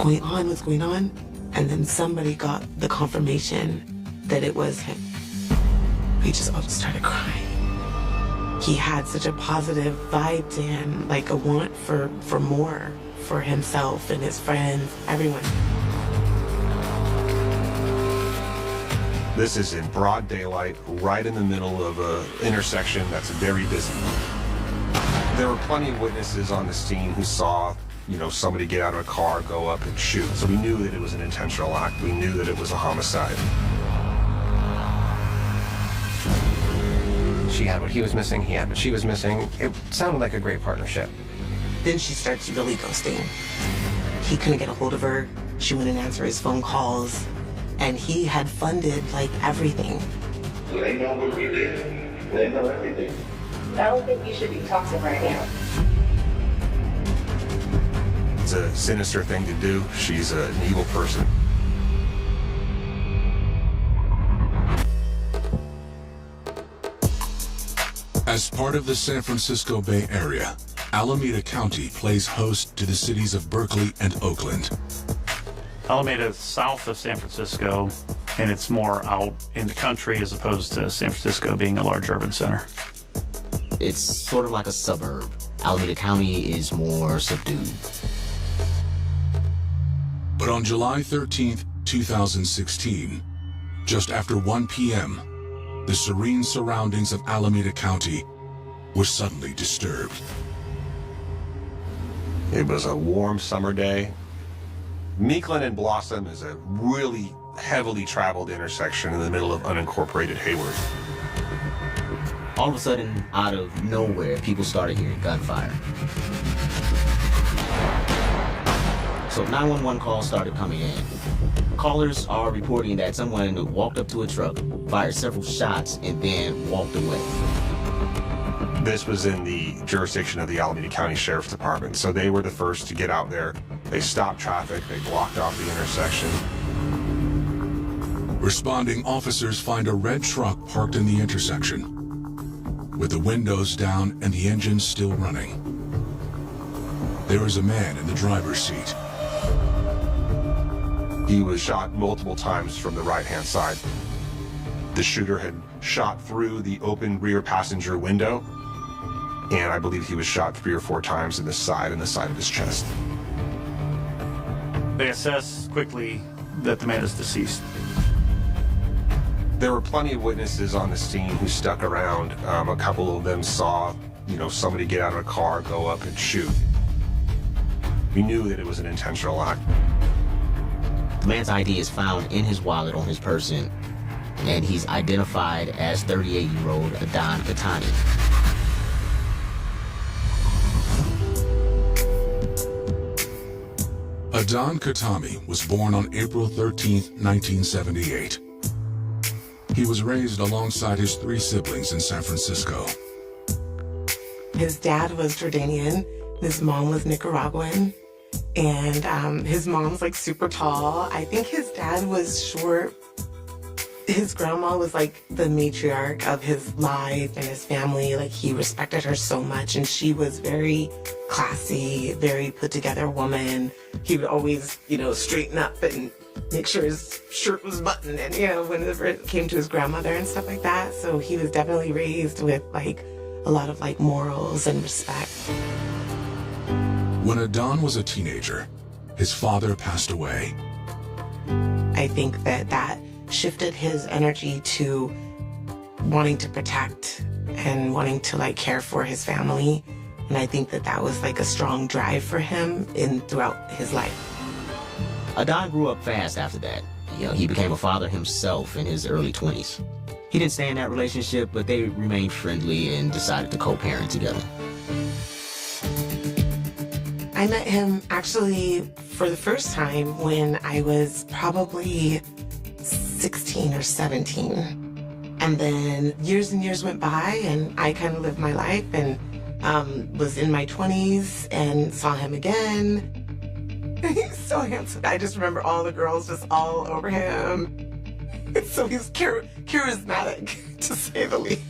what's going on? And then somebody got the confirmation that it was him. We just all started crying. He had such a positive vibe to him, like a want for more for himself and his friends, everyone. This is in broad daylight, right in the middle of an intersection that's very busy. There were plenty of witnesses on the scene who saw, somebody get out of a car, go up and shoot. So we knew that it was an intentional act. We knew that it was a homicide. She had what he was missing, he had what she was missing. It sounded like a great partnership. Then she starts really ghosting. He couldn't get a hold of her. She wouldn't answer his phone calls. And he had funded, everything. They know what we did. They know everything. I don't think you should be toxic right now. It's a sinister thing to do. She's an evil person. As part of the San Francisco Bay Area, Alameda County plays host to the cities of Berkeley and Oakland. Alameda is south of San Francisco, and it's more out in the country as opposed to San Francisco being a large urban center. It's sort of like a suburb. Alameda County is more subdued. But on July 13th, 2016, just after 1 p.m., the serene surroundings of Alameda County were suddenly disturbed. It was a warm summer day. Meekland and Blossom is a really heavily traveled intersection in the middle of unincorporated Hayward. All of a sudden, out of nowhere, people started hearing gunfire. So 911 calls started coming in. Callers are reporting that someone walked up to a truck, fired several shots, and then walked away. This was in the jurisdiction of the Alameda County Sheriff's Department, so they were the first to get out there. They stopped traffic, they blocked off the intersection. Responding officers find a red truck parked in the intersection, with the windows down and the engine still running. There is a man in the driver's seat. He was shot multiple times from the right-hand side. The shooter had shot through the open rear passenger window, and I believe he was shot 3 or 4 times in the side and the side of his chest. They assess quickly that the man is deceased. There were plenty of witnesses on the scene who stuck around. A couple of them saw, somebody get out of a car, go up and shoot. We knew that it was an intentional act. The man's ID is found in his wallet on his person, and he's identified as 38-year-old Adon Khatami. Adon Khatami was born on April 13, 1978. He was raised alongside his 3 siblings in San Francisco. His dad was Jordanian, his mom was Nicaraguan, and his mom's super tall. I think his dad was short. His grandma was the matriarch of his life and his family. He respected her so much, and she was very classy, very put together woman. He would always, straighten up and make sure his shirt was buttoned, and whenever it came to his grandmother and stuff like that. So he was definitely raised with a lot of morals and respect. When Adon was a teenager, his father passed away. I think that shifted his energy to wanting to protect and wanting to care for his family. And I think that was a strong drive for him throughout his life. Adon grew up fast after that. He became a father himself in his early 20s. He didn't stay in that relationship, but they remained friendly and decided to co-parent together. I met him actually for the first time when I was probably 16 or 17. And then years and years went by, and I kind of lived my life and was in my 20s and saw him again. He's so handsome. I just remember all the girls just all over him. So he's charismatic, to say the least.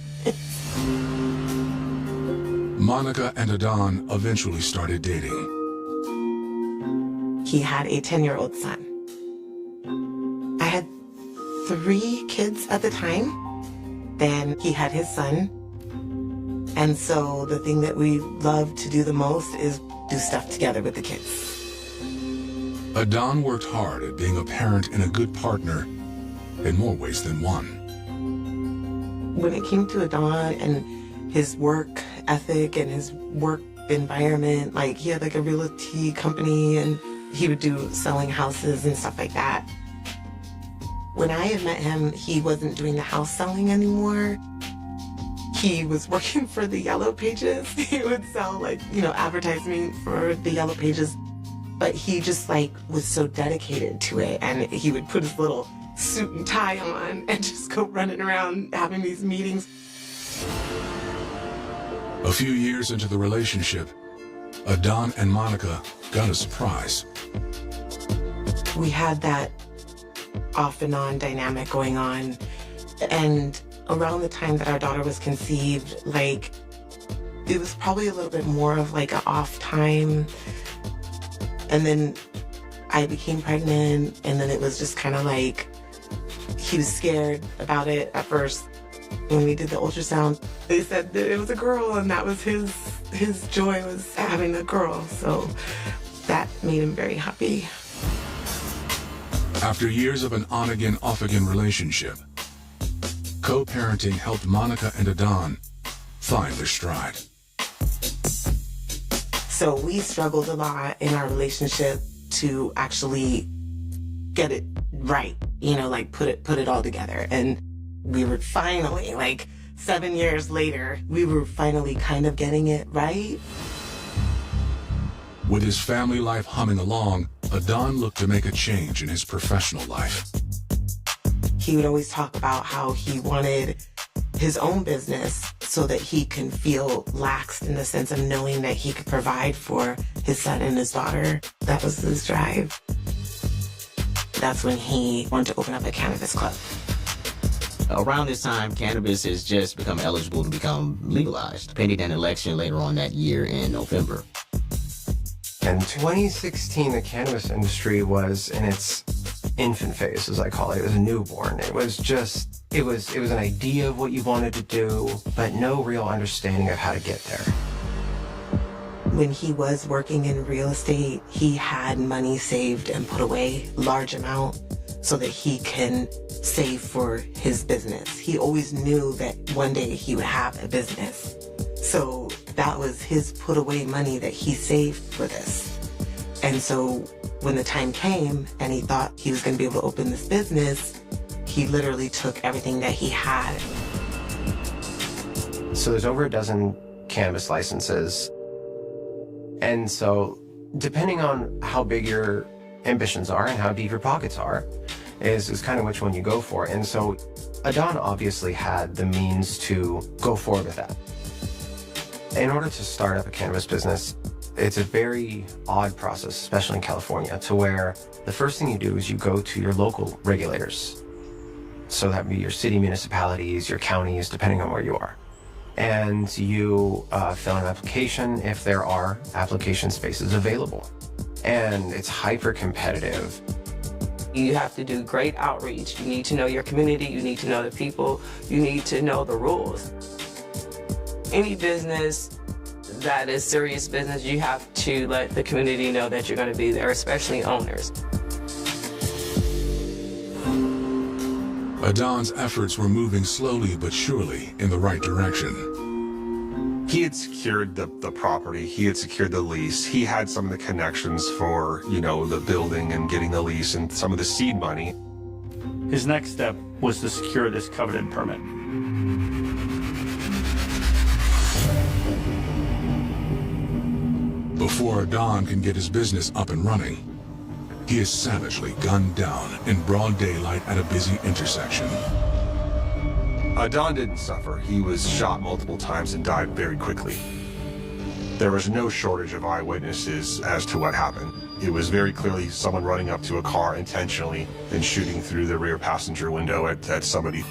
Monica and Adon eventually started dating. he had a 10-year-old son. I had 3 kids at the time. Then he had his son. And so the thing that we love to do the most is do stuff together with the kids. Adon worked hard at being a parent and a good partner in more ways than one. When it came to Adon and his work ethic and his work environment, like he had like a realty company and he would do selling houses and stuff like that. When I had met him, he wasn't doing the house selling anymore. He was working for the Yellow Pages. He would sell like, advertising for the Yellow Pages. But he just like was so dedicated to it, and he would put his little suit and tie on and just go running around having these meetings. A few years into the relationship, Adon and Monica got a surprise. We had that off and on dynamic going on, and around the time that our daughter was conceived, like it was probably a little bit more of like an off time. And then I became pregnant, and then it was just kind of like, he was scared about it at first. When we did the ultrasound, they said that it was a girl, and that was his joy was having a girl. So that made him very happy. After years of an on-again, off-again relationship, co-parenting helped Monica and Adon find their stride. So we struggled a lot in our relationship to actually get it right, like put it all together. And we were finally, like 7 years later, we were finally kind of getting it right. With his family life humming along, Adon looked to make a change in his professional life. He would always talk about how he wanted his own business so that he can feel laxed in the sense of knowing that he could provide for his son and his daughter. That was his drive. That's when he wanted to open up a cannabis club. Around this time, cannabis has just become eligible to become legalized, pending an election later on that year in November. In 2016, the cannabis industry was in its infant phase, as I call it. It was a newborn. It was an idea of what you wanted to do, but no real understanding of how to get there. When he was working in real estate, he had money saved and put away, large amount, so that he can save for his business. He always knew that one day he would have a business. So that was his put away money that he saved for this. And so when the time came and he thought he was going to be able to open this business, he literally took everything that he had. So there's over a dozen cannabis licenses. And so depending on how big your ambitions are and how deep your pockets are is kind of which one you go for. And so Adon obviously had the means to go forward with that. In order to start up a cannabis business, it's a very odd process, especially in California, to where the first thing you do is you go to your local regulators. So that would be your city municipalities, your counties, depending on where you are. And you fill an application if there are application spaces available. And it's hyper competitive. You have to do great outreach. You need to know your community. You need to know the people. You need to know the rules. Any business that is serious business, you have to let the community know that you're going to be there, especially owners. Adon's efforts were moving slowly but surely in the right direction. He had secured the property. He had secured the lease. He had some of the connections for, the building and getting the lease and some of the seed money. His next step was to secure this coveted permit. Before Adon can get his business up and running, he is savagely gunned down in broad daylight at a busy intersection. Adon didn't suffer. He was shot multiple times and died very quickly. There was no shortage of eyewitnesses as to what happened. It was very clearly someone running up to a car intentionally and shooting through the rear passenger window at somebody.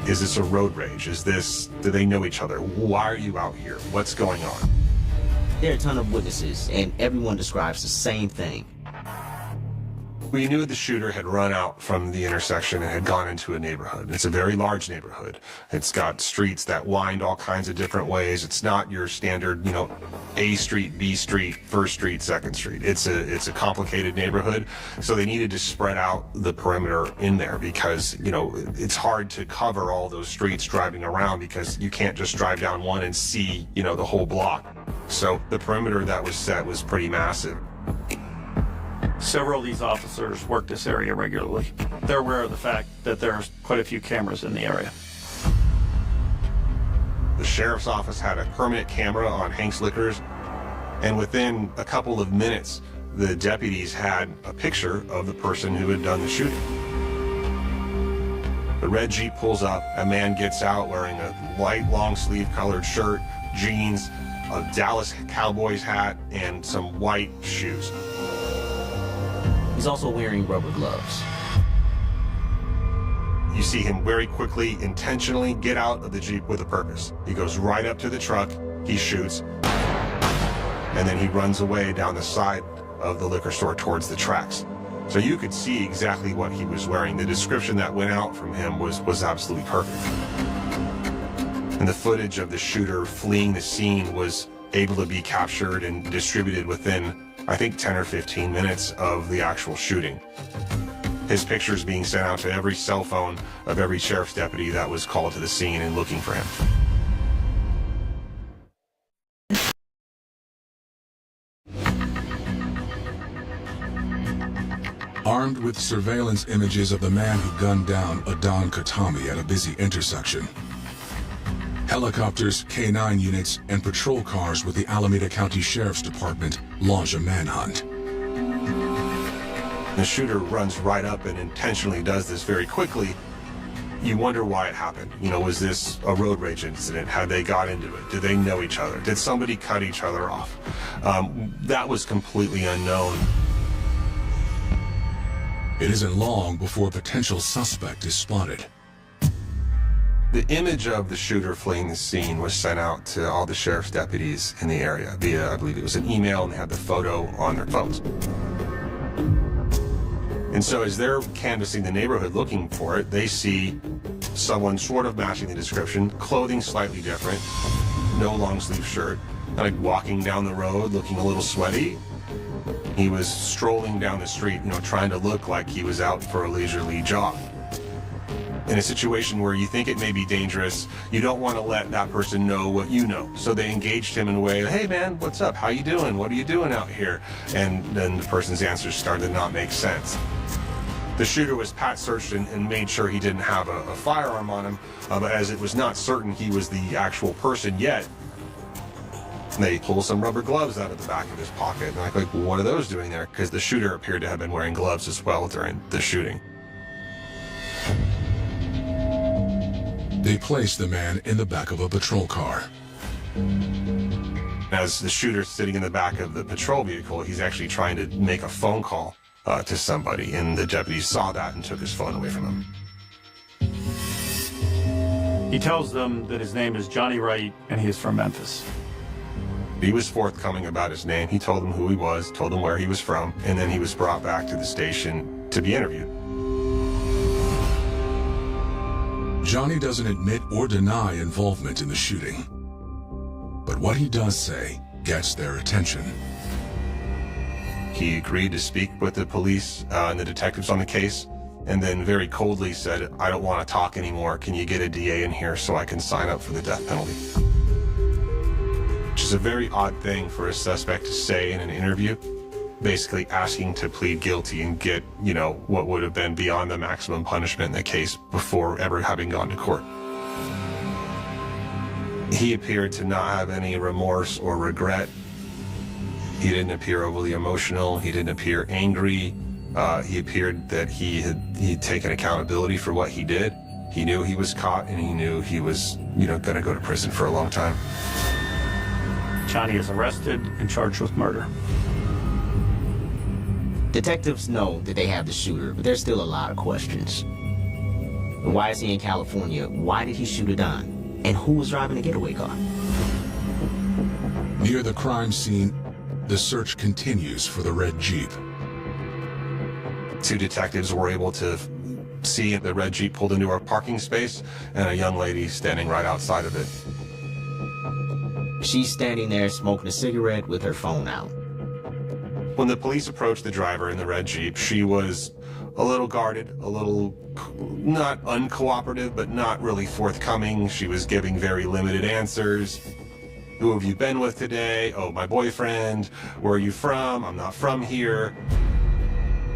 Is this a road rage? Do they know each other? Why are you out here? What's going on? There are a ton of witnesses, and everyone describes the same thing. We knew the shooter had run out from the intersection and had gone into a neighborhood. It's a very large neighborhood. It's got streets that wind all kinds of different ways. It's not your standard, A street, B street, first street, second street. It's a complicated neighborhood. So they needed to spread out the perimeter in there because, it's hard to cover all those streets driving around because you can't just drive down one and see, the whole block. So the perimeter that was set was pretty massive. Several of these officers work this area regularly. They're aware of the fact that there's quite a few cameras in the area. The sheriff's office had a permanent camera on Hank's Liquors, and within a couple of minutes, the deputies had a picture of the person who had done the shooting. The red Jeep pulls up, a man gets out wearing a white long-sleeve colored shirt, jeans, a Dallas Cowboys hat, and some white shoes. He's also wearing rubber gloves. You see him very quickly, intentionally get out of the Jeep with a purpose. He goes right up to the truck, he shoots, and then he runs away down the side of the liquor store towards the tracks. So you could see exactly what he was wearing. The description that went out from him was absolutely perfect. And the footage of the shooter fleeing the scene was able to be captured and distributed within, I think, 10 or 15 minutes of the actual shooting. His pictures being sent out to every cell phone of every sheriff's deputy that was called to the scene and looking for him. Armed with surveillance images of the man who gunned down Adon Khatami at a busy intersection, helicopters, K-9 units, and patrol cars with the Alameda County Sheriff's Department launch a manhunt. The shooter runs right up and intentionally does this very quickly. You wonder why it happened. Was this a road rage incident? Had they got into it? Did they know each other? Did somebody cut each other off? That was completely unknown. It isn't long before a potential suspect is spotted. The image of the shooter fleeing the scene was sent out to all the sheriff's deputies in the area via, I believe it was an email, and they had the photo on their phones. And so as they're canvassing the neighborhood looking for it, they see someone sort of matching the description, clothing slightly different, no long sleeve shirt, kind of walking down the road looking a little sweaty. He was strolling down the street, trying to look like he was out for a leisurely jog. In a situation where you think it may be dangerous, you don't want to let that person know what you know. So they engaged him in a way, hey man, what's up? How you doing? What are you doing out here? And then the person's answers started to not make sense. The shooter was pat searched and made sure he didn't have a firearm on him, but as it was not certain he was the actual person yet, they pulled some rubber gloves out of the back of his pocket. And I'm like, what are those doing there? Because the shooter appeared to have been wearing gloves as well during the shooting. They place the man in the back of a patrol car. As the shooter's sitting in the back of the patrol vehicle, he's actually trying to make a phone call to somebody, and the deputies saw that and took his phone away from him. He tells them that his name is Johnny Wright and he is from Memphis. He was forthcoming about his name. He told them who he was, told them where he was from, and then he was brought back to the station to be interviewed. Johnny doesn't admit or deny involvement in the shooting. But what he does say gets their attention. He agreed to speak with the police and the detectives on the case, and then very coldly said, I don't want to talk anymore. Can you get a DA in here so I can sign up for the death penalty? Which is a very odd thing for a suspect to say in an interview, basically asking to plead guilty and get, what would have been beyond the maximum punishment in the case before ever having gone to court. He appeared to not have any remorse or regret. He didn't appear overly emotional. He didn't appear angry. He appeared that he'd taken accountability for what he did. He knew he was caught, and he knew he was, going to go to prison for a long time. Johnny is arrested and charged with murder. Detectives know that they have the shooter, but there's still a lot of questions. Why is he in California? Why did he shoot Adon? And who was driving the getaway car? Near the crime scene, the search continues for the red Jeep. 2 detectives were able to see the red Jeep pulled into our parking space and a young lady standing right outside of it. She's standing there smoking a cigarette with her phone out. When the police approached the driver in the red Jeep, she was a little guarded, a little not uncooperative, but not really forthcoming. She was giving very limited answers. Who have you been with today? Oh, my boyfriend. Where are you from? I'm not from here.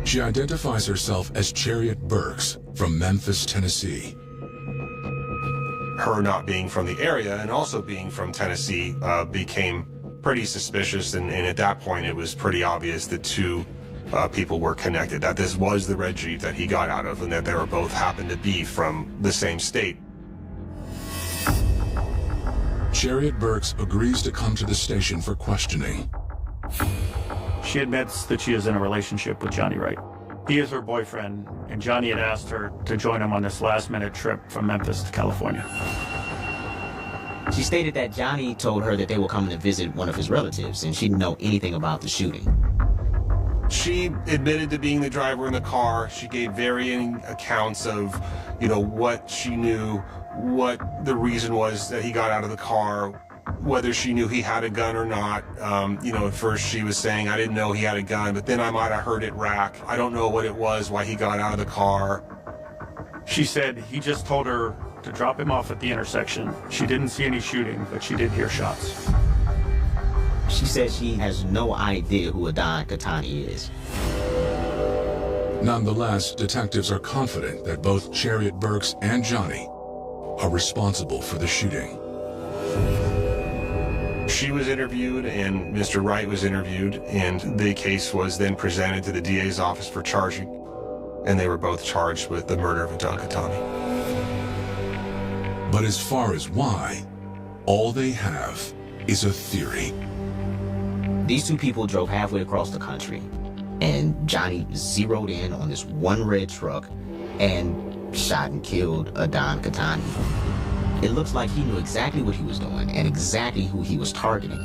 She identifies herself as Chariot Burks from Memphis, Tennessee. Her not being from the area and also being from Tennessee became pretty suspicious, and at that point it was pretty obvious that 2 people were connected, that this was the red Jeep that he got out of and that they were both happened to be from the same state. Chariot Burks agrees to come to the station for questioning. She admits that she is in a relationship with Johnny Wright. He is her boyfriend, and Johnny had asked her to join him on this last-minute trip from Memphis to California. She stated that Johnny told her that they were coming to visit one of his relatives, and she didn't know anything about the shooting. She admitted to being the driver in the car. She gave varying accounts of, what she knew, what the reason was that he got out of the car, whether she knew he had a gun or not. At first she was saying, I didn't know he had a gun, but then I might have heard it rack. I don't know what it was, why he got out of the car. She said he just told her to drop him off at the intersection. She didn't see any shooting, but she did hear shots. She says she has no idea who Adon Katani is. Nonetheless, detectives are confident that both Chariot Burks and Johnny are responsible for the shooting. She was interviewed and Mr. Wright was interviewed, and the case was then presented to the DA's office for charging, and they were both charged with the murder of Adon Katani. But as far as why, all they have is a theory. These 2 people drove halfway across the country, and Johnny zeroed in on this one red truck and shot and killed Adon Katani. It looks like he knew exactly what he was doing and exactly who he was targeting.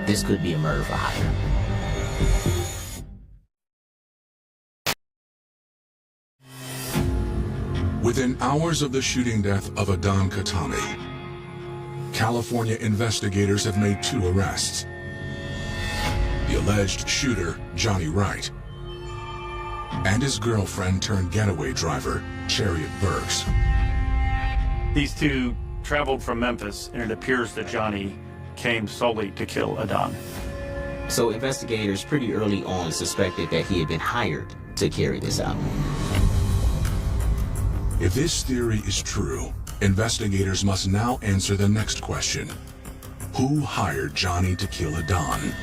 This could be a murder for hire. Within hours of the shooting death of Adon Katani, California investigators have made 2 arrests. The alleged shooter, Johnny Wright, and his girlfriend turned getaway driver, Chariot Burks. These 2 traveled from Memphis, and it appears that Johnny came solely to kill Adon. So investigators pretty early on suspected that he had been hired to carry this out. If this theory is true, investigators must now answer the next question. Who hired Johnny to kill Adon?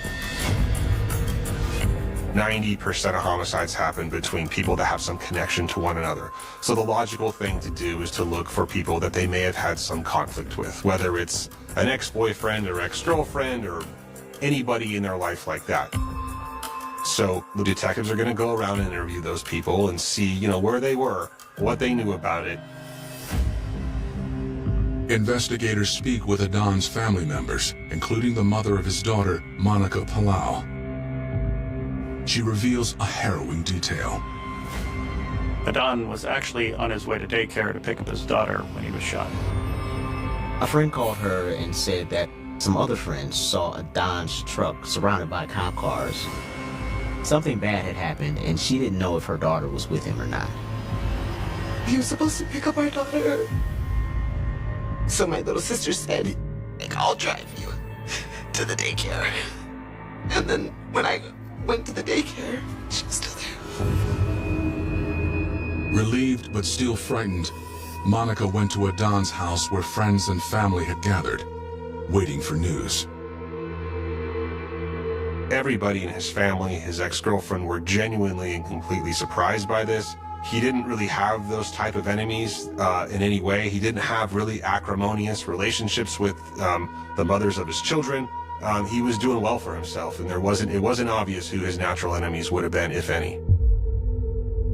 90% of homicides happen between people that have some connection to one another. So the logical thing to do is to look for people that they may have had some conflict with, whether it's an ex-boyfriend or ex-girlfriend or anybody in their life like that. So the detectives are going to go around and interview those people and see, where they were, what they knew about it. Investigators speak with Adon's family members, including the mother of his daughter, Monica Palau. She reveals a harrowing detail. Adon was actually on his way to daycare to pick up his daughter when he was shot. A friend called her and said that some other friends saw Adon's truck surrounded by cop cars. Something bad had happened, and she didn't know if her daughter was with him or not. He was supposed to pick up our daughter. So my little sister said, I'll drive you to the daycare. And then when I went to the daycare, she was still there. Relieved but still frightened, Monica went to Adon's house where friends and family had gathered, waiting for news. Everybody in his family, his ex-girlfriend, were genuinely and completely surprised by this. He didn't really have those type of enemies in any way. He didn't have really acrimonious relationships with the mothers of his children. He was doing well for himself, and it wasn't obvious who his natural enemies would have been, if any.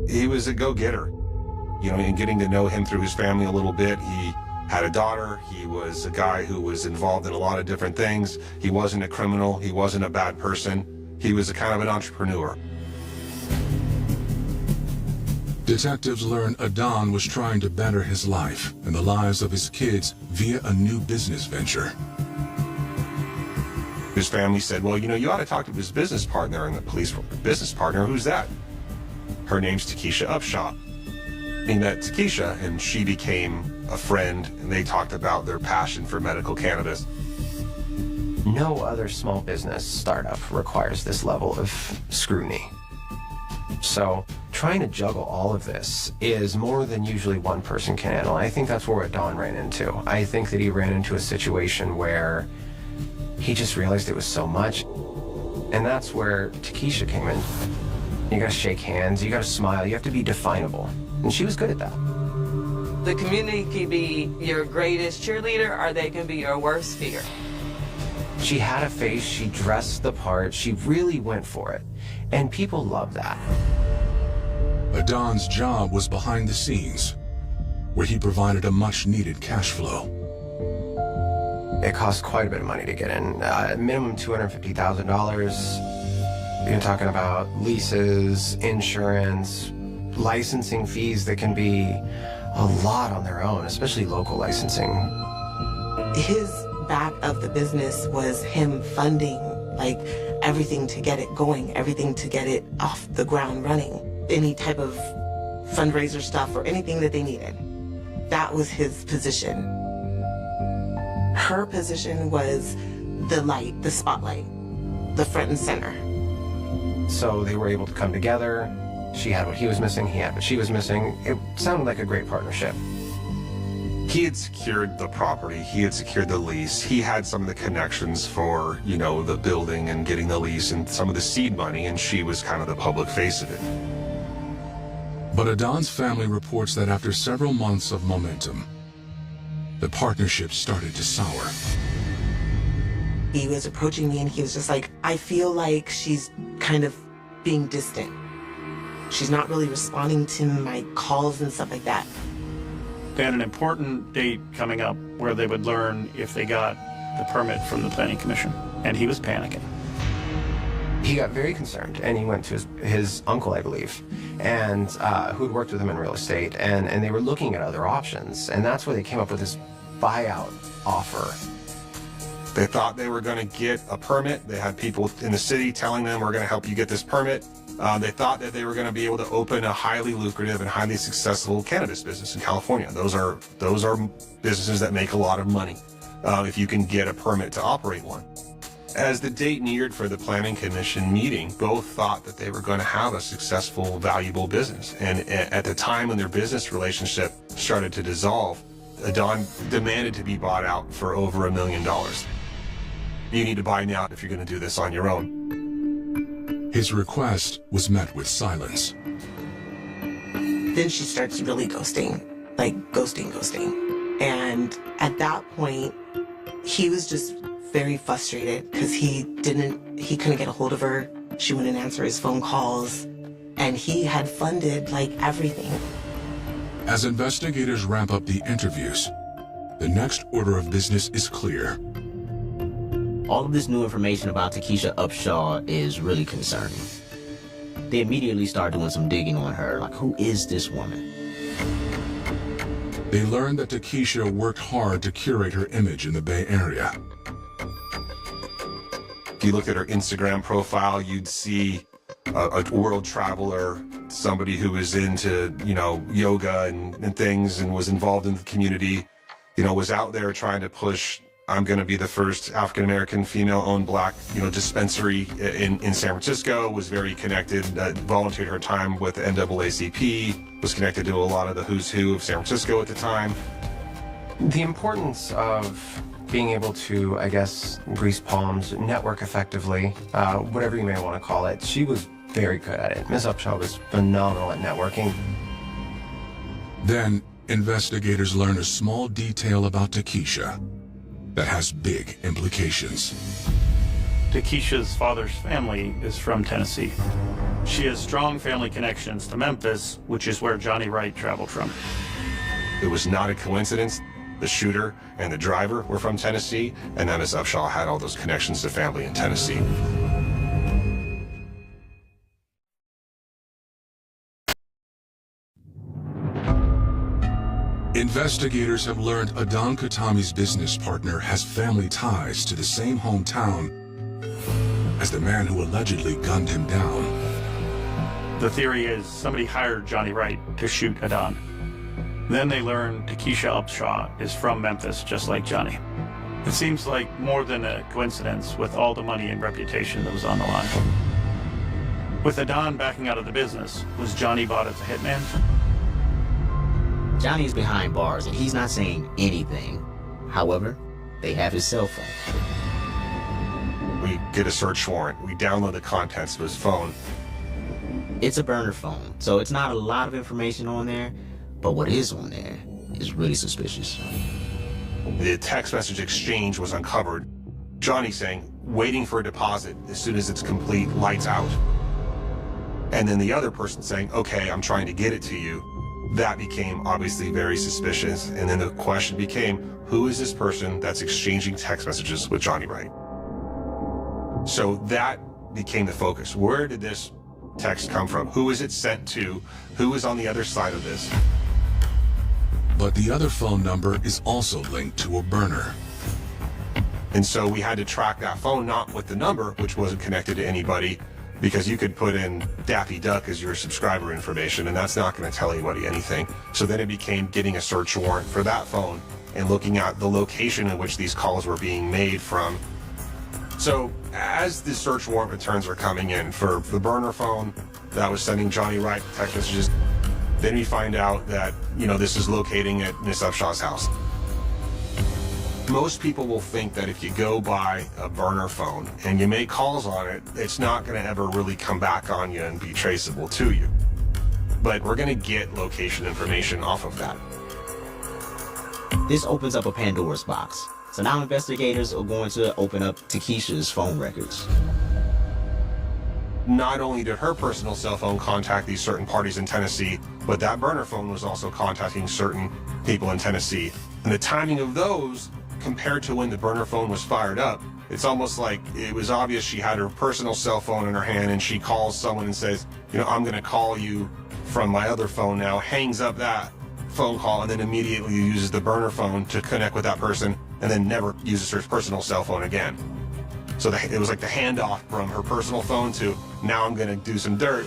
He was a go-getter, and getting to know him through his family a little bit, had a daughter. He was a guy who was involved in a lot of different things. He wasn't a criminal. He wasn't a bad person. He was a kind of an entrepreneur. Detectives learn Adon was trying to better his life and the lives of his kids via a new business venture. His family said, well, you know, you ought to talk to his business partner. And the police were, business partner, who's that? Her name's Takesha Upshaw. He met Takesha and she became a friend, and they talked about their passion for medical cannabis. No other small business startup requires this level of scrutiny. So trying to juggle all of this is more than usually one person can handle. I think that's where Adon ran into. I think that he ran into a situation where he just realized it was so much. And that's where Takesha came in. You gotta shake hands, you gotta smile, you have to be definable. And she was good at that. The community can be your greatest cheerleader or they can be your worst fear. She had a face, she dressed the part, she really went for it. And people love that. Adon's job was behind the scenes, where he provided a much-needed cash flow. It cost quite a bit of money to get in. Minimum $250,000. You're talking about leases, insurance, licensing fees that can be a lot on their own, especially local licensing. His back of the business was him funding, like, everything to get it going, everything to get it off the ground running. Any type of fundraiser stuff or anything that they needed. That was his position. Her position was the light, the spotlight, the front and center. So they were able to come together. She had what he was missing, he had what she was missing. It sounded like a great partnership. He had secured the property, he had secured the lease, he had some of the connections for, you know, the building and getting the lease and some of the seed money, and she was kind of the public face of it. But Adon's family reports that after several months of momentum, the partnership started to sour. He was approaching me and he was just like, I feel like she's kind of being distant. She's not really responding to my calls and stuff like that. They had an important date coming up where they would learn if they got the permit from the Planning Commission, and he was panicking. He got very concerned, and he went to his uncle, I believe, and who'd worked with him in real estate, and they were looking at other options, and that's where they came up with this buyout offer. They thought they were going to get a permit. They had people in the city telling them, we're going to help you get this permit. They thought that they were going to be able to open a highly lucrative and highly successful cannabis business in California. Those are businesses that make a lot of money if you can get a permit to operate one. As the date neared for the Planning Commission meeting, both thought that they were going to have a successful, valuable business. And at the time when their business relationship started to dissolve, Adon demanded to be bought out for over $1 million. You need to buy now if you're going to do this on your own. His request was met with silence. Then she starts really ghosting, like ghosting. And at that point, he was just very frustrated because he couldn't get a hold of her. She wouldn't answer his phone calls, and he had funded like everything. As investigators ramp up the interviews, the next order of business is clear. All of this new information about Takesha Upshaw is really concerning. They immediately start doing some digging on her, like, who is this woman? They learn that Takesha worked hard to curate her image in the Bay Area. If you looked at her Instagram profile, you'd see a world traveler, somebody who was into, you know, yoga and things and was involved in the community, you know, was out there trying to push, I'm going to be the first African-American female-owned black, you know, dispensary in San Francisco, was very connected, volunteered her time with the NAACP, was connected to a lot of the who's who of San Francisco at the time. The importance of being able to, I guess, grease palms, network effectively, whatever you may want to call it. She was very good at it. Ms. Upshaw was phenomenal at networking. Then, investigators learn a small detail about Takesha that has big implications. Takesha's father's family is from Tennessee. She has strong family connections to Memphis, which is where Johnny Wright traveled from. It was not a coincidence. the shooter and the driver were from Tennessee, and that Miss Upshaw had all those connections to family in Tennessee. Investigators have learned Adon Khatami's business partner has family ties to the same hometown as the man who allegedly gunned him down. The theory is somebody hired Johnny Wright to shoot Adon. Then they learn Takesha Upshaw is from Memphis, just like Johnny. It seems like more than a coincidence with all the money and reputation that was on the line. With Adon backing out of the business, was Johnny bought as a hitman? Johnny's behind bars and he's not saying anything. However, they have his cell phone. We get a search warrant. We download the contents of his phone. It's a burner phone, so it's not a lot of information on there, but what is on there is really suspicious. The text message exchange was uncovered. Johnny saying, waiting for a deposit. As soon as it's complete, lights out. And then the other person saying, okay, I'm trying to get it to you. That became obviously very suspicious. And then the question became, who is this person that's exchanging text messages with Johnny Wright? So that became the focus. Where did this text come from? Who is it sent to? Who is on the other side of this? But the other phone number is also linked to a burner. And so we had to track that phone, not with the number, which wasn't connected to anybody, because you could put in Daffy Duck as your subscriber information, and that's not going to tell anybody anything. So then it became getting a search warrant for that phone and looking at the location in which these calls were being made from. So as the search warrant returns are coming in for the burner phone that was sending Johnny Wright text messages, then we find out that, this is locating at Miss Upshaw's house. Most people will think that if you go buy a burner phone and you make calls on it, it's not going to ever really come back on you and be traceable to you. But we're going to get location information off of that. This opens up a Pandora's box. So now investigators are going to open up Takesha's phone records. Not only did her personal cell phone contact these certain parties in Tennessee, but that burner phone was also contacting certain people in Tennessee. And the timing of those, compared to when the burner phone was fired up, it's almost like it was obvious she had her personal cell phone in her hand and she calls someone and says, I'm going to call you from my other phone now, hangs up that phone call, and then immediately uses the burner phone to connect with that person and then never uses her personal cell phone again. So it was like the handoff from her personal phone to, now I'm going to do some dirt.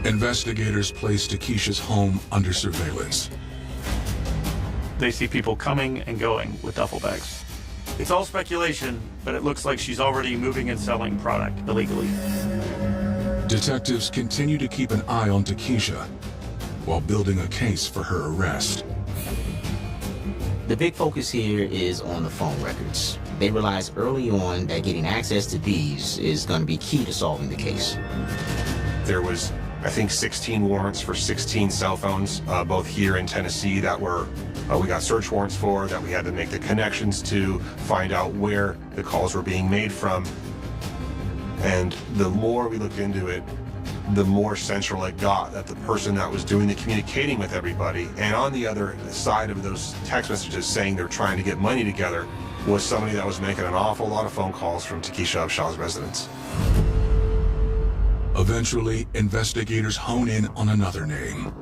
Investigators place Takesha's home under surveillance. They see people coming and going with duffel bags. It's all speculation, but it looks like she's already moving and selling product illegally. Detectives continue to keep an eye on Takesha while building a case for her arrest. The big focus here is on the phone records. They realized early on that getting access to these is going to be key to solving the case. There was, I think, 16 warrants for 16 cell phones, both here in Tennessee that we got search warrants for, that we had to make the connections to find out where the calls were being made from. And the more we looked into it, the more central it got, that the person that was doing the communicating with everybody, and on the other side of those text messages saying they're trying to get money together, was somebody that was making an awful lot of phone calls from Takesha Upshaw's residence. Eventually, investigators hone in on another name.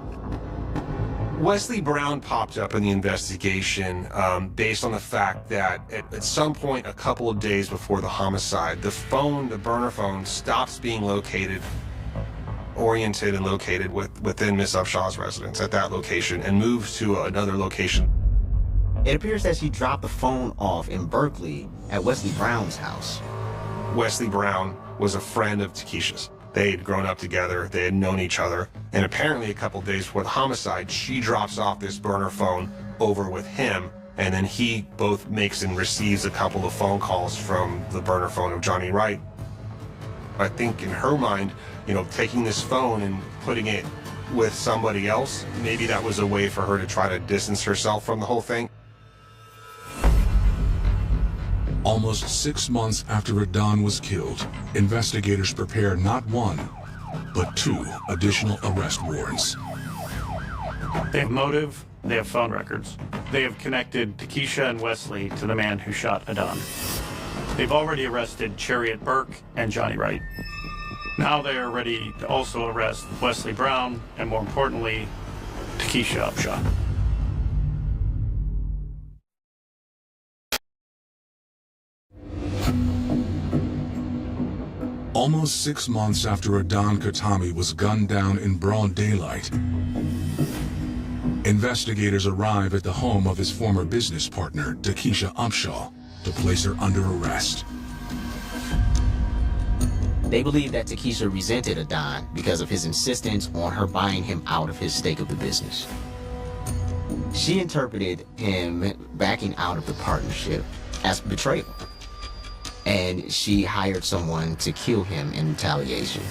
Wesley Brown popped up in the investigation based on the fact that at some point a couple of days before the homicide, the burner phone, stops being oriented and located within Miss Upshaw's residence at that location and moves to another location. It appears that she dropped the phone off in Berkeley at Wesley Brown's house. Wesley Brown was a friend of Takesha's. They had grown up together, they had known each other, and apparently a couple of days before the homicide, she drops off this burner phone over with him, and then he both makes and receives a couple of phone calls from the burner phone of Johnny Wright. I think in her mind, taking this phone and putting it with somebody else, maybe that was a way for her to try to distance herself from the whole thing. Almost 6 months after Adon was killed, investigators prepare not one, but 2 additional arrest warrants. They have motive They have phone records. They have connected Takesha and Wesley to the man who shot Adon. They've already arrested Chariot Burke and Johnny Wright. Now they are ready to also arrest Wesley Brown and, more importantly, Takesha Upshaw. Almost 6 months after Adon Khatami was gunned down in broad daylight, investigators arrive at the home of his former business partner, Takesha Upshaw, to place her under arrest. They believe that Takesha resented Adon because of his insistence on her buying him out of his stake of the business. She interpreted him backing out of the partnership as betrayal, and she hired someone to kill him in retaliation.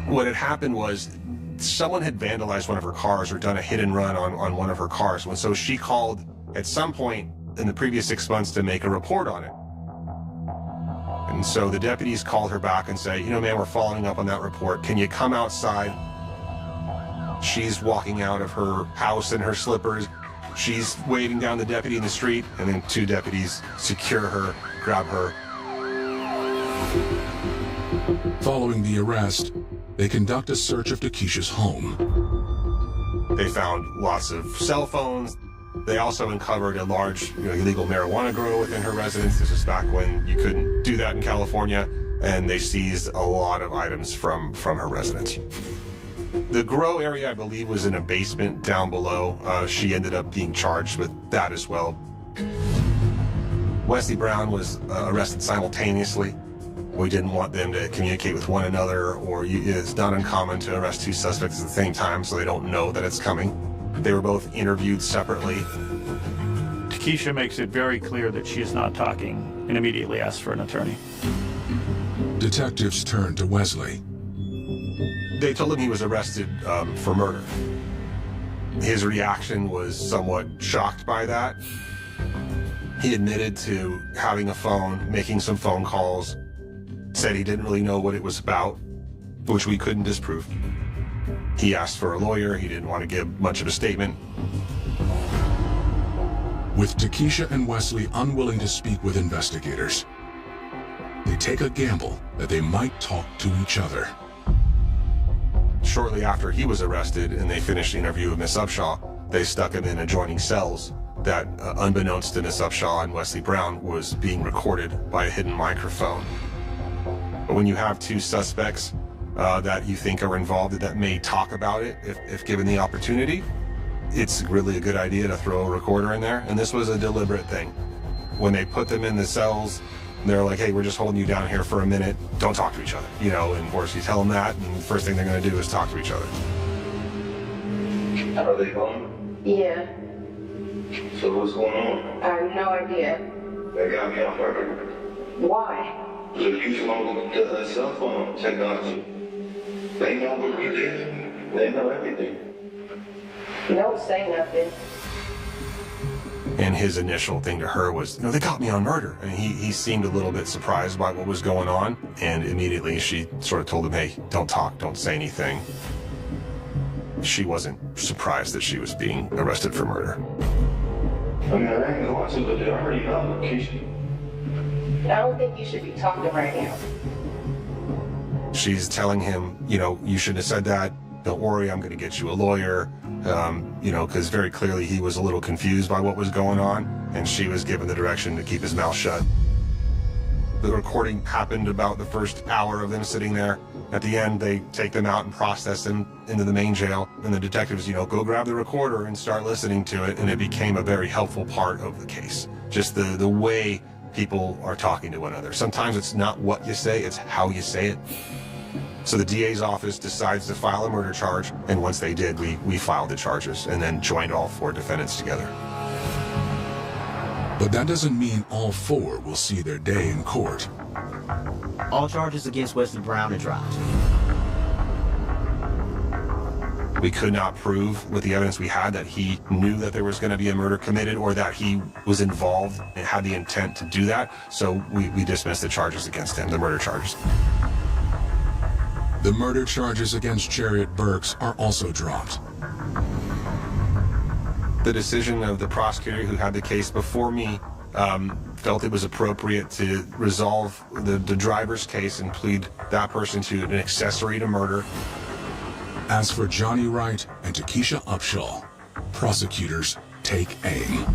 What had happened was someone had vandalized one of her cars or done a hit and run on one of her cars. And so she called at some point in the previous 6 months to make a report on it. And so the deputies called her back and say, you know, man, we're following up on that report. Can you come outside? She's walking out of her house in her slippers. She's waving down the deputy in the street, and then 2 deputies secure her, grab her. Following the arrest, they conduct a search of Takesha's home. They found lots of cell phones. They also uncovered a large illegal marijuana grow within her residence. This is back when you couldn't do that in California. And they seized a lot of items from her residence. The grow area, I believe, was in a basement down below. She ended up being charged with that as well. Wesley Brown was arrested simultaneously. We didn't want them to communicate with one another, or it's not uncommon to arrest 2 suspects at the same time so they don't know that it's coming. They were both interviewed separately. Takesha makes it very clear that she is not talking and immediately asks for an attorney. Detectives turn to Wesley. They told him he was arrested for murder. His reaction was somewhat shocked by that. He admitted to having a phone, making some phone calls, said he didn't really know what it was about, which we couldn't disprove. He asked for a lawyer. He didn't want to give much of a statement. With Takesha and Wesley unwilling to speak with investigators, they take a gamble that they might talk to each other. Shortly after he was arrested and they finished the interview with Miss Upshaw, they stuck him in adjoining cells that, unbeknownst to Miss Upshaw and Wesley Brown, was being recorded by a hidden microphone. But when you have 2 suspects that you think are involved that may talk about it if given the opportunity, it's really a good idea to throw a recorder in there. And this was a deliberate thing. When they put them in the cells, they're like, hey, we're just holding you down here for a minute. Don't talk to each other. And of course you tell them that, and the first thing they're going to do is talk to each other. Are they gone? Yeah, So what's going on? I have no idea. They got me off record. Why? The future mom does her cell phone technology. They know what we did. They know everything. Don't say nothing. And his initial thing to her was, they got me on murder. And he seemed a little bit surprised by what was going on. And immediately she sort of told him, hey, don't talk, don't say anything. She wasn't surprised that she was being arrested for murder. I mean, I ain't going to, but they already know, Keisha. I don't think you should be talking right now. She's telling him, you shouldn't have said that. Don't worry, I'm going to get you a lawyer. Because very clearly he was a little confused by what was going on, and she was given the direction to keep his mouth shut. The recording happened about the first hour of them sitting there. At the end, they take them out and process them into the main jail, and the detectives, go grab the recorder and start listening to it, and it became a very helpful part of the case. Just the way people are talking to one another. Sometimes it's not what you say, it's how you say it. So the DA's office decides to file a murder charge, and once they did, we filed the charges and then joined all 4 defendants together. But that doesn't mean all 4 will see their day in court. All charges against Wesley Brown are dropped. We could not prove with the evidence we had that he knew that there was going to be a murder committed or that he was involved and had the intent to do that. So we dismissed the charges against him, the murder charges. The murder charges against Chariot Burks are also dropped. The decision of the prosecutor who had the case before me felt it was appropriate to resolve the driver's case and plead that person to an accessory to murder. As for Johnny Wright and Takesha Upshaw, prosecutors take aim.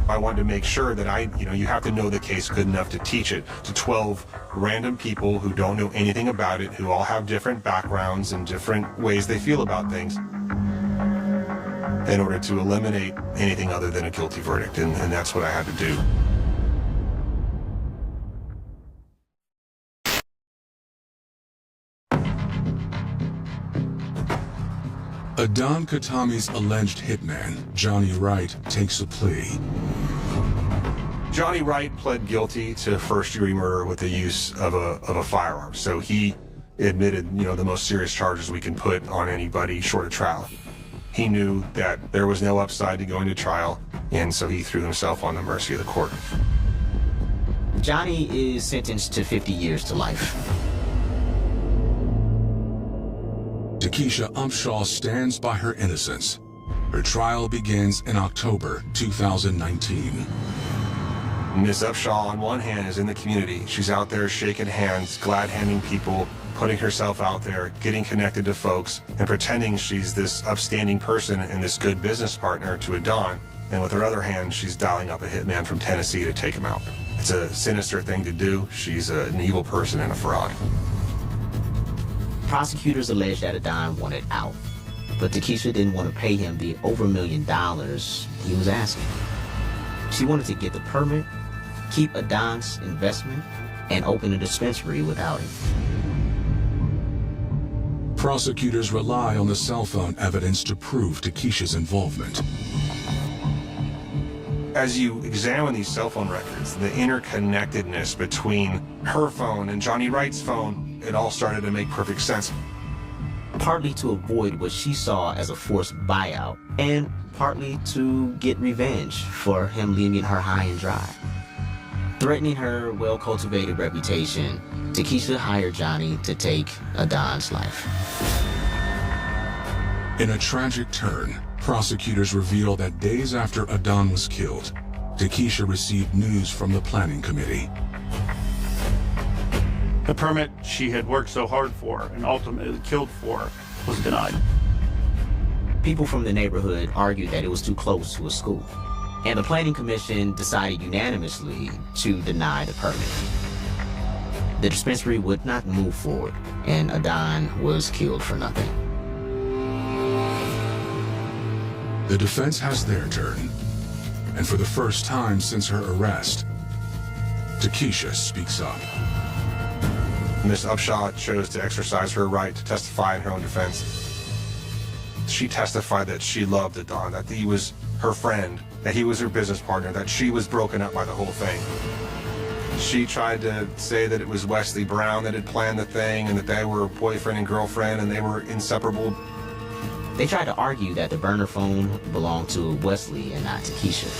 I wanted to make sure that you have to know the case good enough to teach it to 12 random people who don't know anything about it, who all have different backgrounds and different ways they feel about things, in order to eliminate anything other than a guilty verdict, and that's what I had to do. Adon Khatami's alleged hitman, Johnny Wright, takes a plea. Johnny Wright pled guilty to first-degree murder with the use of a firearm. So he admitted, the most serious charges we can put on anybody short of trial. He knew that there was no upside to going to trial, and so he threw himself on the mercy of the court. Johnny is sentenced to 50 years to life. Takesha Upshaw stands by her innocence. Her trial begins in October 2019. Miss Upshaw, on one hand, is in the community. She's out there shaking hands, glad-handing people, putting herself out there, getting connected to folks, and pretending she's this upstanding person and this good business partner to Adon. And with her other hand, she's dialing up a hitman from Tennessee to take him out. It's a sinister thing to do. She's an evil person and a fraud. Prosecutors allege that Adon wanted out, but Takesha didn't want to pay him the over $1 million he was asking. She wanted to get the permit, keep Adon's investment, and open a dispensary without him. Prosecutors rely on the cell phone evidence to prove Takesha's involvement. As you examine these cell phone records, the interconnectedness between her phone and Johnny Wright's phone, it all started to make perfect sense. Partly to avoid what she saw as a forced buyout, and partly to get revenge for him leaving her high and dry. Threatening her well-cultivated reputation, Takesha hired Johnny to take Adon's life. In a tragic turn, prosecutors reveal that days after Adon was killed, Takesha received news from the planning committee. The permit she had worked so hard for and ultimately killed for was denied. People from the neighborhood argued that it was too close to a school, and the planning commission decided unanimously to deny the permit. The dispensary would not move forward, and Adon was killed for nothing. The defense has their turn, and for the first time since her arrest, Takesha speaks up. Miss Upshaw chose to exercise her right to testify in her own defense. She testified that she loved Adon, that he was her friend, that he was her business partner, that she was broken up by the whole thing. She tried to say that it was Wesley Brown that had planned the thing and that they were boyfriend and girlfriend and they were inseparable. They tried to argue that the burner phone belonged to Wesley and not Takesha.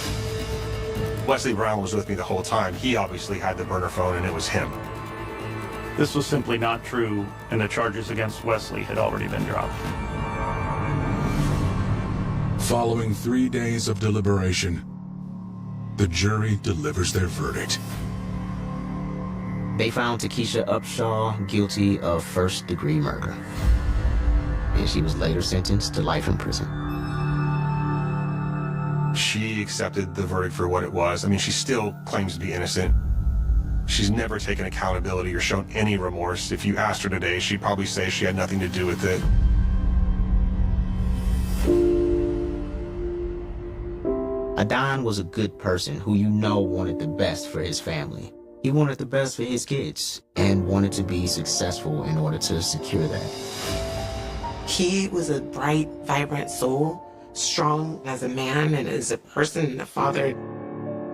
Wesley Brown was with me the whole time. He obviously had the burner phone and it was him. This was simply not true, and the charges against Wesley had already been dropped. Following 3 days of deliberation, the jury delivers their verdict. They found Takesha Upshaw guilty of first-degree murder, and she was later sentenced to life in prison. She accepted the verdict for what it was. I mean, she still claims to be innocent. She's never taken accountability or shown any remorse. If you asked her today, she'd probably say she had nothing to do with it. Adon was a good person who wanted the best for his family. He wanted the best for his kids and wanted to be successful in order to secure that. He was a bright, vibrant soul, strong as a man and as a person and a father.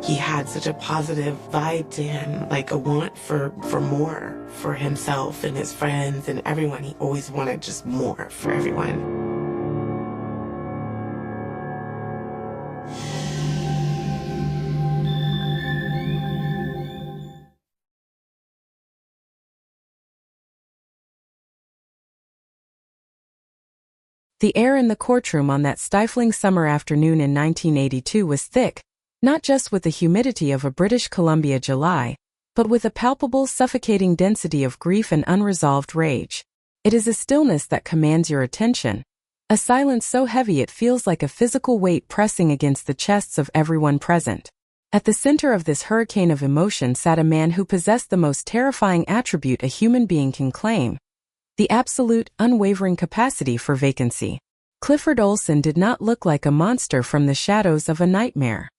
He had such a positive vibe to him, like a want for more for himself and his friends and everyone. He always wanted just more for everyone. The air in the courtroom on that stifling summer afternoon in 1982 was thick, not just with the humidity of a British Columbia July, but with a palpable, suffocating density of grief and unresolved rage. It is a stillness that commands your attention, a silence so heavy it feels like a physical weight pressing against the chests of everyone present. At the center of this hurricane of emotion sat a man who possessed the most terrifying attribute a human being can claim: the absolute, unwavering capacity for vacancy. Clifford Olson did not look like a monster from the shadows of a nightmare.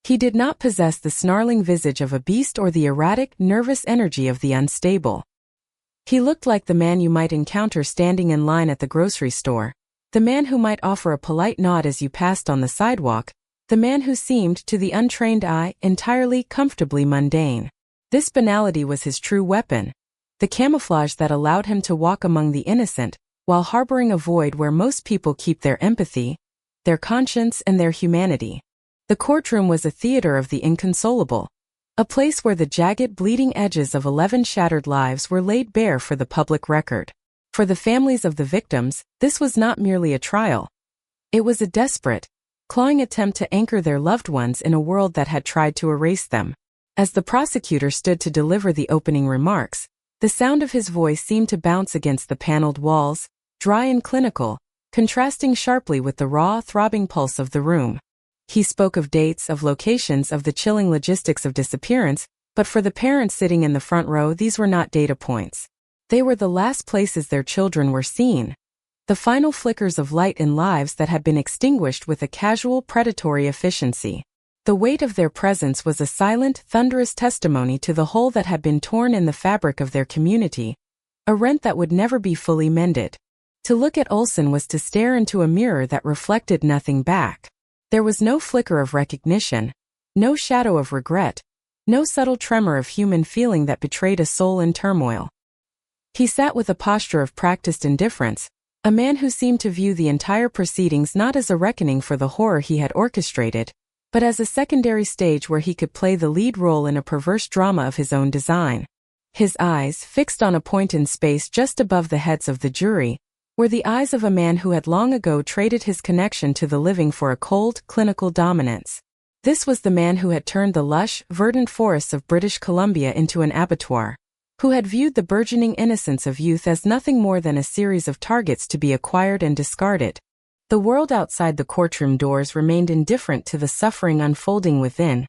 He did not possess the snarling visage of a beast or the erratic, nervous energy of the unstable. He looked like the man you might encounter standing in line at the grocery store, the man who might offer a polite nod as you passed on the sidewalk, the man who seemed, to the untrained eye, entirely, comfortably mundane. This banality was his true weapon, the camouflage that allowed him to walk among the innocent, while harboring a void where most people keep their empathy, their conscience, and their humanity. The courtroom was a theater of the inconsolable, a place where the jagged, bleeding edges of 11 shattered lives were laid bare for the public record. For the families of the victims, this was not merely a trial. It was a desperate, clawing attempt to anchor their loved ones in a world that had tried to erase them. As the prosecutor stood to deliver the opening remarks, the sound of his voice seemed to bounce against the paneled walls, dry and clinical, contrasting sharply with the raw, throbbing pulse of the room. He spoke of dates, of locations, of the chilling logistics of disappearance, but for the parents sitting in the front row, these were not data points. They were the last places their children were seen, the final flickers of light in lives that had been extinguished with a casual, predatory efficiency. The weight of their presence was a silent, thunderous testimony to the hole that had been torn in the fabric of their community, a rent that would never be fully mended. To look at Olson was to stare into a mirror that reflected nothing back. There was no flicker of recognition, no shadow of regret, no subtle tremor of human feeling that betrayed a soul in turmoil. He sat with a posture of practiced indifference, a man who seemed to view the entire proceedings not as a reckoning for the horror he had orchestrated, but as a secondary stage where he could play the lead role in a perverse drama of his own design. His eyes, fixed on a point in space just above the heads of the jury, were the eyes of a man who had long ago traded his connection to the living for a cold, clinical dominance. This was the man who had turned the lush, verdant forests of British Columbia into an abattoir, who had viewed the burgeoning innocence of youth as nothing more than a series of targets to be acquired and discarded. The world outside the courtroom doors remained indifferent to the suffering unfolding within,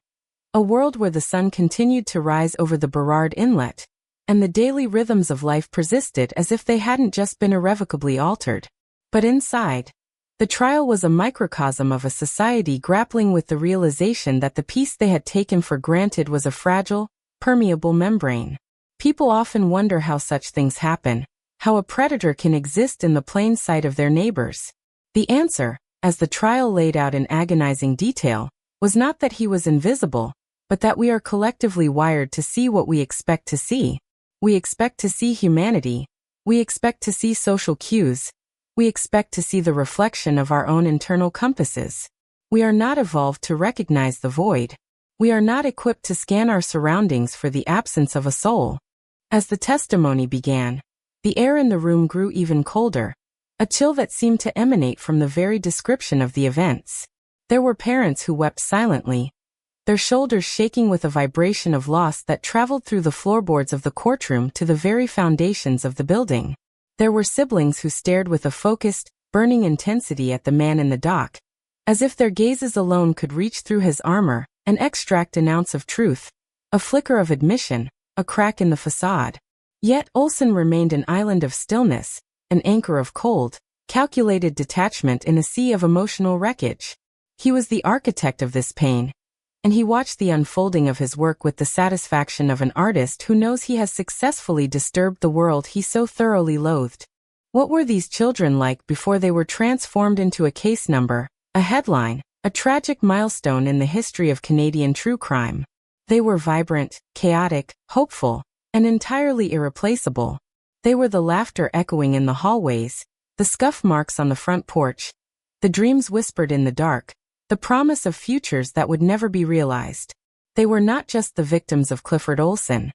a world where the sun continued to rise over the Burrard Inlet, and the daily rhythms of life persisted as if they hadn't just been irrevocably altered. But inside, the trial was a microcosm of a society grappling with the realization that the peace they had taken for granted was a fragile, permeable membrane. People often wonder how such things happen, how a predator can exist in the plain sight of their neighbors. The answer, as the trial laid out in agonizing detail, was not that he was invisible, but that we are collectively wired to see what we expect to see. We expect to see humanity. We expect to see social cues. We expect to see the reflection of our own internal compasses. We are not evolved to recognize the void. We are not equipped to scan our surroundings for the absence of a soul. As the testimony began, the air in the room grew even colder, a chill that seemed to emanate from the very description of the events. There were parents who wept silently, their shoulders shaking with a vibration of loss that traveled through the floorboards of the courtroom to the very foundations of the building. There were siblings who stared with a focused, burning intensity at the man in the dock, as if their gazes alone could reach through his armor and extract an ounce of truth, a flicker of admission, a crack in the facade. Yet Olson remained an island of stillness, an anchor of cold, calculated detachment in a sea of emotional wreckage. He was the architect of this pain, and he watched the unfolding of his work with the satisfaction of an artist who knows he has successfully disturbed the world he so thoroughly loathed. What were these children like before they were transformed into a case number, a headline, a tragic milestone in the history of Canadian true crime? They were vibrant, chaotic, hopeful, and entirely irreplaceable. They were the laughter echoing in the hallways, the scuff marks on the front porch, the dreams whispered in the dark, the promise of futures that would never be realized. They were not just the victims of Clifford Olson.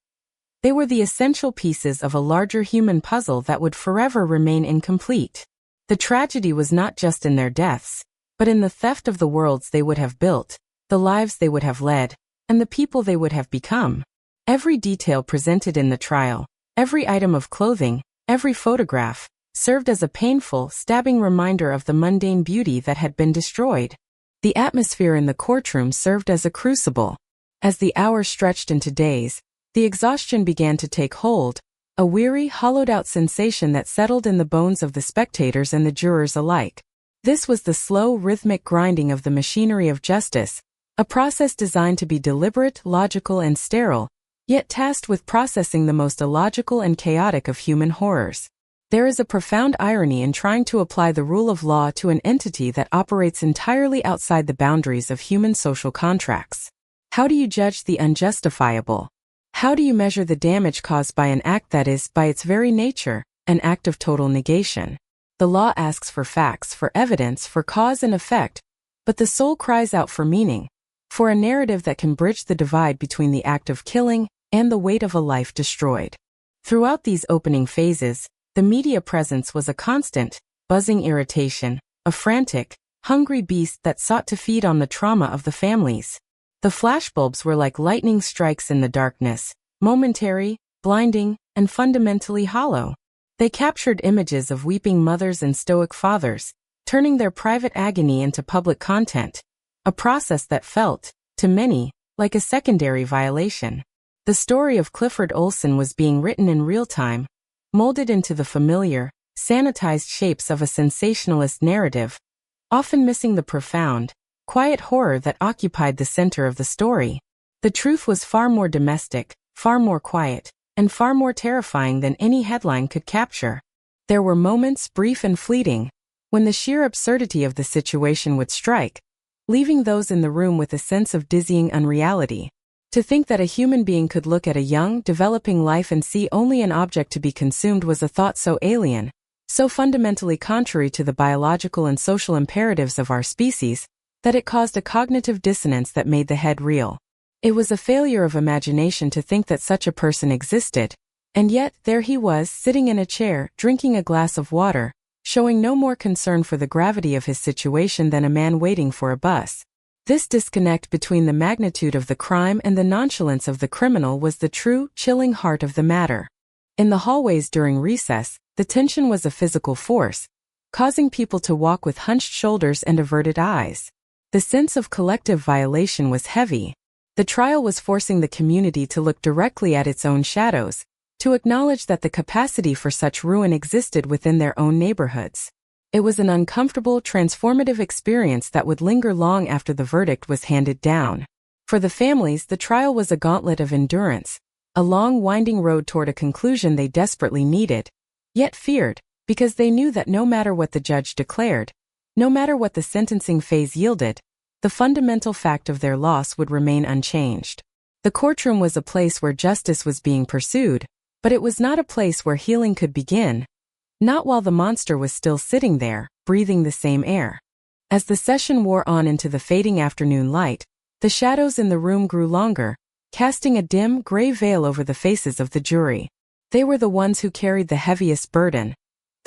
They were the essential pieces of a larger human puzzle that would forever remain incomplete. The tragedy was not just in their deaths, but in the theft of the worlds they would have built, the lives they would have led, and the people they would have become. Every detail presented in the trial, every item of clothing, every photograph, served as a painful, stabbing reminder of the mundane beauty that had been destroyed. The atmosphere in the courtroom served as a crucible. As the hours stretched into days, the exhaustion began to take hold, a weary, hollowed-out sensation that settled in the bones of the spectators and the jurors alike. This was the slow, rhythmic grinding of the machinery of justice, a process designed to be deliberate, logical, and sterile, yet tasked with processing the most illogical and chaotic of human horrors. There is a profound irony in trying to apply the rule of law to an entity that operates entirely outside the boundaries of human social contracts. How do you judge the unjustifiable? How do you measure the damage caused by an act that is, by its very nature, an act of total negation? The law asks for facts, for evidence, for cause and effect, but the soul cries out for meaning, for a narrative that can bridge the divide between the act of killing and the weight of a life destroyed. Throughout these opening phases, the media presence was a constant, buzzing irritation, a frantic, hungry beast that sought to feed on the trauma of the families. The flashbulbs were like lightning strikes in the darkness, momentary, blinding, and fundamentally hollow. They captured images of weeping mothers and stoic fathers, turning their private agony into public content, a process that felt, to many, like a secondary violation. The story of Clifford Olson was being written in real time, molded into the familiar, sanitized shapes of a sensationalist narrative, often missing the profound, quiet horror that occupied the center of the story. The truth was far more domestic, far more quiet, and far more terrifying than any headline could capture. There were moments, brief and fleeting, when the sheer absurdity of the situation would strike, leaving those in the room with a sense of dizzying unreality. To think that a human being could look at a young, developing life and see only an object to be consumed was a thought so alien, so fundamentally contrary to the biological and social imperatives of our species, that it caused a cognitive dissonance that made the head reel. It was a failure of imagination to think that such a person existed, and yet there he was, sitting in a chair, drinking a glass of water, showing no more concern for the gravity of his situation than a man waiting for a bus. This disconnect between the magnitude of the crime and the nonchalance of the criminal was the true, chilling heart of the matter. In the hallways during recess, the tension was a physical force, causing people to walk with hunched shoulders and averted eyes. The sense of collective violation was heavy. The trial was forcing the community to look directly at its own shadows, to acknowledge that the capacity for such ruin existed within their own neighborhoods. It was an uncomfortable, transformative experience that would linger long after the verdict was handed down. For the families, the trial was a gauntlet of endurance, a long, winding road toward a conclusion they desperately needed, yet feared, because they knew that no matter what the judge declared, no matter what the sentencing phase yielded, the fundamental fact of their loss would remain unchanged. The courtroom was a place where justice was being pursued, but it was not a place where healing could begin. Not while the monster was still sitting there, breathing the same air. As the session wore on into the fading afternoon light, the shadows in the room grew longer, casting a dim, gray veil over the faces of the jury. They were the ones who carried the heaviest burden,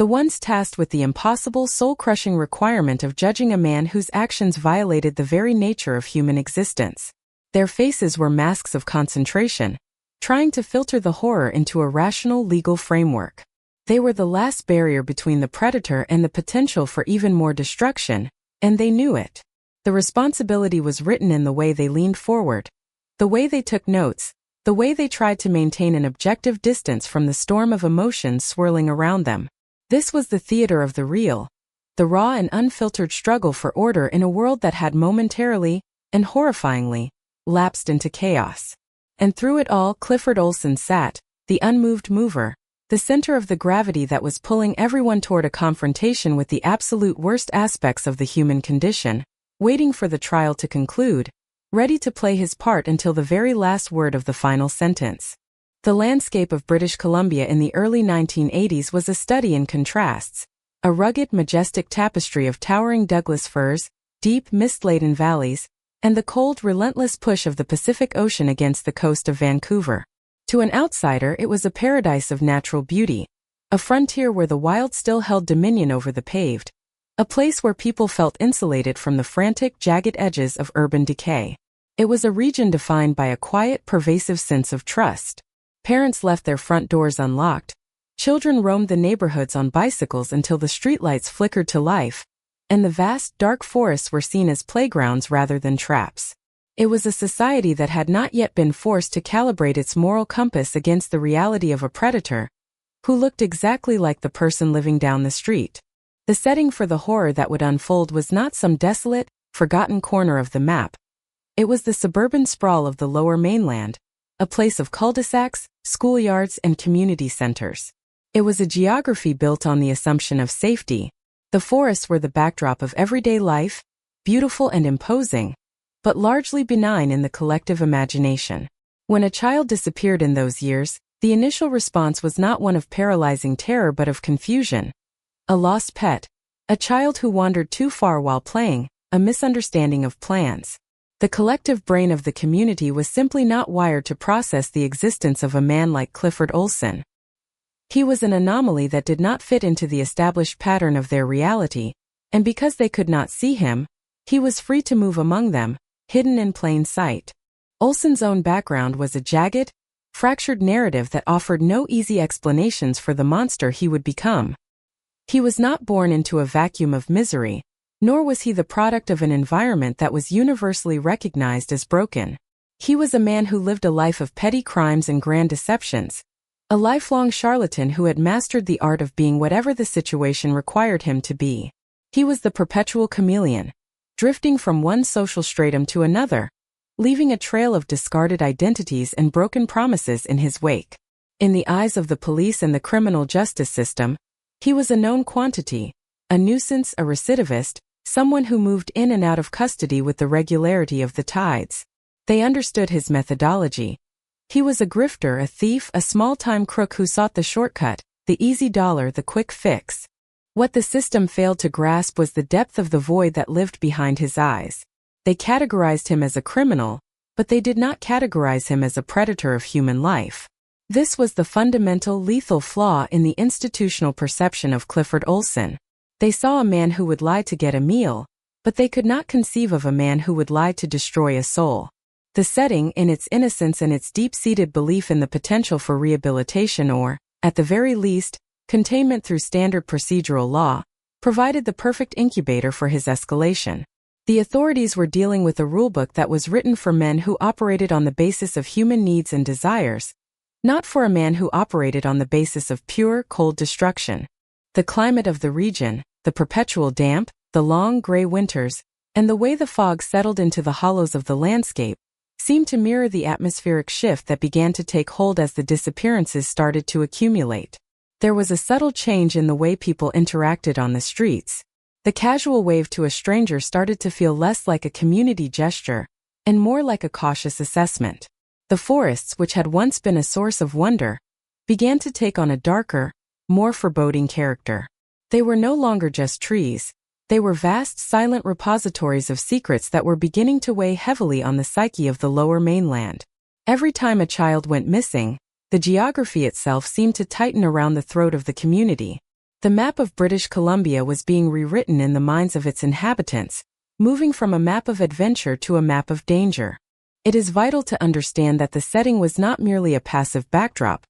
the ones tasked with the impossible, soul-crushing requirement of judging a man whose actions violated the very nature of human existence. Their faces were masks of concentration, trying to filter the horror into a rational legal framework. They were the last barrier between the predator and the potential for even more destruction, and they knew it. The responsibility was written in the way they leaned forward, the way they took notes, the way they tried to maintain an objective distance from the storm of emotions swirling around them. This was the theater of the real, the raw and unfiltered struggle for order in a world that had momentarily, and horrifyingly, lapsed into chaos. And through it all, Clifford Olson sat, the unmoved mover, the center of the gravity that was pulling everyone toward a confrontation with the absolute worst aspects of the human condition, waiting for the trial to conclude, ready to play his part until the very last word of the final sentence. The landscape of British Columbia in the early 1980s was a study in contrasts, a rugged, majestic tapestry of towering Douglas firs, deep, mist-laden valleys, and the cold, relentless push of the Pacific Ocean against the coast of Vancouver. To an outsider, it was a paradise of natural beauty, a frontier where the wild still held dominion over the paved, a place where people felt insulated from the frantic, jagged edges of urban decay. It was a region defined by a quiet, pervasive sense of trust. Parents left their front doors unlocked. Children roamed the neighborhoods on bicycles until the streetlights flickered to life, and the vast, dark forests were seen as playgrounds rather than traps. It was a society that had not yet been forced to calibrate its moral compass against the reality of a predator who looked exactly like the person living down the street. The setting for the horror that would unfold was not some desolate, forgotten corner of the map. It was the suburban sprawl of the Lower Mainland, a place of cul-de-sacs, schoolyards, and community centers. It was a geography built on the assumption of safety. The forests were the backdrop of everyday life, beautiful and imposing, but largely benign in the collective imagination. When a child disappeared in those years, the initial response was not one of paralyzing terror but of confusion. A lost pet, a child who wandered too far while playing, a misunderstanding of plans. The collective brain of the community was simply not wired to process the existence of a man like Clifford Olson. He was an anomaly that did not fit into the established pattern of their reality, and because they could not see him, he was free to move among them, hidden in plain sight. Olson's own background was a jagged, fractured narrative that offered no easy explanations for the monster he would become. He was not born into a vacuum of misery, nor was he the product of an environment that was universally recognized as broken. He was a man who lived a life of petty crimes and grand deceptions, a lifelong charlatan who had mastered the art of being whatever the situation required him to be. He was the perpetual chameleon, drifting from one social stratum to another, leaving a trail of discarded identities and broken promises in his wake. In the eyes of the police and the criminal justice system, he was a known quantity, a nuisance, a recidivist, someone who moved in and out of custody with the regularity of the tides. They understood his methodology. He was a grifter, a thief, a small-time crook who sought the shortcut, the easy dollar, the quick fix. What the system failed to grasp was the depth of the void that lived behind his eyes. They categorized him as a criminal, but they did not categorize him as a predator of human life. This was the fundamental, lethal flaw in the institutional perception of Clifford Olson. They saw a man who would lie to get a meal, but they could not conceive of a man who would lie to destroy a soul. The setting, in its innocence and its deep-seated belief in the potential for rehabilitation or, at the very least, containment through standard procedural law, provided the perfect incubator for his escalation. The authorities were dealing with a rulebook that was written for men who operated on the basis of human needs and desires, not for a man who operated on the basis of pure, cold destruction. The climate of the region, the perpetual damp, the long gray winters, and the way the fog settled into the hollows of the landscape, seemed to mirror the atmospheric shift that began to take hold as the disappearances started to accumulate. There was a subtle change in the way people interacted on the streets. The casual wave to a stranger started to feel less like a community gesture, and more like a cautious assessment. The forests, which had once been a source of wonder, began to take on a darker, more foreboding character. They were no longer just trees. They were vast, silent repositories of secrets that were beginning to weigh heavily on the psyche of the Lower Mainland. Every time a child went missing, the geography itself seemed to tighten around the throat of the community. The map of British Columbia was being rewritten in the minds of its inhabitants, moving from a map of adventure to a map of danger. It is vital to understand that the setting was not merely a passive backdrop.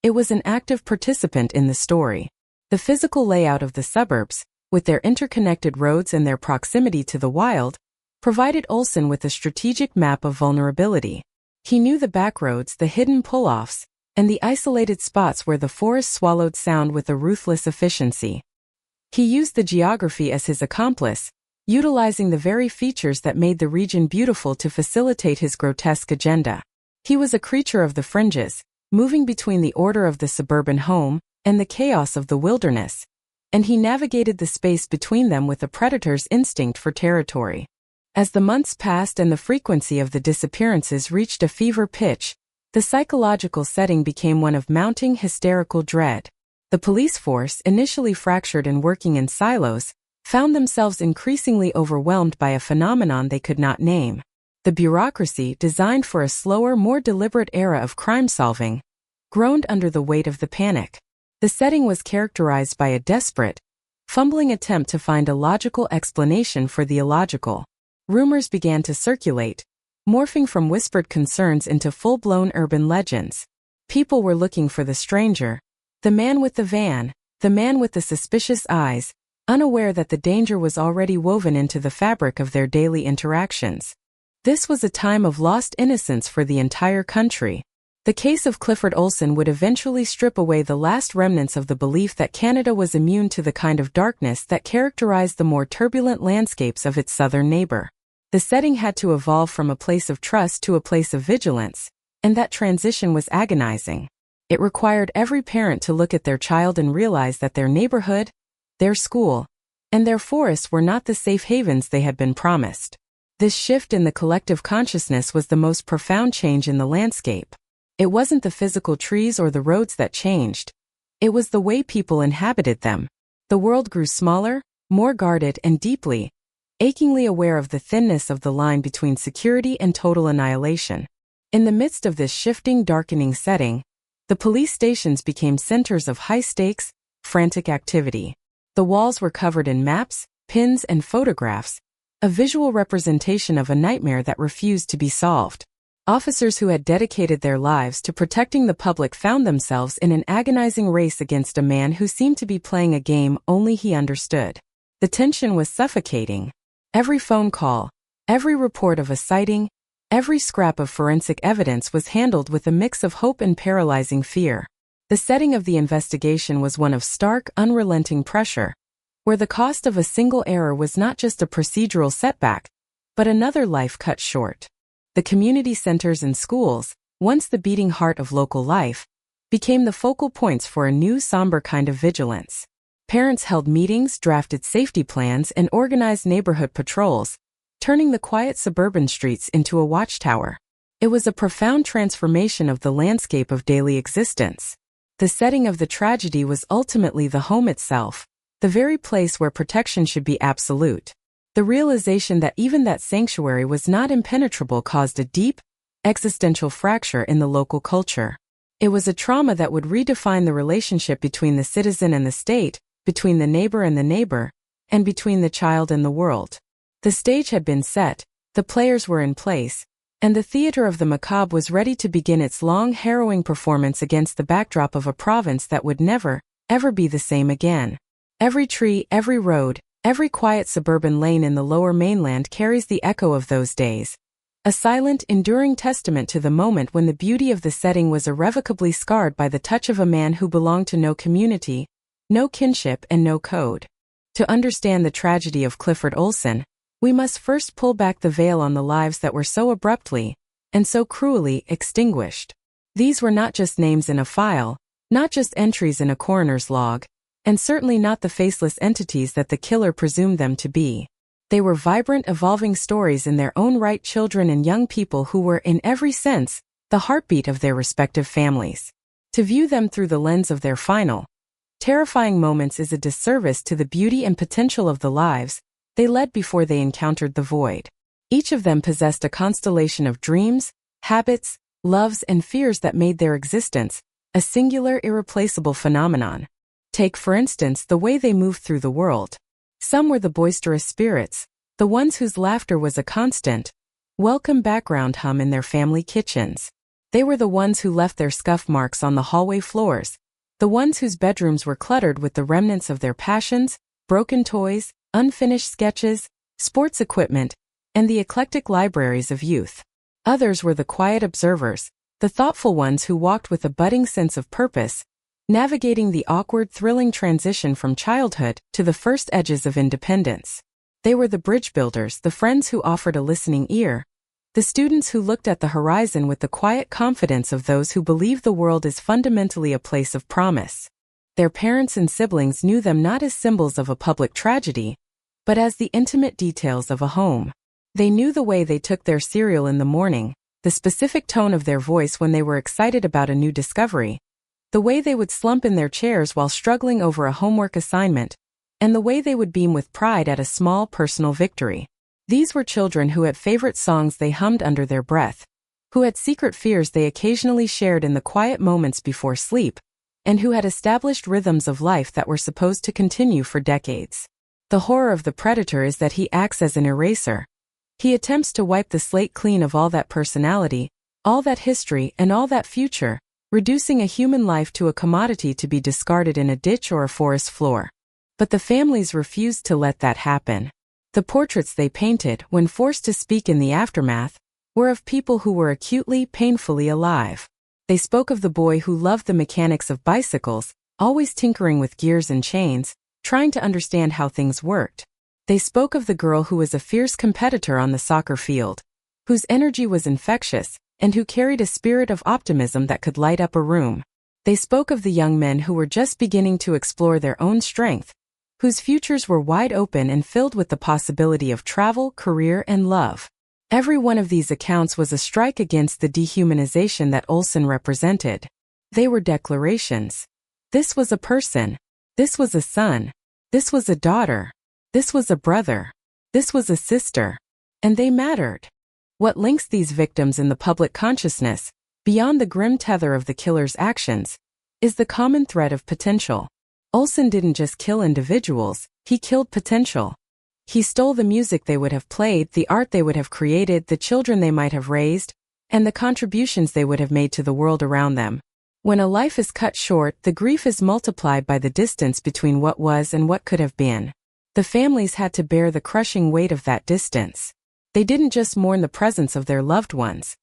It was an active participant in the story. The physical layout of the suburbs, with their interconnected roads and their proximity to the wild, provided Olson with a strategic map of vulnerability. He knew the backroads, the hidden pull-offs, and the isolated spots where the forest swallowed sound with a ruthless efficiency. He used the geography as his accomplice, utilizing the very features that made the region beautiful to facilitate his grotesque agenda. He was a creature of the fringes, moving between the order of the suburban home and the chaos of the wilderness, and he navigated the space between them with a predator's instinct for territory. As the months passed and the frequency of the disappearances reached a fever pitch, the psychological setting became one of mounting hysterical dread. The police force, initially fractured and working in silos, found themselves increasingly overwhelmed by a phenomenon they could not name. The bureaucracy, designed for a slower, more deliberate era of crime solving, groaned under the weight of the panic. The setting was characterized by a desperate, fumbling attempt to find a logical explanation for the illogical. Rumors began to circulate, morphing from whispered concerns into full-blown urban legends. People were looking for the stranger, the man with the van, the man with the suspicious eyes, unaware that the danger was already woven into the fabric of their daily interactions. This was a time of lost innocence for the entire country. The case of Clifford Olson would eventually strip away the last remnants of the belief that Canada was immune to the kind of darkness that characterized the more turbulent landscapes of its southern neighbor. The setting had to evolve from a place of trust to a place of vigilance, and that transition was agonizing. It required every parent to look at their child and realize that their neighborhood, their school, and their forest were not the safe havens they had been promised. This shift in the collective consciousness was the most profound change in the landscape. It wasn't the physical trees or the roads that changed. It was the way people inhabited them. The world grew smaller, more guarded and deeply, achingly aware of the thinness of the line between security and total annihilation. In the midst of this shifting, darkening setting, the police stations became centers of high-stakes, frantic activity. The walls were covered in maps, pins, and photographs, a visual representation of a nightmare that refused to be solved. Officers who had dedicated their lives to protecting the public found themselves in an agonizing race against a man who seemed to be playing a game only he understood. The tension was suffocating. Every phone call, every report of a sighting, every scrap of forensic evidence was handled with a mix of hope and paralyzing fear. The setting of the investigation was one of stark, unrelenting pressure, where the cost of a single error was not just a procedural setback, but another life cut short. The community centers and schools, once the beating heart of local life, became the focal points for a new somber kind of vigilance. Parents held meetings, drafted safety plans, and organized neighborhood patrols, turning the quiet suburban streets into a watchtower. It was a profound transformation of the landscape of daily existence. The setting of the tragedy was ultimately the home itself, the very place where protection should be absolute. The realization that even that sanctuary was not impenetrable caused a deep, existential fracture in the local culture. It was a trauma that would redefine the relationship between the citizen and the state, between the neighbor and the neighbor, and between the child and the world. The stage had been set, the players were in place, and the theater of the macabre was ready to begin its long, harrowing performance against the backdrop of a province that would never, ever be the same again. Every tree, every road, every quiet suburban lane in the Lower Mainland carries the echo of those days, a silent, enduring testament to the moment when the beauty of the setting was irrevocably scarred by the touch of a man who belonged to no community, no kinship, and no code. To understand the tragedy of Clifford Olson, we must first pull back the veil on the lives that were so abruptly, and so cruelly, extinguished. These were not just names in a file, not just entries in a coroner's log, and certainly not the faceless entities that the killer presumed them to be. They were vibrant, evolving stories in their own right, children and young people who were, in every sense, the heartbeat of their respective families. To view them through the lens of their final, terrifying moments is a disservice to the beauty and potential of the lives they led before they encountered the void. Each of them possessed a constellation of dreams, habits, loves, and fears that made their existence a singular, irreplaceable phenomenon. Take, for instance, the way they moved through the world. Some were the boisterous spirits, the ones whose laughter was a constant, welcome background hum in their family kitchens. They were the ones who left their scuff marks on the hallway floors, the ones whose bedrooms were cluttered with the remnants of their passions, broken toys, unfinished sketches, sports equipment, and the eclectic libraries of youth. Others were the quiet observers, the thoughtful ones who walked with a budding sense of purpose, navigating the awkward, thrilling transition from childhood to the first edges of independence. They were the bridge builders, the friends who offered a listening ear, the students who looked at the horizon with the quiet confidence of those who believe the world is fundamentally a place of promise. Their parents and siblings knew them not as symbols of a public tragedy, but as the intimate details of a home. They knew the way they took their cereal in the morning, the specific tone of their voice when they were excited about a new discovery, the way they would slump in their chairs while struggling over a homework assignment, and the way they would beam with pride at a small personal victory. These were children who had favorite songs they hummed under their breath, who had secret fears they occasionally shared in the quiet moments before sleep, and who had established rhythms of life that were supposed to continue for decades. The horror of the predator is that he acts as an eraser. He attempts to wipe the slate clean of all that personality, all that history, and all that future, reducing a human life to a commodity to be discarded in a ditch or a forest floor. But the families refused to let that happen. The portraits they painted, when forced to speak in the aftermath, were of people who were acutely, painfully alive. They spoke of the boy who loved the mechanics of bicycles, always tinkering with gears and chains, trying to understand how things worked. They spoke of the girl who was a fierce competitor on the soccer field, whose energy was infectious, and who carried a spirit of optimism that could light up a room. They spoke of the young men who were just beginning to explore their own strength, whose futures were wide open and filled with the possibility of travel, career, and love. Every one of these accounts was a strike against the dehumanization that Olson represented. They were declarations. This was a person. This was a son. This was a daughter. This was a brother. This was a sister. And they mattered. What links these victims in the public consciousness, beyond the grim tether of the killer's actions, is the common thread of potential. Olson didn't just kill individuals, he killed potential. He stole the music they would have played, the art they would have created, the children they might have raised, and the contributions they would have made to the world around them. When a life is cut short, the grief is multiplied by the distance between what was and what could have been. The families had to bear the crushing weight of that distance. They didn't just mourn the presence of their loved ones.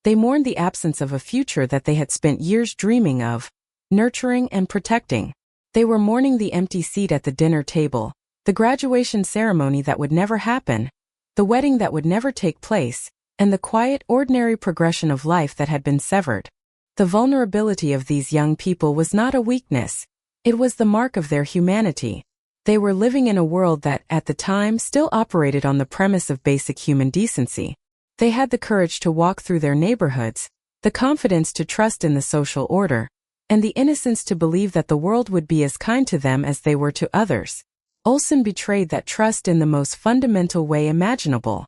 They mourned the absence of a future that they had spent years dreaming of, nurturing and protecting. They were mourning the empty seat at the dinner table, the graduation ceremony that would never happen, the wedding that would never take place, and the quiet, ordinary progression of life that had been severed. The vulnerability of these young people was not a weakness. It was the mark of their humanity. They were living in a world that, at the time, still operated on the premise of basic human decency. They had the courage to walk through their neighborhoods, the confidence to trust in the social order, and the innocence to believe that the world would be as kind to them as they were to others. Olson betrayed that trust in the most fundamental way imaginable.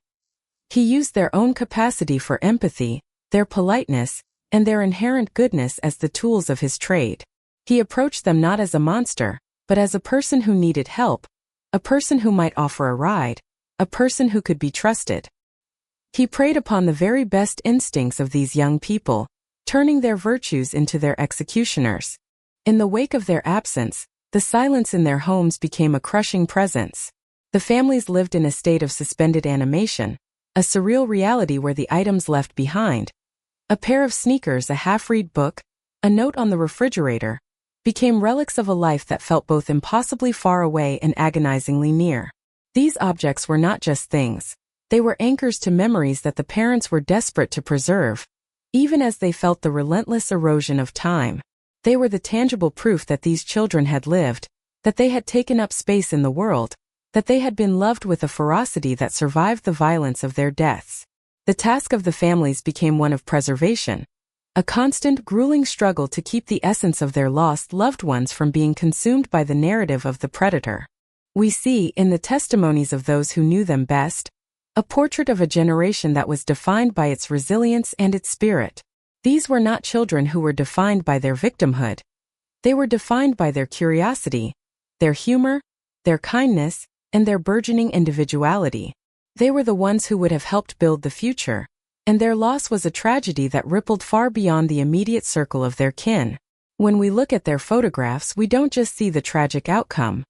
He used their own capacity for empathy, their politeness, and their inherent goodness as the tools of his trade. He approached them not as a monster, but as a person who needed help, a person who might offer a ride, a person who could be trusted. He preyed upon the very best instincts of these young people, turning their virtues into their executioners. In the wake of their absence, the silence in their homes became a crushing presence. The families lived in a state of suspended animation, a surreal reality where the items left behind, a pair of sneakers, a half-read book, a note on the refrigerator, became relics of a life that felt both impossibly far away and agonizingly near. These objects were not just things. They were anchors to memories that the parents were desperate to preserve, even as they felt the relentless erosion of time. They were the tangible proof that these children had lived, that they had taken up space in the world, that they had been loved with a ferocity that survived the violence of their deaths. The task of the families became one of preservation, a constant, grueling struggle to keep the essence of their lost loved ones from being consumed by the narrative of the predator. We see, in the testimonies of those who knew them best, a portrait of a generation that was defined by its resilience and its spirit. These were not children who were defined by their victimhood. They were defined by their curiosity, their humor, their kindness, and their burgeoning individuality. They were the ones who would have helped build the future, and their loss was a tragedy that rippled far beyond the immediate circle of their kin. When we look at their photographs, we don't just see the tragic outcome.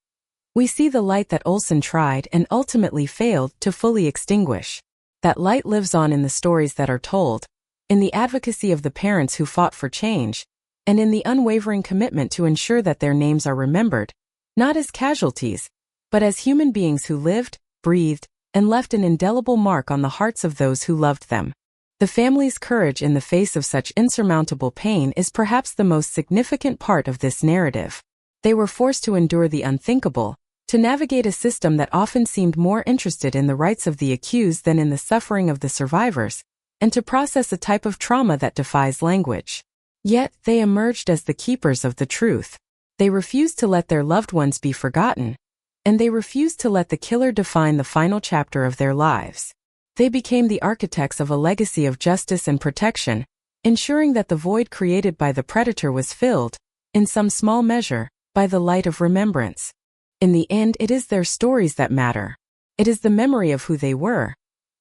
We see the light that Olson tried and ultimately failed to fully extinguish. That light lives on in the stories that are told, in the advocacy of the parents who fought for change, and in the unwavering commitment to ensure that their names are remembered, not as casualties, but as human beings who lived, breathed, and left an indelible mark on the hearts of those who loved them. The family's courage in the face of such insurmountable pain is perhaps the most significant part of this narrative. They were forced to endure the unthinkable, to navigate a system that often seemed more interested in the rights of the accused than in the suffering of the survivors, and to process a type of trauma that defies language. Yet, they emerged as the keepers of the truth. They refused to let their loved ones be forgotten, and they refused to let the killer define the final chapter of their lives. They became the architects of a legacy of justice and protection, ensuring that the void created by the predator was filled, in some small measure, by the light of remembrance. In the end, it is their stories that matter. It is the memory of who they were,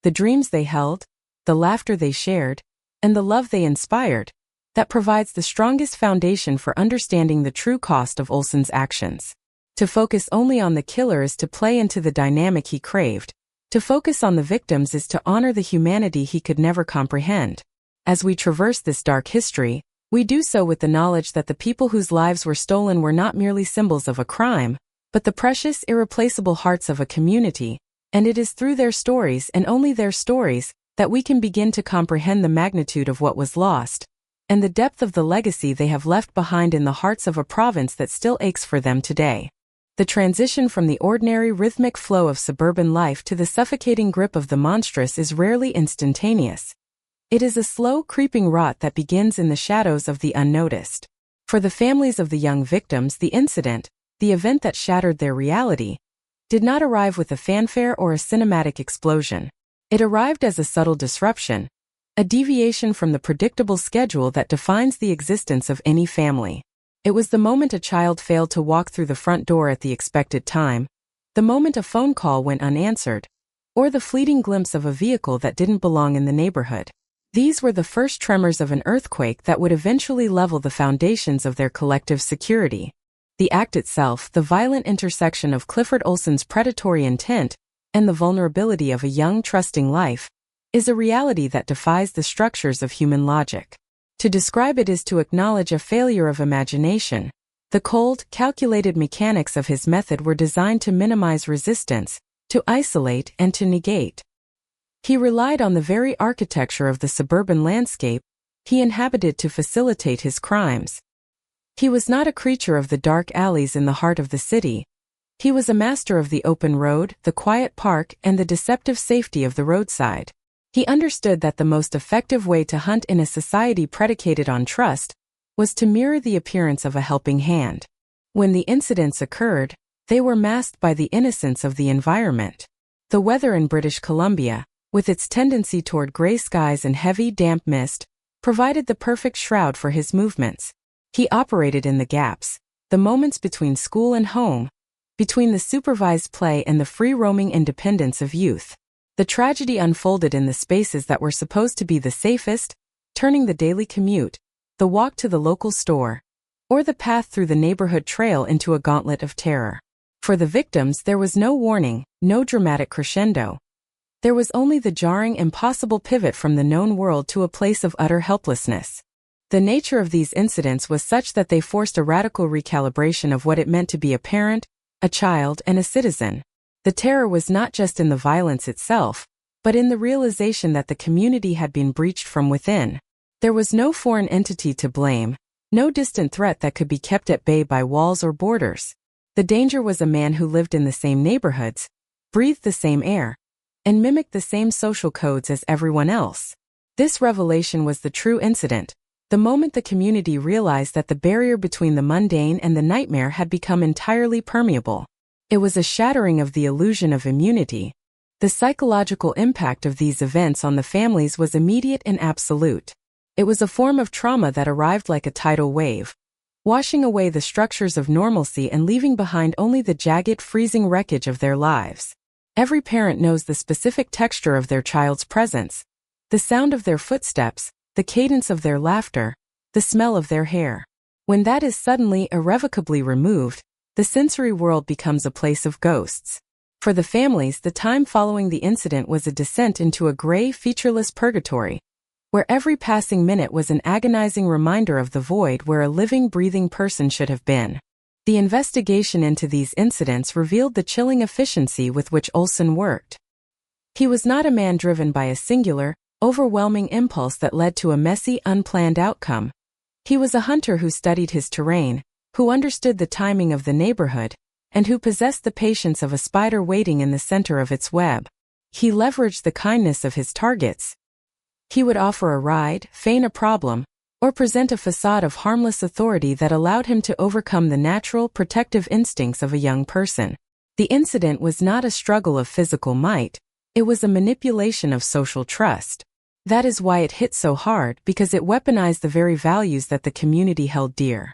the dreams they held, the laughter they shared, and the love they inspired, that provides the strongest foundation for understanding the true cost of Olson's actions. To focus only on the killer is to play into the dynamic he craved. To focus on the victims is to honor the humanity he could never comprehend. As we traverse this dark history, we do so with the knowledge that the people whose lives were stolen were not merely symbols of a crime, but the precious, irreplaceable hearts of a community, and it is through their stories and only their stories that we can begin to comprehend the magnitude of what was lost, and the depth of the legacy they have left behind in the hearts of a province that still aches for them today. The transition from the ordinary rhythmic flow of suburban life to the suffocating grip of the monstrous is rarely instantaneous. It is a slow, creeping rot that begins in the shadows of the unnoticed. For the families of the young victims, the incident, the event that shattered their reality, did not arrive with a fanfare or a cinematic explosion. It arrived as a subtle disruption, a deviation from the predictable schedule that defines the existence of any family. It was the moment a child failed to walk through the front door at the expected time, the moment a phone call went unanswered, or the fleeting glimpse of a vehicle that didn't belong in the neighborhood. These were the first tremors of an earthquake that would eventually level the foundations of their collective security. The act itself, the violent intersection of Clifford Olson's predatory intent and the vulnerability of a young, trusting life, is a reality that defies the structures of human logic. To describe it is to acknowledge a failure of imagination. The cold, calculated mechanics of his method were designed to minimize resistance, to isolate and to negate. He relied on the very architecture of the suburban landscape he inhabited to facilitate his crimes. He was not a creature of the dark alleys in the heart of the city. He was a master of the open road, the quiet park, and the deceptive safety of the roadside. He understood that the most effective way to hunt in a society predicated on trust was to mirror the appearance of a helping hand. When the incidents occurred, they were masked by the innocence of the environment. The weather in British Columbia, with its tendency toward gray skies and heavy, damp mist, provided the perfect shroud for his movements. He operated in the gaps, the moments between school and home, between the supervised play and the free-roaming independence of youth. The tragedy unfolded in the spaces that were supposed to be the safest, turning the daily commute, the walk to the local store, or the path through the neighborhood trail into a gauntlet of terror. For the victims, there was no warning, no dramatic crescendo. There was only the jarring, impossible pivot from the known world to a place of utter helplessness. The nature of these incidents was such that they forced a radical recalibration of what it meant to be a parent, a child, and a citizen. The terror was not just in the violence itself, but in the realization that the community had been breached from within. There was no foreign entity to blame, no distant threat that could be kept at bay by walls or borders. The danger was a man who lived in the same neighborhoods, breathed the same air, and mimicked the same social codes as everyone else. This revelation was the true incident, the moment the community realized that the barrier between the mundane and the nightmare had become entirely permeable. It was a shattering of the illusion of immunity. The psychological impact of these events on the families was immediate and absolute. It was a form of trauma that arrived like a tidal wave, washing away the structures of normalcy and leaving behind only the jagged, freezing wreckage of their lives. Every parent knows the specific texture of their child's presence, the sound of their footsteps, the cadence of their laughter, the smell of their hair. When that is suddenly, irrevocably removed, the sensory world becomes a place of ghosts. For the families, the time following the incident was a descent into a gray, featureless purgatory, where every passing minute was an agonizing reminder of the void where a living, breathing person should have been. The investigation into these incidents revealed the chilling efficiency with which Olson worked. He was not a man driven by a singular, overwhelming impulse that led to a messy, unplanned outcome. He was a hunter who studied his terrain, who understood the timing of the neighborhood, and who possessed the patience of a spider waiting in the center of its web. He leveraged the kindness of his targets. He would offer a ride, feign a problem, or present a facade of harmless authority that allowed him to overcome the natural, protective instincts of a young person. The incident was not a struggle of physical might, it was a manipulation of social trust. That is why it hit so hard, because it weaponized the very values that the community held dear.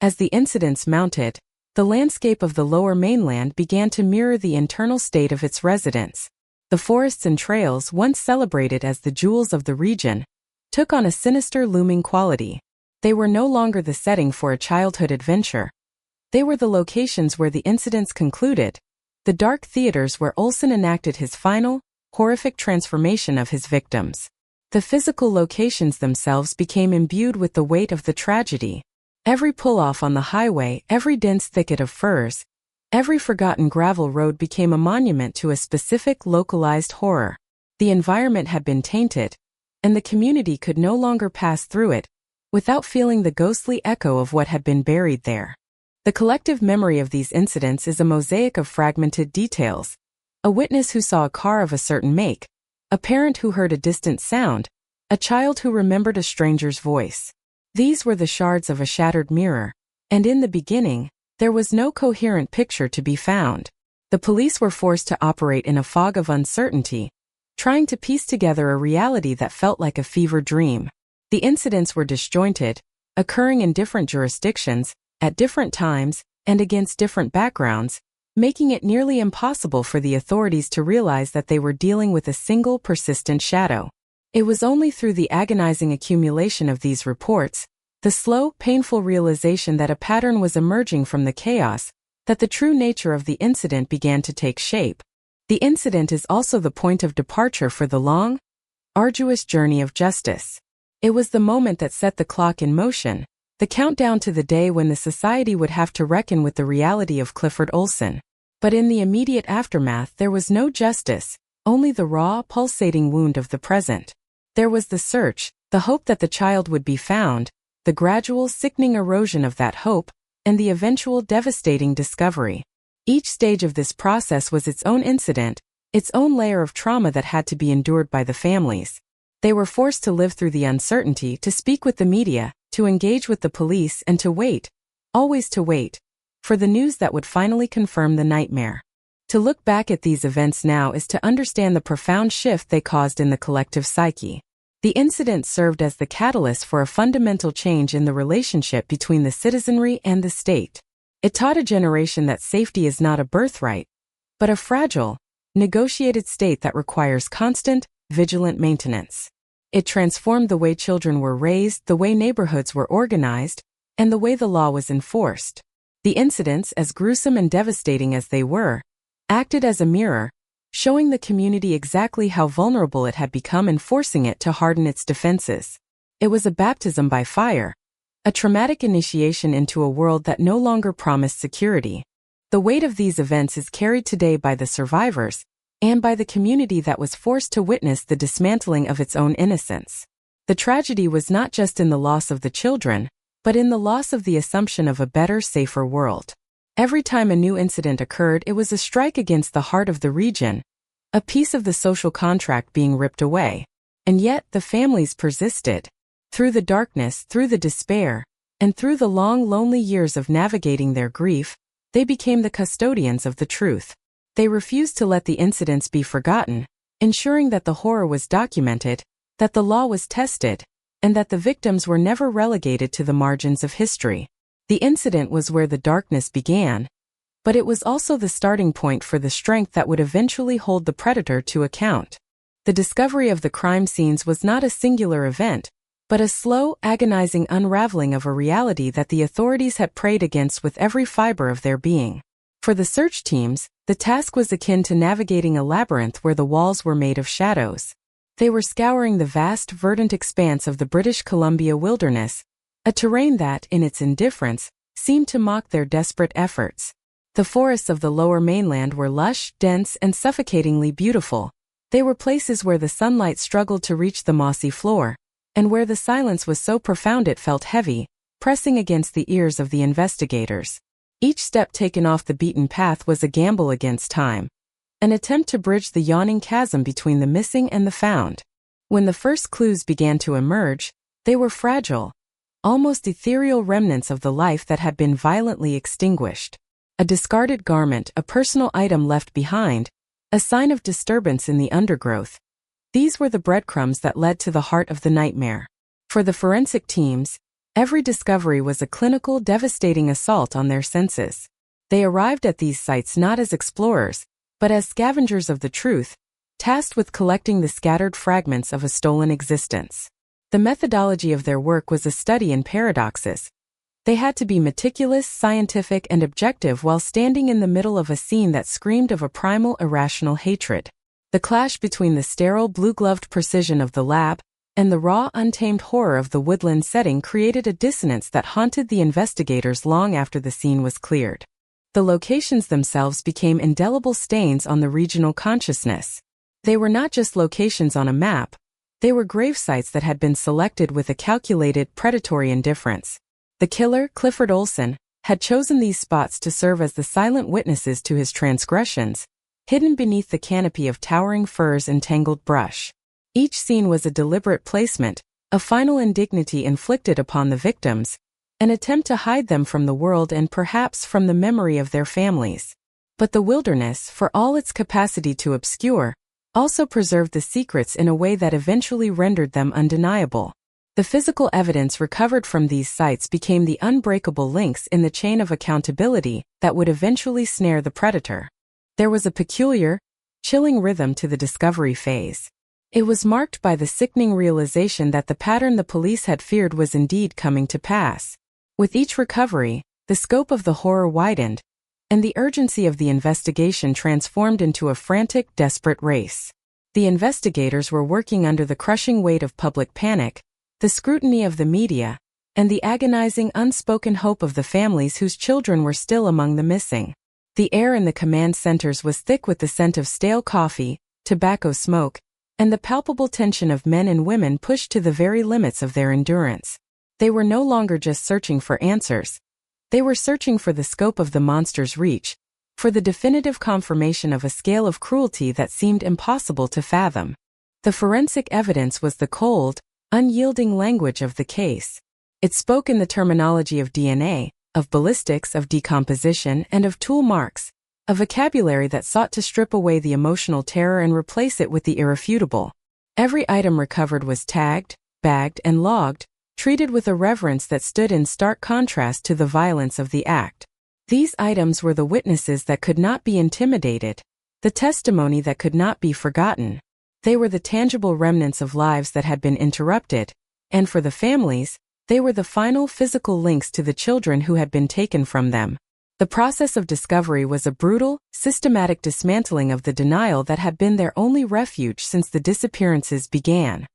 As the incidents mounted, the landscape of the lower mainland began to mirror the internal state of its residents. The forests and trails, once celebrated as the jewels of the region, took on a sinister looming quality. They were no longer the setting for a childhood adventure. They were the locations where the incidents concluded, the dark theaters where Olsen enacted his final, horrific transformation of his victims. The physical locations themselves became imbued with the weight of the tragedy. Every pull-off on the highway, every dense thicket of firs, every forgotten gravel road became a monument to a specific localized horror. The environment had been tainted, and the community could no longer pass through it without feeling the ghostly echo of what had been buried there. The collective memory of these incidents is a mosaic of fragmented details. A witness who saw a car of a certain make, a parent who heard a distant sound, a child who remembered a stranger's voice. These were the shards of a shattered mirror, and in the beginning, there was no coherent picture to be found. The police were forced to operate in a fog of uncertainty, trying to piece together a reality that felt like a fever dream. The incidents were disjointed, occurring in different jurisdictions, at different times, and against different backgrounds, making it nearly impossible for the authorities to realize that they were dealing with a single persistent shadow. It was only through the agonizing accumulation of these reports, the slow, painful realization that a pattern was emerging from the chaos, that the true nature of the incident began to take shape. The incident is also the point of departure for the long, arduous journey of justice. It was the moment that set the clock in motion, the countdown to the day when the society would have to reckon with the reality of Clifford Olsen. But in the immediate aftermath there was no justice, only the raw, pulsating wound of the present. There was the search, the hope that the child would be found, the gradual sickening erosion of that hope, and the eventual devastating discovery. Each stage of this process was its own incident, its own layer of trauma that had to be endured by the families. They were forced to live through the uncertainty, to speak with the media, to engage with the police, and to wait, always to wait, for the news that would finally confirm the nightmare. To look back at these events now is to understand the profound shift they caused in the collective psyche. The incident served as the catalyst for a fundamental change in the relationship between the citizenry and the state. It taught a generation that safety is not a birthright, but a fragile, negotiated state that requires constant, vigilant maintenance. It transformed the way children were raised, the way neighborhoods were organized, and the way the law was enforced. The incidents, as gruesome and devastating as they were, acted as a mirror, showing the community exactly how vulnerable it had become and forcing it to harden its defenses. It was a baptism by fire, a traumatic initiation into a world that no longer promised security. The weight of these events is carried today by the survivors, and by the community that was forced to witness the dismantling of its own innocence. The tragedy was not just in the loss of the children, but in the loss of the assumption of a better, safer world. Every time a new incident occurred, it was a strike against the heart of the region, a piece of the social contract being ripped away. And yet, the families persisted. Through the darkness, through the despair, and through the long, lonely years of navigating their grief, they became the custodians of the truth. They refused to let the incidents be forgotten, ensuring that the horror was documented, that the law was tested, and that the victims were never relegated to the margins of history. The incident was where the darkness began, but it was also the starting point for the strength that would eventually hold the predator to account. The discovery of the crime scenes was not a singular event, but a slow, agonizing unraveling of a reality that the authorities had prayed against with every fiber of their being. For the search teams, the task was akin to navigating a labyrinth where the walls were made of shadows. They were scouring the vast, verdant expanse of the British Columbia wilderness, a terrain that, in its indifference, seemed to mock their desperate efforts. The forests of the lower mainland were lush, dense, and suffocatingly beautiful. They were places where the sunlight struggled to reach the mossy floor, and where the silence was so profound it felt heavy, pressing against the ears of the investigators. Each step taken off the beaten path was a gamble against time, an attempt to bridge the yawning chasm between the missing and the found. When the first clues began to emerge, they were fragile, almost ethereal remnants of the life that had been violently extinguished. A discarded garment, a personal item left behind, a sign of disturbance in the undergrowth. These were the breadcrumbs that led to the heart of the nightmare. For the forensic teams, Every discovery was a clinical, devastating assault on their senses. They arrived at these sites not as explorers, but as scavengers of the truth, tasked with collecting the scattered fragments of a stolen existence. The methodology of their work was a study in paradoxes. They had to be meticulous, scientific, and objective while standing in the middle of a scene that screamed of a primal, irrational hatred. The clash between the sterile, blue-gloved precision of the lab and the raw, untamed horror of the woodland setting created a dissonance that haunted the investigators long after the scene was cleared. The locations themselves became indelible stains on the regional consciousness. They were not just locations on a map, they were grave sites that had been selected with a calculated, predatory indifference. The killer, Clifford Olson, had chosen these spots to serve as the silent witnesses to his transgressions, hidden beneath the canopy of towering firs and tangled brush. Each scene was a deliberate placement, a final indignity inflicted upon the victims, an attempt to hide them from the world and perhaps from the memory of their families. But the wilderness, for all its capacity to obscure, also preserved the secrets in a way that eventually rendered them undeniable. The physical evidence recovered from these sites became the unbreakable links in the chain of accountability that would eventually snare the predator. There was a peculiar, chilling rhythm to the discovery phase. It was marked by the sickening realization that the pattern the police had feared was indeed coming to pass. With each recovery, the scope of the horror widened, and the urgency of the investigation transformed into a frantic, desperate race. The investigators were working under the crushing weight of public panic, the scrutiny of the media, and the agonizing, unspoken hope of the families whose children were still among the missing. The air in the command centers was thick with the scent of stale coffee, tobacco smoke, and the palpable tension of men and women pushed to the very limits of their endurance. They were no longer just searching for answers. They were searching for the scope of the monster's reach, for the definitive confirmation of a scale of cruelty that seemed impossible to fathom. The forensic evidence was the cold, unyielding language of the case. It spoke in the terminology of DNA, of ballistics, of decomposition, and of tool marks, a vocabulary that sought to strip away the emotional terror and replace it with the irrefutable. Every item recovered was tagged, bagged, and logged, treated with a reverence that stood in stark contrast to the violence of the act. These items were the witnesses that could not be intimidated, the testimony that could not be forgotten. They were the tangible remnants of lives that had been interrupted, and for the families, they were the final physical links to the children who had been taken from them. The process of discovery was a brutal, systematic dismantling of the denial that had been their only refuge since the disappearances began.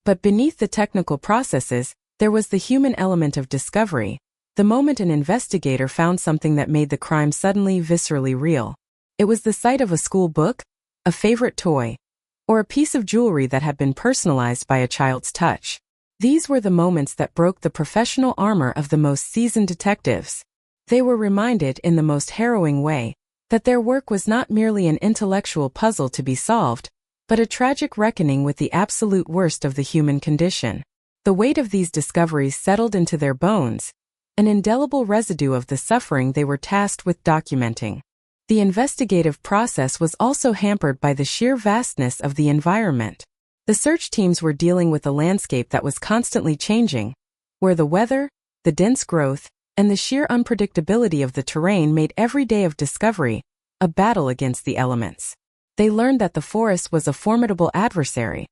But beneath the technical processes, there was the human element of discovery, the moment an investigator found something that made the crime suddenly viscerally real. It was the sight of a school book, a favorite toy, or a piece of jewelry that had been personalized by a child's touch. These were the moments that broke the professional armor of the most seasoned detectives. They were reminded in the most harrowing way that their work was not merely an intellectual puzzle to be solved, but a tragic reckoning with the absolute worst of the human condition. The weight of these discoveries settled into their bones, an indelible residue of the suffering they were tasked with documenting. The investigative process was also hampered by the sheer vastness of the environment. The search teams were dealing with a landscape that was constantly changing, where the weather, the dense growth, and the sheer unpredictability of the terrain made every day of discovery a battle against the elements. They learned that the forest was a formidable adversary,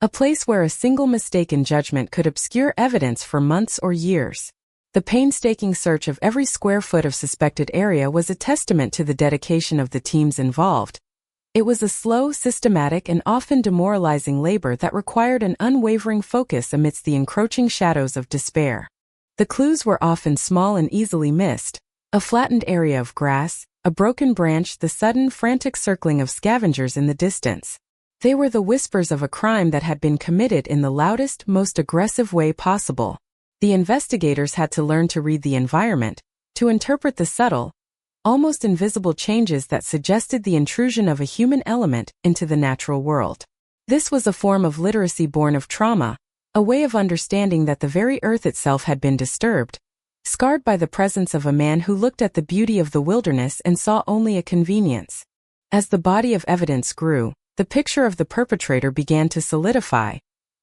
a place where a single mistake in judgment could obscure evidence for months or years. The painstaking search of every square foot of suspected area was a testament to the dedication of the teams involved. It was a slow, systematic, and often demoralizing labor that required an unwavering focus amidst the encroaching shadows of despair. The clues were often small and easily missed: a flattened area of grass, a broken branch, the sudden, frantic circling of scavengers in the distance. They were the whispers of a crime that had been committed in the loudest, most aggressive way possible. The investigators had to learn to read the environment, to interpret the subtle, almost invisible changes that suggested the intrusion of a human element into the natural world. This was a form of literacy born of trauma, a way of understanding that the very earth itself had been disturbed, scarred by the presence of a man who looked at the beauty of the wilderness and saw only a convenience. As the body of evidence grew, the picture of the perpetrator began to solidify,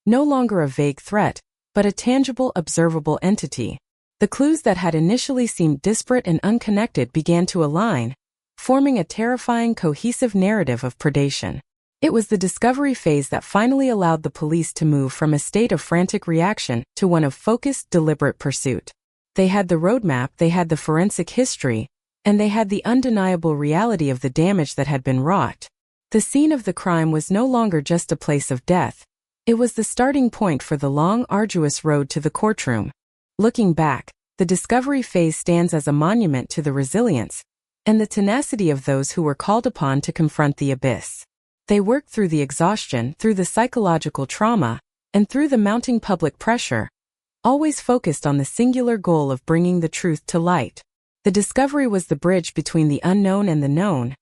no longer a vague threat, but a tangible, observable entity. The clues that had initially seemed disparate and unconnected began to align, forming a terrifying, cohesive narrative of predation. It was the discovery phase that finally allowed the police to move from a state of frantic reaction to one of focused, deliberate pursuit. They had the roadmap, they had the forensic history, and they had the undeniable reality of the damage that had been wrought. The scene of the crime was no longer just a place of death. It was the starting point for the long, arduous road to the courtroom. Looking back, the discovery phase stands as a monument to the resilience and the tenacity of those who were called upon to confront the abyss. They worked through the exhaustion, through the psychological trauma, and through the mounting public pressure, always focused on the singular goal of bringing the truth to light. The discovery was the bridge between the unknown and the known,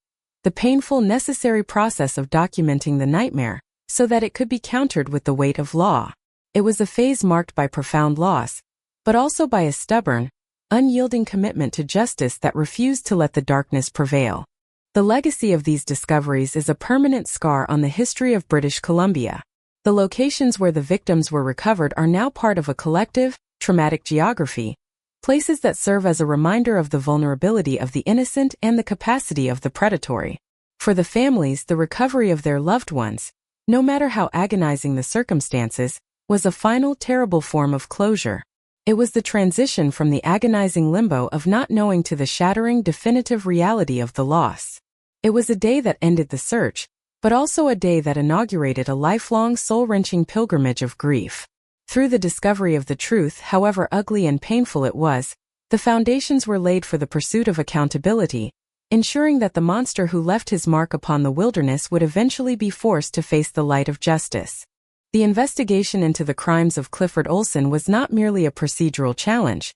the painful, necessary process of documenting the nightmare so that it could be countered with the weight of law. It was a phase marked by profound loss, but also by a stubborn, unyielding commitment to justice that refused to let the darkness prevail. The legacy of these discoveries is a permanent scar on the history of British Columbia. The locations where the victims were recovered are now part of a collective, traumatic geography, places that serve as a reminder of the vulnerability of the innocent and the capacity of the predatory. For the families, the recovery of their loved ones, no matter how agonizing the circumstances, was a final, terrible form of closure. It was the transition from the agonizing limbo of not knowing to the shattering, definitive reality of the loss. It was a day that ended the search, but also a day that inaugurated a lifelong, soul-wrenching pilgrimage of grief. Through the discovery of the truth, however ugly and painful it was, the foundations were laid for the pursuit of accountability, ensuring that the monster who left his mark upon the wilderness would eventually be forced to face the light of justice. The investigation into the crimes of Clifford Olson was not merely a procedural challenge.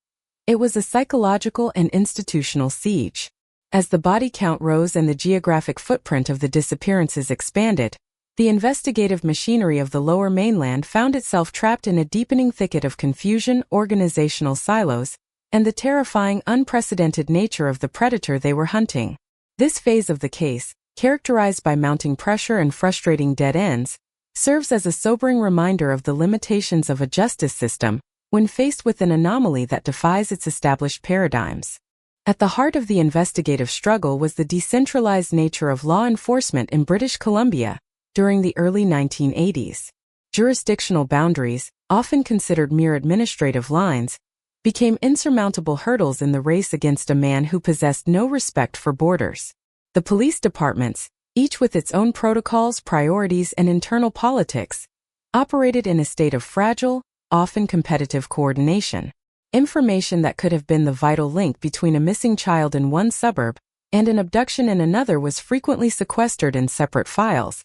It was a psychological and institutional siege. As the body count rose and the geographic footprint of the disappearances expanded, the investigative machinery of the Lower Mainland found itself trapped in a deepening thicket of confusion, organizational silos, and the terrifying, unprecedented nature of the predator they were hunting. This phase of the case, characterized by mounting pressure and frustrating dead ends, serves as a sobering reminder of the limitations of a justice system when faced with an anomaly that defies its established paradigms. At the heart of the investigative struggle was the decentralized nature of law enforcement in British Columbia during the early 1980s. Jurisdictional boundaries, often considered mere administrative lines, became insurmountable hurdles in the race against a man who possessed no respect for borders. The police departments, each with its own protocols, priorities, and internal politics, operated in a state of fragile, often competitive coordination. Information that could have been the vital link between a missing child in one suburb and an abduction in another was frequently sequestered in separate files,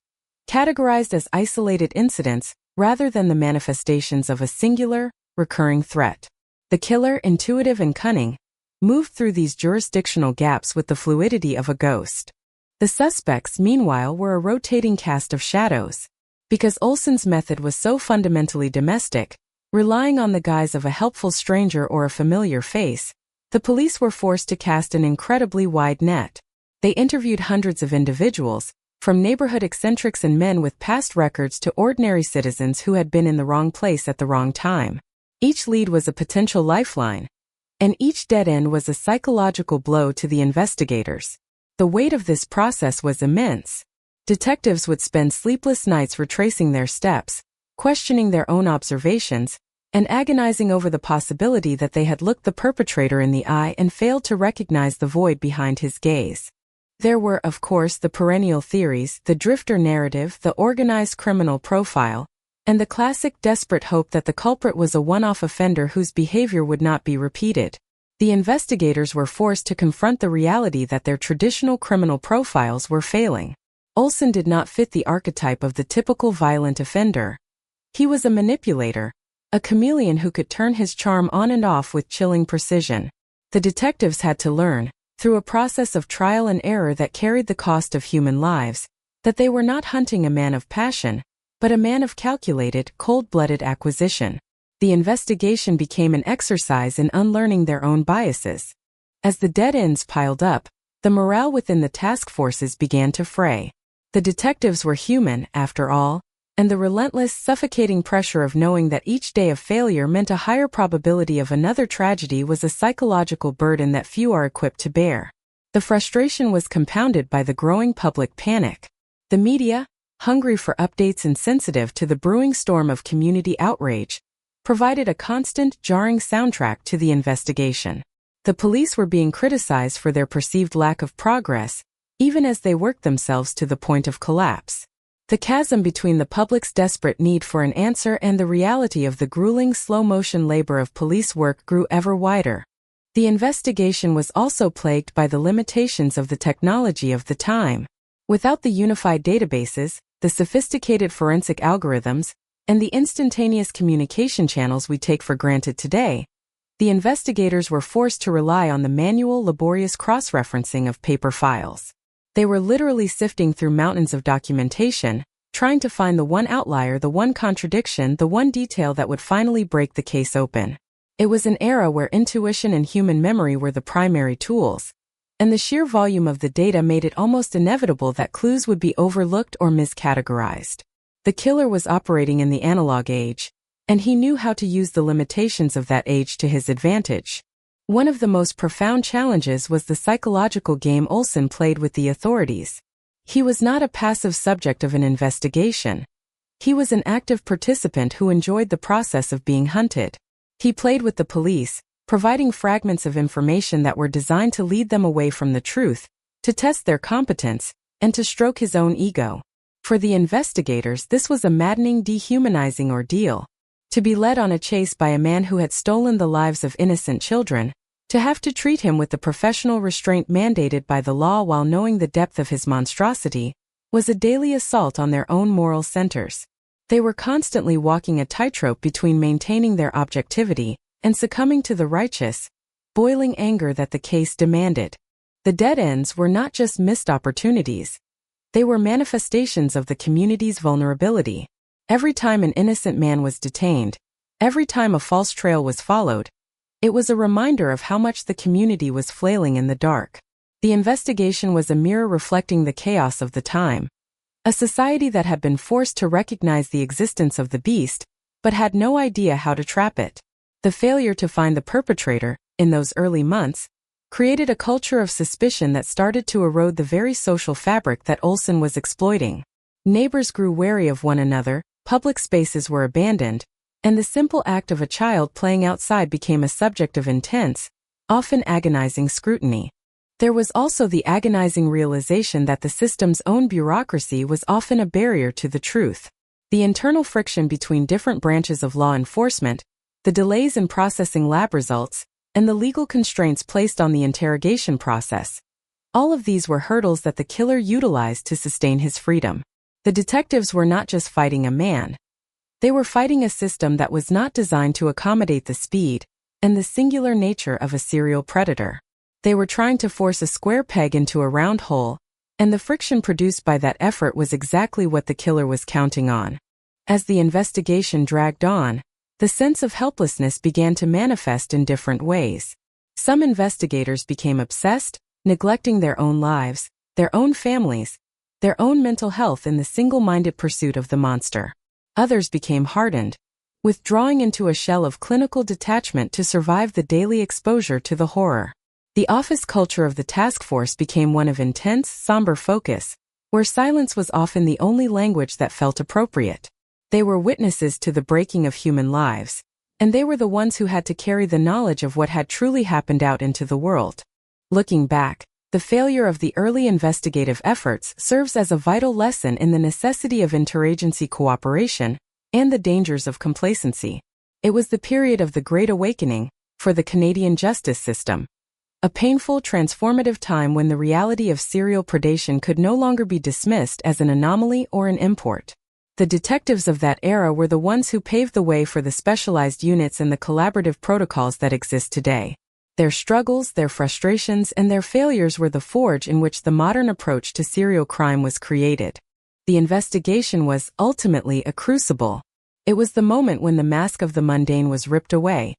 categorized as isolated incidents rather than the manifestations of a singular, recurring threat. The killer, intuitive and cunning, moved through these jurisdictional gaps with the fluidity of a ghost. The suspects, meanwhile, were a rotating cast of shadows. Because Olson's method was so fundamentally domestic, relying on the guise of a helpful stranger or a familiar face, the police were forced to cast an incredibly wide net. They interviewed hundreds of individuals, from neighborhood eccentrics and men with past records to ordinary citizens who had been in the wrong place at the wrong time. Each lead was a potential lifeline, and each dead end was a psychological blow to the investigators. The weight of this process was immense. Detectives would spend sleepless nights retracing their steps, questioning their own observations, and agonizing over the possibility that they had looked the perpetrator in the eye and failed to recognize the void behind his gaze. There were, of course, the perennial theories, the drifter narrative, the organized criminal profile, and the classic desperate hope that the culprit was a one-off offender whose behavior would not be repeated. The investigators were forced to confront the reality that their traditional criminal profiles were failing. Olson did not fit the archetype of the typical violent offender. He was a manipulator, a chameleon who could turn his charm on and off with chilling precision. The detectives had to learn, through a process of trial and error that carried the cost of human lives, that they were not hunting a man of passion, but a man of calculated, cold-blooded acquisition. The investigation became an exercise in unlearning their own biases. As the dead ends piled up, the morale within the task forces began to fray. The detectives were human, after all, and the relentless, suffocating pressure of knowing that each day of failure meant a higher probability of another tragedy was a psychological burden that few are equipped to bear. The frustration was compounded by the growing public panic. The media, hungry for updates and sensitive to the brewing storm of community outrage, provided a constant, jarring soundtrack to the investigation. The police were being criticized for their perceived lack of progress, even as they worked themselves to the point of collapse. The chasm between the public's desperate need for an answer and the reality of the grueling slow-motion labor of police work grew ever wider. The investigation was also plagued by the limitations of the technology of the time. Without the unified databases, the sophisticated forensic algorithms, and the instantaneous communication channels we take for granted today, the investigators were forced to rely on the manual, laborious cross-referencing of paper files. They were literally sifting through mountains of documentation, trying to find the one outlier, the one contradiction, the one detail that would finally break the case open. It was an era where intuition and human memory were the primary tools, and the sheer volume of the data made it almost inevitable that clues would be overlooked or miscategorized. The killer was operating in the analog age, and he knew how to use the limitations of that age to his advantage. One of the most profound challenges was the psychological game Olson played with the authorities. He was not a passive subject of an investigation. He was an active participant who enjoyed the process of being hunted. He played with the police, providing fragments of information that were designed to lead them away from the truth, to test their competence, and to stroke his own ego. For the investigators, this was a maddening, dehumanizing ordeal. To be led on a chase by a man who had stolen the lives of innocent children, to have to treat him with the professional restraint mandated by the law while knowing the depth of his monstrosity, was a daily assault on their own moral centers. They were constantly walking a tightrope between maintaining their objectivity and succumbing to the righteous, boiling anger that the case demanded. The dead ends were not just missed opportunities. They were manifestations of the community's vulnerability. Every time an innocent man was detained, every time a false trail was followed, it was a reminder of how much the community was flailing in the dark. The investigation was a mirror reflecting the chaos of the time. A society that had been forced to recognize the existence of the beast, but had no idea how to trap it. The failure to find the perpetrator, in those early months, created a culture of suspicion that started to erode the very social fabric that Olson was exploiting. Neighbors grew wary of one another, public spaces were abandoned, and the simple act of a child playing outside became a subject of intense, often agonizing scrutiny. There was also the agonizing realization that the system's own bureaucracy was often a barrier to the truth. The internal friction between different branches of law enforcement, the delays in processing lab results, and the legal constraints placed on the interrogation process. All of these were hurdles that the killer utilized to sustain his freedom. The detectives were not just fighting a man. They were fighting a system that was not designed to accommodate the speed and the singular nature of a serial predator. They were trying to force a square peg into a round hole, and the friction produced by that effort was exactly what the killer was counting on. As the investigation dragged on, the sense of helplessness began to manifest in different ways. Some investigators became obsessed, neglecting their own lives, their own families, their own mental health in the single-minded pursuit of the monster. Others became hardened, withdrawing into a shell of clinical detachment to survive the daily exposure to the horror. The office culture of the task force became one of intense, somber focus, where silence was often the only language that felt appropriate. They were witnesses to the breaking of human lives, and they were the ones who had to carry the knowledge of what had truly happened out into the world. Looking back, the failure of the early investigative efforts serves as a vital lesson in the necessity of interagency cooperation and the dangers of complacency. It was the period of the Great Awakening for the Canadian justice system. A painful, transformative time when the reality of serial predation could no longer be dismissed as an anomaly or an import. The detectives of that era were the ones who paved the way for the specialized units and the collaborative protocols that exist today. Their struggles, their frustrations, and their failures were the forge in which the modern approach to serial crime was created. The investigation was, ultimately, a crucible. It was the moment when the mask of the mundane was ripped away,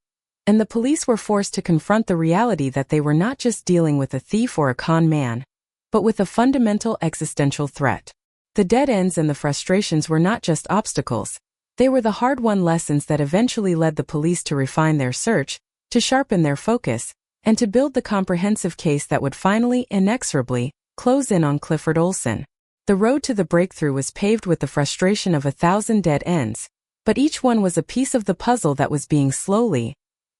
and the police were forced to confront the reality that they were not just dealing with a thief or a con man, but with a fundamental existential threat. The dead ends and the frustrations were not just obstacles. They were the hard-won lessons that eventually led the police to refine their search, to sharpen their focus, and to build the comprehensive case that would finally, inexorably, close in on Clifford Olson. The road to the breakthrough was paved with the frustration of 1,000 dead ends, but each one was a piece of the puzzle that was being slowly,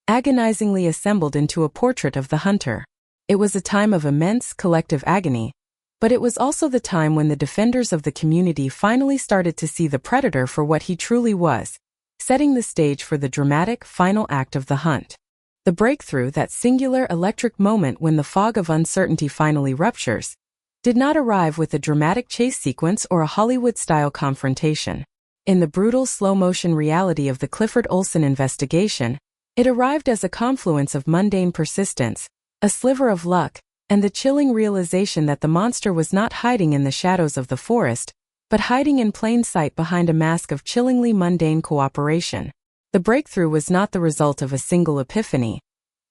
agonizingly assembled into a portrait of the hunter. It was a time of immense collective agony, but it was also the time when the defenders of the community finally started to see the predator for what he truly was, setting the stage for the dramatic final act of the hunt. The breakthrough, that singular electric moment when the fog of uncertainty finally ruptures, did not arrive with a dramatic chase sequence or a Hollywood-style confrontation. In the brutal slow-motion reality of the Clifford Olson investigation, it arrived as a confluence of mundane persistence, a sliver of luck, and the chilling realization that the monster was not hiding in the shadows of the forest, but hiding in plain sight behind a mask of chillingly mundane cooperation. The breakthrough was not the result of a single epiphany.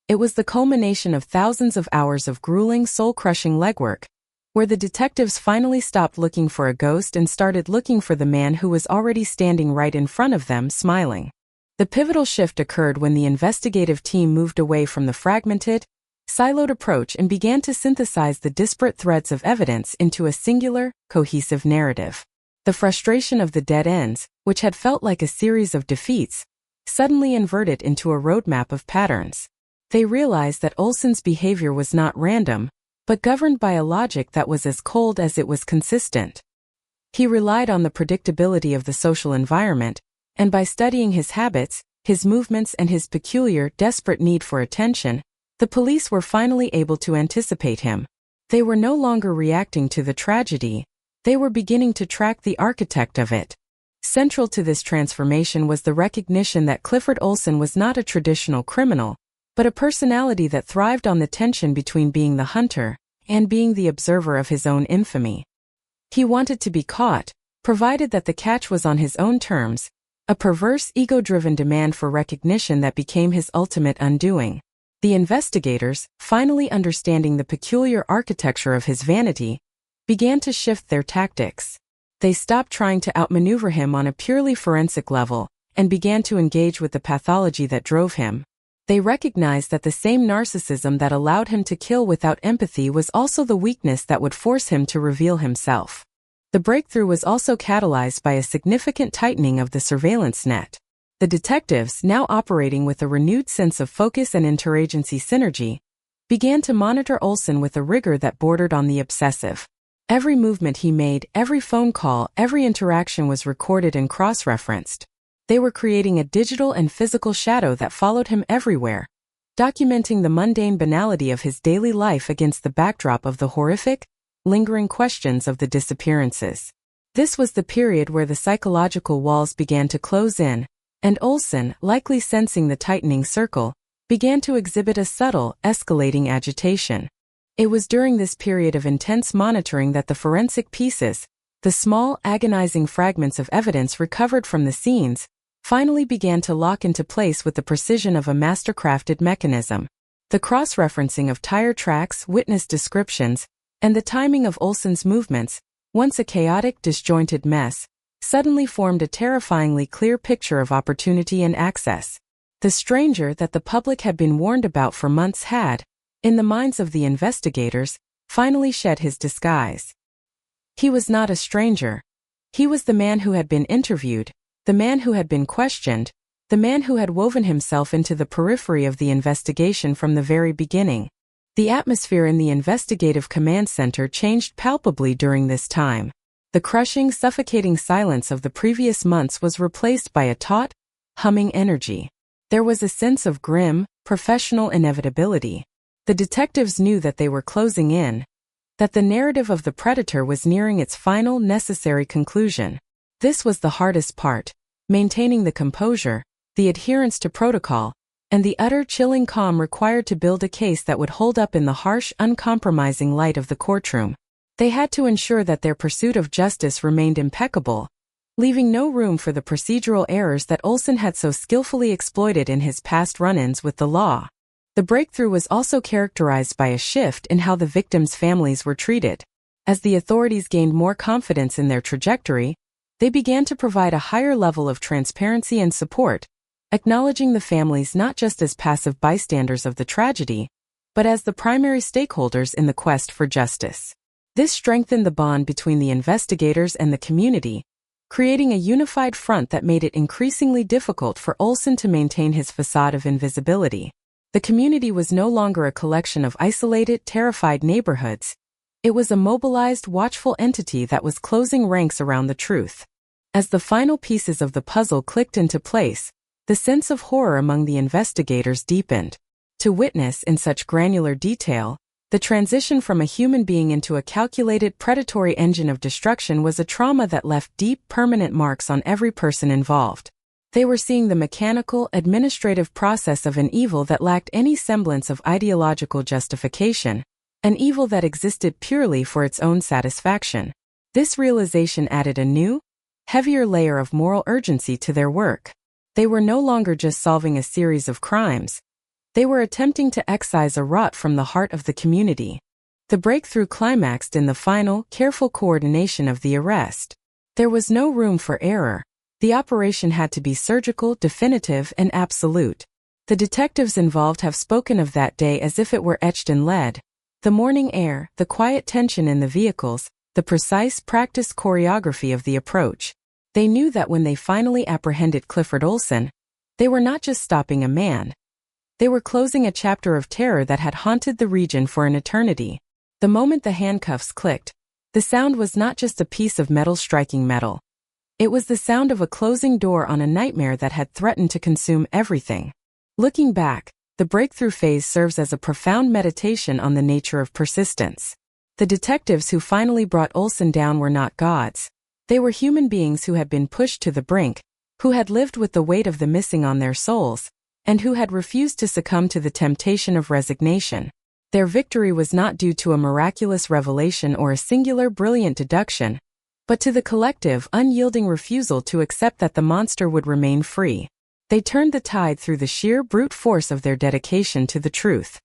It was the culmination of thousands of hours of grueling, soul-crushing legwork, where the detectives finally stopped looking for a ghost and started looking for the man who was already standing right in front of them, smiling. The pivotal shift occurred when the investigative team moved away from the fragmented, siloed approach and began to synthesize the disparate threads of evidence into a singular, cohesive narrative. The frustration of the dead ends, which had felt like a series of defeats, suddenly inverted into a roadmap of patterns. They realized that Olson's behavior was not random, but governed by a logic that was as cold as it was consistent. He relied on the predictability of the social environment, and by studying his habits, his movements and his peculiar, desperate need for attention, the police were finally able to anticipate him. They were no longer reacting to the tragedy, they were beginning to track the architect of it. Central to this transformation was the recognition that Clifford Olson was not a traditional criminal, but a personality that thrived on the tension between being the hunter and being the observer of his own infamy. He wanted to be caught, provided that the catch was on his own terms, a perverse, ego-driven demand for recognition that became his ultimate undoing. The investigators, finally understanding the peculiar architecture of his vanity, began to shift their tactics. They stopped trying to outmaneuver him on a purely forensic level and began to engage with the pathology that drove him. They recognized that the same narcissism that allowed him to kill without empathy was also the weakness that would force him to reveal himself. The breakthrough was also catalyzed by a significant tightening of the surveillance net. The detectives, now operating with a renewed sense of focus and interagency synergy, began to monitor Olson with a rigor that bordered on the obsessive. Every movement he made, every phone call, every interaction was recorded and cross-referenced. They were creating a digital and physical shadow that followed him everywhere, documenting the mundane banality of his daily life against the backdrop of the horrific, lingering questions of the disappearances. This was the period where the psychological walls began to close in, and Olson, likely sensing the tightening circle, began to exhibit a subtle, escalating agitation. It was during this period of intense monitoring that the forensic pieces, the small, agonizing fragments of evidence recovered from the scenes, finally began to lock into place with the precision of a master-crafted mechanism. The cross-referencing of tire tracks, witness descriptions, and the timing of Olson's movements, once a chaotic, disjointed mess, suddenly formed a terrifyingly clear picture of opportunity and access. The stranger that the public had been warned about for months had, in the minds of the investigators, finally shed his disguise. He was not a stranger. He was the man who had been interviewed, the man who had been questioned, the man who had woven himself into the periphery of the investigation from the very beginning. The atmosphere in the investigative command center changed palpably during this time. The crushing, suffocating silence of the previous months was replaced by a taut, humming energy. There was a sense of grim, professional inevitability. The detectives knew that they were closing in, that the narrative of the predator was nearing its final, necessary conclusion. This was the hardest part, maintaining the composure, the adherence to protocol, and the utter chilling calm required to build a case that would hold up in the harsh, uncompromising light of the courtroom. They had to ensure that their pursuit of justice remained impeccable, leaving no room for the procedural errors that Olson had so skillfully exploited in his past run-ins with the law. The breakthrough was also characterized by a shift in how the victims' families were treated. As the authorities gained more confidence in their trajectory, they began to provide a higher level of transparency and support, acknowledging the families not just as passive bystanders of the tragedy, but as the primary stakeholders in the quest for justice. This strengthened the bond between the investigators and the community, creating a unified front that made it increasingly difficult for Olson to maintain his facade of invisibility. The community was no longer a collection of isolated, terrified neighborhoods. It was a mobilized, watchful entity that was closing ranks around the truth. As the final pieces of the puzzle clicked into place, the sense of horror among the investigators deepened. To witness in such granular detail the transition from a human being into a calculated predatory engine of destruction was a trauma that left deep, permanent marks on every person involved. They were seeing the mechanical, administrative process of an evil that lacked any semblance of ideological justification, an evil that existed purely for its own satisfaction. This realization added a new, heavier layer of moral urgency to their work. They were no longer just solving a series of crimes. They were attempting to excise a rot from the heart of the community. The breakthrough climaxed in the final, careful coordination of the arrest. There was no room for error. The operation had to be surgical, definitive, and absolute. The detectives involved have spoken of that day as if it were etched in lead. The morning air, the quiet tension in the vehicles, the precise, practiced choreography of the approach. They knew that when they finally apprehended Clifford Olson, they were not just stopping a man. They were closing a chapter of terror that had haunted the region for an eternity. The moment the handcuffs clicked, the sound was not just a piece of metal striking metal. It was the sound of a closing door on a nightmare that had threatened to consume everything. Looking back, the breakthrough phase serves as a profound meditation on the nature of persistence. The detectives who finally brought Olson down were not gods. They were human beings who had been pushed to the brink, who had lived with the weight of the missing on their souls, and who had refused to succumb to the temptation of resignation. Their victory was not due to a miraculous revelation or a singular brilliant deduction, but to the collective, unyielding refusal to accept that the monster would remain free. They turned the tide through the sheer brute force of their dedication to the truth.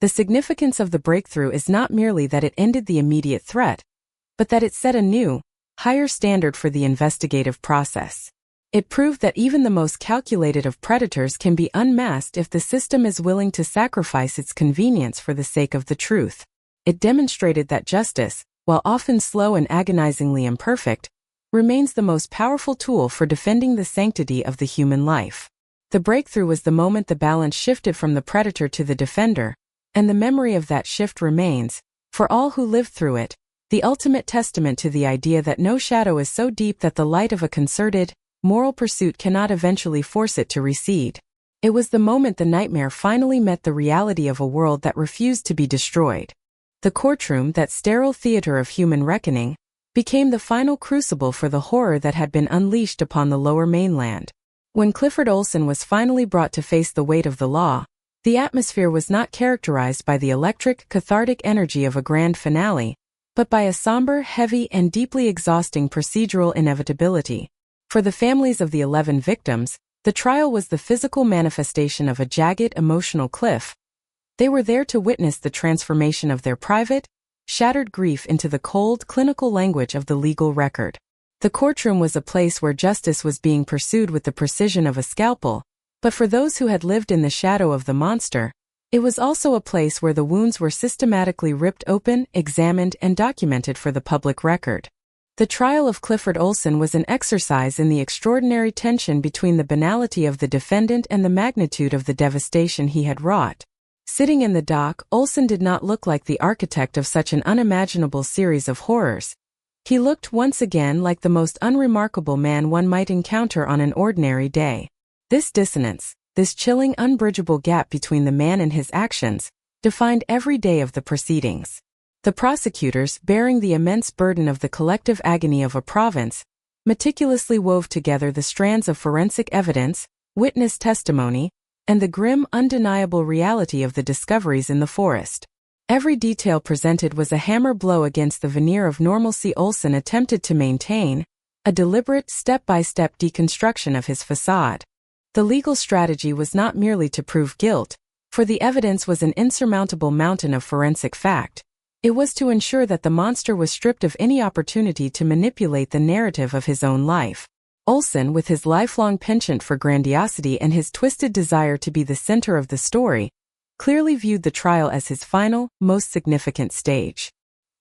The significance of the breakthrough is not merely that it ended the immediate threat, but that it set a new, higher standard for the investigative process. It proved that even the most calculated of predators can be unmasked if the system is willing to sacrifice its convenience for the sake of the truth. It demonstrated that justice, while often slow and agonizingly imperfect, remains the most powerful tool for defending the sanctity of the human life. The breakthrough was the moment the balance shifted from the predator to the defender, and the memory of that shift remains, for all who lived through it, the ultimate testament to the idea that no shadow is so deep that the light of a concerted, moral pursuit cannot eventually force it to recede. It was the moment the nightmare finally met the reality of a world that refused to be destroyed. The courtroom, that sterile theater of human reckoning, became the final crucible for the horror that had been unleashed upon the lower mainland. When Clifford Olson was finally brought to face the weight of the law, the atmosphere was not characterized by the electric, cathartic energy of a grand finale, but by a somber, heavy, and deeply exhausting procedural inevitability. For the families of the 11 victims, the trial was the physical manifestation of a jagged emotional cliff. They were there to witness the transformation of their private, shattered grief into the cold, clinical language of the legal record. The courtroom was a place where justice was being pursued with the precision of a scalpel, but for those who had lived in the shadow of the monster, it was also a place where the wounds were systematically ripped open, examined, and documented for the public record. The trial of Clifford Olson was an exercise in the extraordinary tension between the banality of the defendant and the magnitude of the devastation he had wrought. Sitting in the dock, Olson did not look like the architect of such an unimaginable series of horrors. He looked once again like the most unremarkable man one might encounter on an ordinary day. This dissonance, this chilling, unbridgeable gap between the man and his actions, defined every day of the proceedings. The prosecutors, bearing the immense burden of the collective agony of a province, meticulously wove together the strands of forensic evidence, witness testimony, and the grim, undeniable reality of the discoveries in the forest. Every detail presented was a hammer blow against the veneer of normalcy Olson attempted to maintain, a deliberate, step-by-step deconstruction of his facade. The legal strategy was not merely to prove guilt, for the evidence was an insurmountable mountain of forensic fact. It was to ensure that the monster was stripped of any opportunity to manipulate the narrative of his own life. Olson, with his lifelong penchant for grandiosity and his twisted desire to be the center of the story, clearly viewed the trial as his final, most significant stage.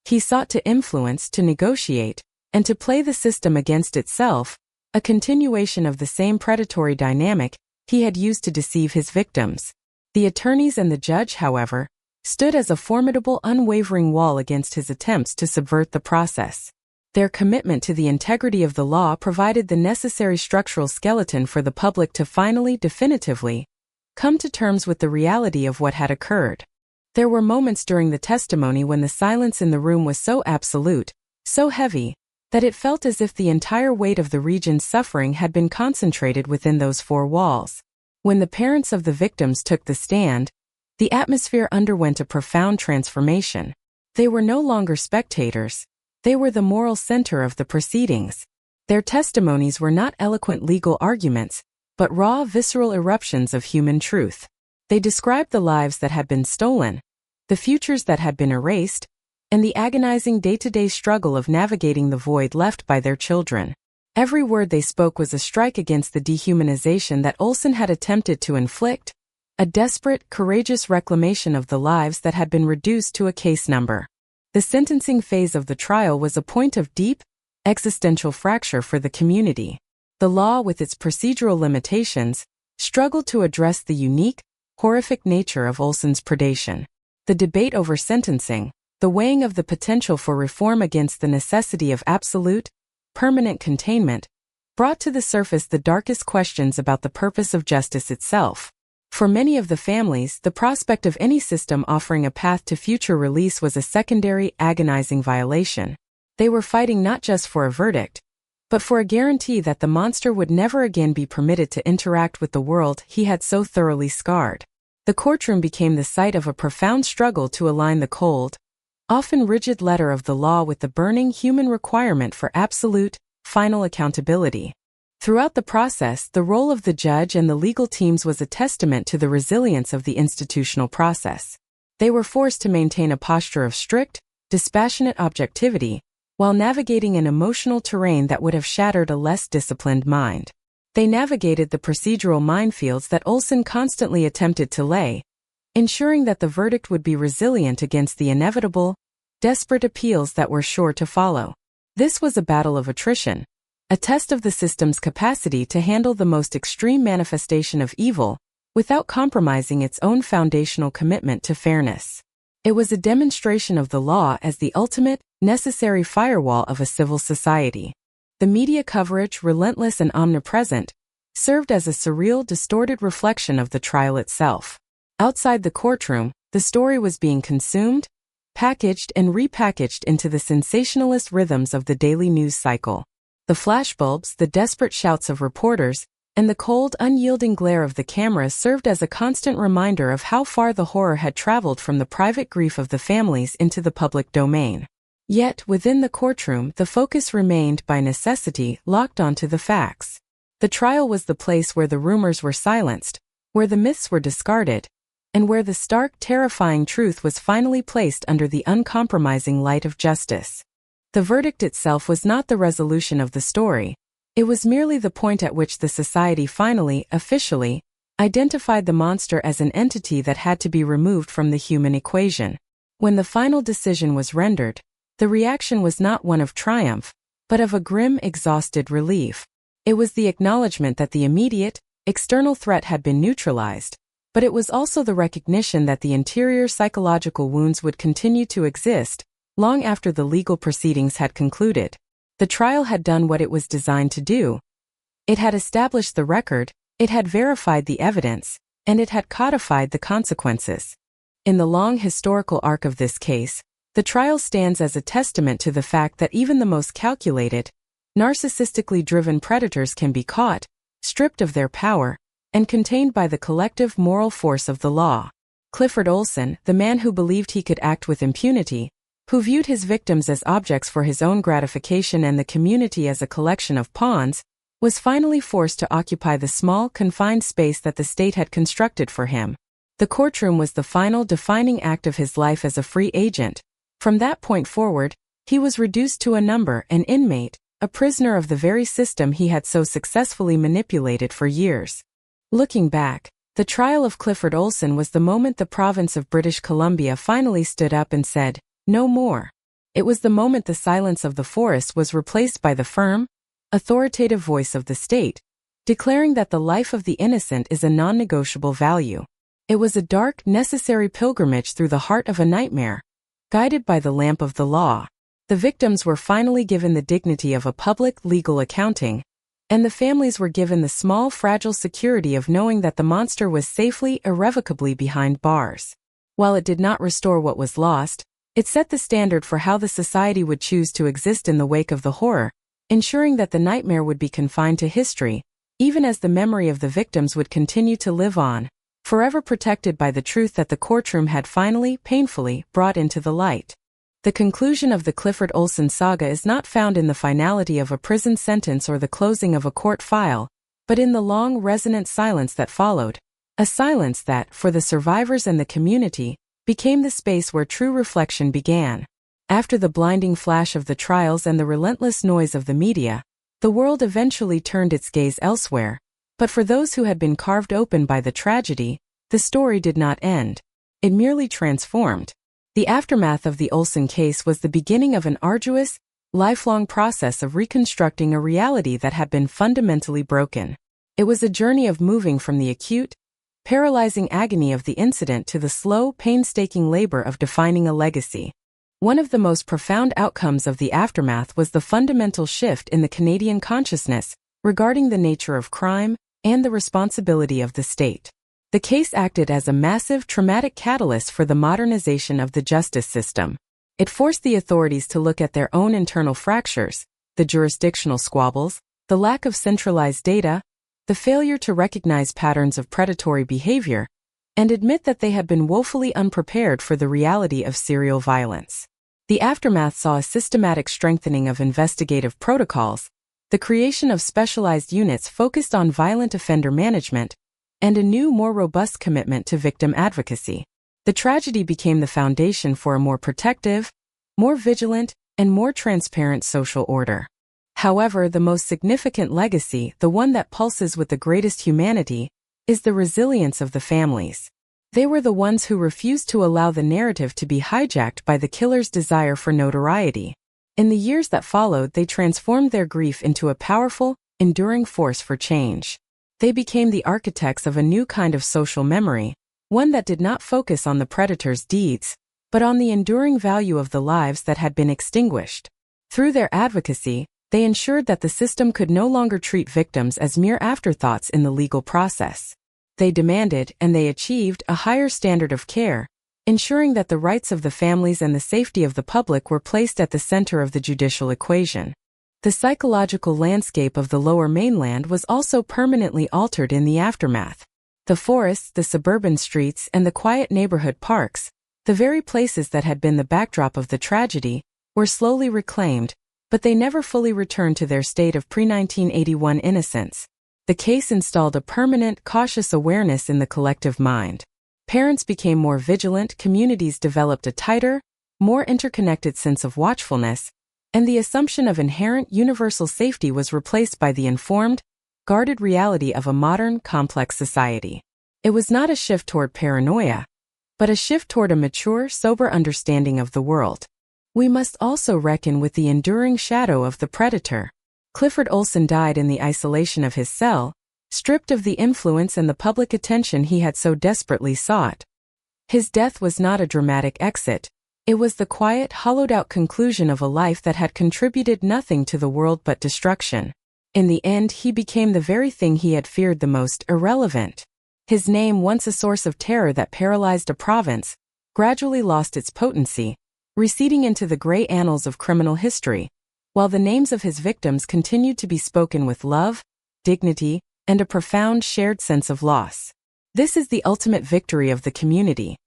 He sought to influence, to negotiate, and to play the system against itself, a continuation of the same predatory dynamic he had used to deceive his victims. The attorneys and the judge, however, stood as a formidable, unwavering wall against his attempts to subvert the process. Their commitment to the integrity of the law provided the necessary structural skeleton for the public to finally, definitively, come to terms with the reality of what had occurred. There were moments during the testimony when the silence in the room was so absolute, so heavy, that it felt as if the entire weight of the region's suffering had been concentrated within those four walls. When the parents of the victims took the stand, the atmosphere underwent a profound transformation. They were no longer spectators. They were the moral center of the proceedings. Their testimonies were not eloquent legal arguments, but raw, visceral eruptions of human truth. They described the lives that had been stolen, the futures that had been erased, and the agonizing day-to-day struggle of navigating the void left by their children. Every word they spoke was a strike against the dehumanization that Olson had attempted to inflict, a desperate, courageous reclamation of the lives that had been reduced to a case number. The sentencing phase of the trial was a point of deep, existential fracture for the community. The law, with its procedural limitations, struggled to address the unique, horrific nature of Olson's predation. The debate over sentencing, the weighing of the potential for reform against the necessity of absolute, permanent containment, brought to the surface the darkest questions about the purpose of justice itself. For many of the families, the prospect of any system offering a path to future release was a secondary, agonizing violation. They were fighting not just for a verdict, but for a guarantee that the monster would never again be permitted to interact with the world he had so thoroughly scarred. The courtroom became the site of a profound struggle to align the cold, often rigid letter of the law with the burning human requirement for absolute, final accountability. Throughout the process, the role of the judge and the legal teams was a testament to the resilience of the institutional process. They were forced to maintain a posture of strict, dispassionate objectivity, while navigating an emotional terrain that would have shattered a less disciplined mind. They navigated the procedural minefields that Olson constantly attempted to lay, ensuring that the verdict would be resilient against the inevitable, desperate appeals that were sure to follow. This was a battle of attrition, a test of the system's capacity to handle the most extreme manifestation of evil, without compromising its own foundational commitment to fairness. It was a demonstration of the law as the ultimate, necessary firewall of a civil society. The media coverage, relentless and omnipresent, served as a surreal, distorted reflection of the trial itself. Outside the courtroom, the story was being consumed, packaged and repackaged into the sensationalist rhythms of the daily news cycle. The flashbulbs, the desperate shouts of reporters, and the cold, unyielding glare of the camera served as a constant reminder of how far the horror had traveled from the private grief of the families into the public domain. Yet, within the courtroom, the focus remained, by necessity, locked onto the facts. The trial was the place where the rumors were silenced, where the myths were discarded, and where the stark, terrifying truth was finally placed under the uncompromising light of justice. The verdict itself was not the resolution of the story. It was merely the point at which the society finally, officially, identified the monster as an entity that had to be removed from the human equation. When the final decision was rendered, the reaction was not one of triumph, but of a grim, exhausted relief. It was the acknowledgement that the immediate, external threat had been neutralized, but it was also the recognition that the interior psychological wounds would continue to exist long after the legal proceedings had concluded. The trial had done what it was designed to do. It had established the record, it had verified the evidence, and it had codified the consequences. In the long historical arc of this case, the trial stands as a testament to the fact that even the most calculated, narcissistically driven predators can be caught, stripped of their power, and contained by the collective moral force of the law. Clifford Olson, the man who believed he could act with impunity, who viewed his victims as objects for his own gratification and the community as a collection of pawns, was finally forced to occupy the small, confined space that the state had constructed for him. The courtroom was the final defining act of his life as a free agent, From that point forward, he was reduced to a number, an inmate, a prisoner of the very system he had so successfully manipulated for years. Looking back, the trial of Clifford Olson was the moment the province of British Columbia finally stood up and said, "No more." It was the moment the silence of the forest was replaced by the firm, authoritative voice of the state, declaring that the life of the innocent is a non-negotiable value. It was a dark, necessary pilgrimage through the heart of a nightmare, guided by the lamp of the law. The victims were finally given the dignity of a public legal accounting, and the families were given the small, fragile security of knowing that the monster was safely, irrevocably behind bars. While it did not restore what was lost, it set the standard for how the society would choose to exist in the wake of the horror, ensuring that the nightmare would be confined to history, even as the memory of the victims would continue to live on, forever protected by the truth that the courtroom had finally, painfully, brought into the light. The conclusion of the Clifford Olson saga is not found in the finality of a prison sentence or the closing of a court file, but in the long, resonant silence that followed, a silence that, for the survivors and the community, became the space where true reflection began. After the blinding flash of the trials and the relentless noise of the media, the world eventually turned its gaze elsewhere, but for those who had been carved open by the tragedy, the story did not end. It merely transformed. The aftermath of the Olson case was the beginning of an arduous, lifelong process of reconstructing a reality that had been fundamentally broken. It was a journey of moving from the acute, paralyzing agony of the incident to the slow, painstaking labor of defining a legacy. One of the most profound outcomes of the aftermath was the fundamental shift in the Canadian consciousness regarding the nature of crime and the responsibility of the state. The case acted as a massive, traumatic catalyst for the modernization of the justice system. It forced the authorities to look at their own internal fractures, the jurisdictional squabbles, the lack of centralized data, the failure to recognize patterns of predatory behavior, and admit that they had been woefully unprepared for the reality of serial violence. The aftermath saw a systematic strengthening of investigative protocols, the creation of specialized units focused on violent offender management, and a new, more robust commitment to victim advocacy. The tragedy became the foundation for a more protective, more vigilant, and more transparent social order. However, the most significant legacy, the one that pulses with the greatest humanity, is the resilience of the families. They were the ones who refused to allow the narrative to be hijacked by the killer's desire for notoriety. In the years that followed, they transformed their grief into a powerful, enduring force for change. They became the architects of a new kind of social memory, one that did not focus on the predator's deeds, but on the enduring value of the lives that had been extinguished. Through their advocacy, they ensured that the system could no longer treat victims as mere afterthoughts in the legal process. They demanded, and they achieved, a higher standard of care, ensuring that the rights of the families and the safety of the public were placed at the center of the judicial equation. The psychological landscape of the Lower Mainland was also permanently altered in the aftermath. The forests, the suburban streets, and the quiet neighborhood parks, the very places that had been the backdrop of the tragedy, were slowly reclaimed, but they never fully returned to their state of pre-1981 innocence. The case installed a permanent, cautious awareness in the collective mind. Parents became more vigilant, communities developed a tighter, more interconnected sense of watchfulness, and the assumption of inherent universal safety was replaced by the informed, guarded reality of a modern, complex society. It was not a shift toward paranoia, but a shift toward a mature, sober understanding of the world. We must also reckon with the enduring shadow of the predator. Clifford Olson died in the isolation of his cell, stripped of the influence and the public attention he had so desperately sought. His death was not a dramatic exit. It was the quiet, hollowed-out conclusion of a life that had contributed nothing to the world but destruction. In the end, he became the very thing he had feared the most: irrelevant. His name, once a source of terror that paralyzed a province, gradually lost its potency, receding into the gray annals of criminal history, while the names of his victims continued to be spoken with love, dignity, and a profound shared sense of loss. This is the ultimate victory of the community.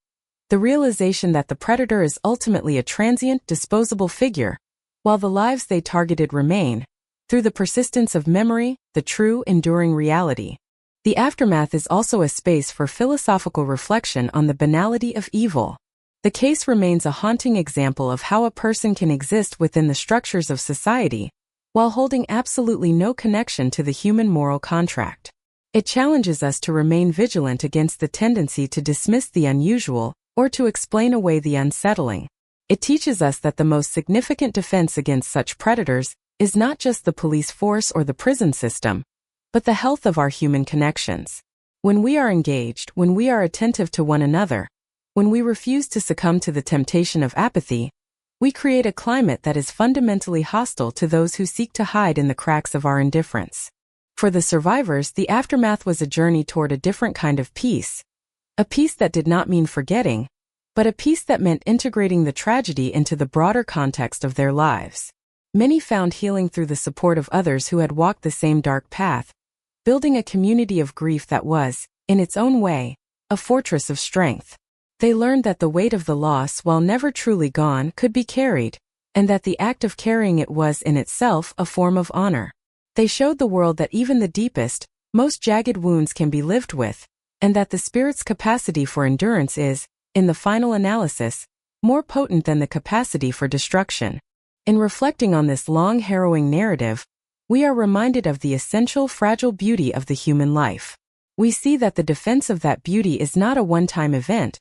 The realization that the predator is ultimately a transient, disposable figure, while the lives they targeted remain, through the persistence of memory, the true, enduring reality. The aftermath is also a space for philosophical reflection on the banality of evil. The case remains a haunting example of how a person can exist within the structures of society, while holding absolutely no connection to the human moral contract. It challenges us to remain vigilant against the tendency to dismiss the unusual or to explain away the unsettling. It teaches us that the most significant defense against such predators is not just the police force or the prison system, but the health of our human connections. When we are engaged, when we are attentive to one another, when we refuse to succumb to the temptation of apathy, we create a climate that is fundamentally hostile to those who seek to hide in the cracks of our indifference. For the survivors, the aftermath was a journey toward a different kind of peace. A peace that did not mean forgetting, but a peace that meant integrating the tragedy into the broader context of their lives. Many found healing through the support of others who had walked the same dark path, building a community of grief that was, in its own way, a fortress of strength. They learned that the weight of the loss, while never truly gone, could be carried, and that the act of carrying it was in itself a form of honor. They showed the world that even the deepest, most jagged wounds can be lived with, and that the spirit's capacity for endurance is, in the final analysis, more potent than the capacity for destruction. In reflecting on this long, harrowing narrative, we are reminded of the essential, fragile beauty of the human life. We see that the defense of that beauty is not a one-time event,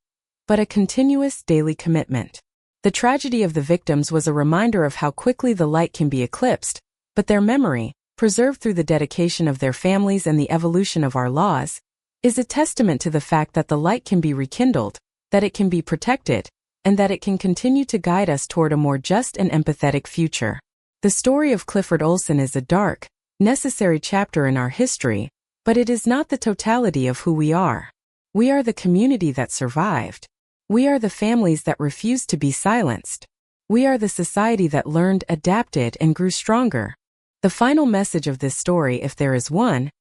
but a continuous daily commitment. The tragedy of the victims was a reminder of how quickly the light can be eclipsed, but their memory, preserved through the dedication of their families and the evolution of our laws, is a testament to the fact that the light can be rekindled, that it can be protected, and that it can continue to guide us toward a more just and empathetic future. The story of Clifford Olson is a dark, necessary chapter in our history, but it is not the totality of who we are. We are the community that survived. We are the families that refused to be silenced. We are the society that learned, adapted, and grew stronger. The final message of this story, if there is one,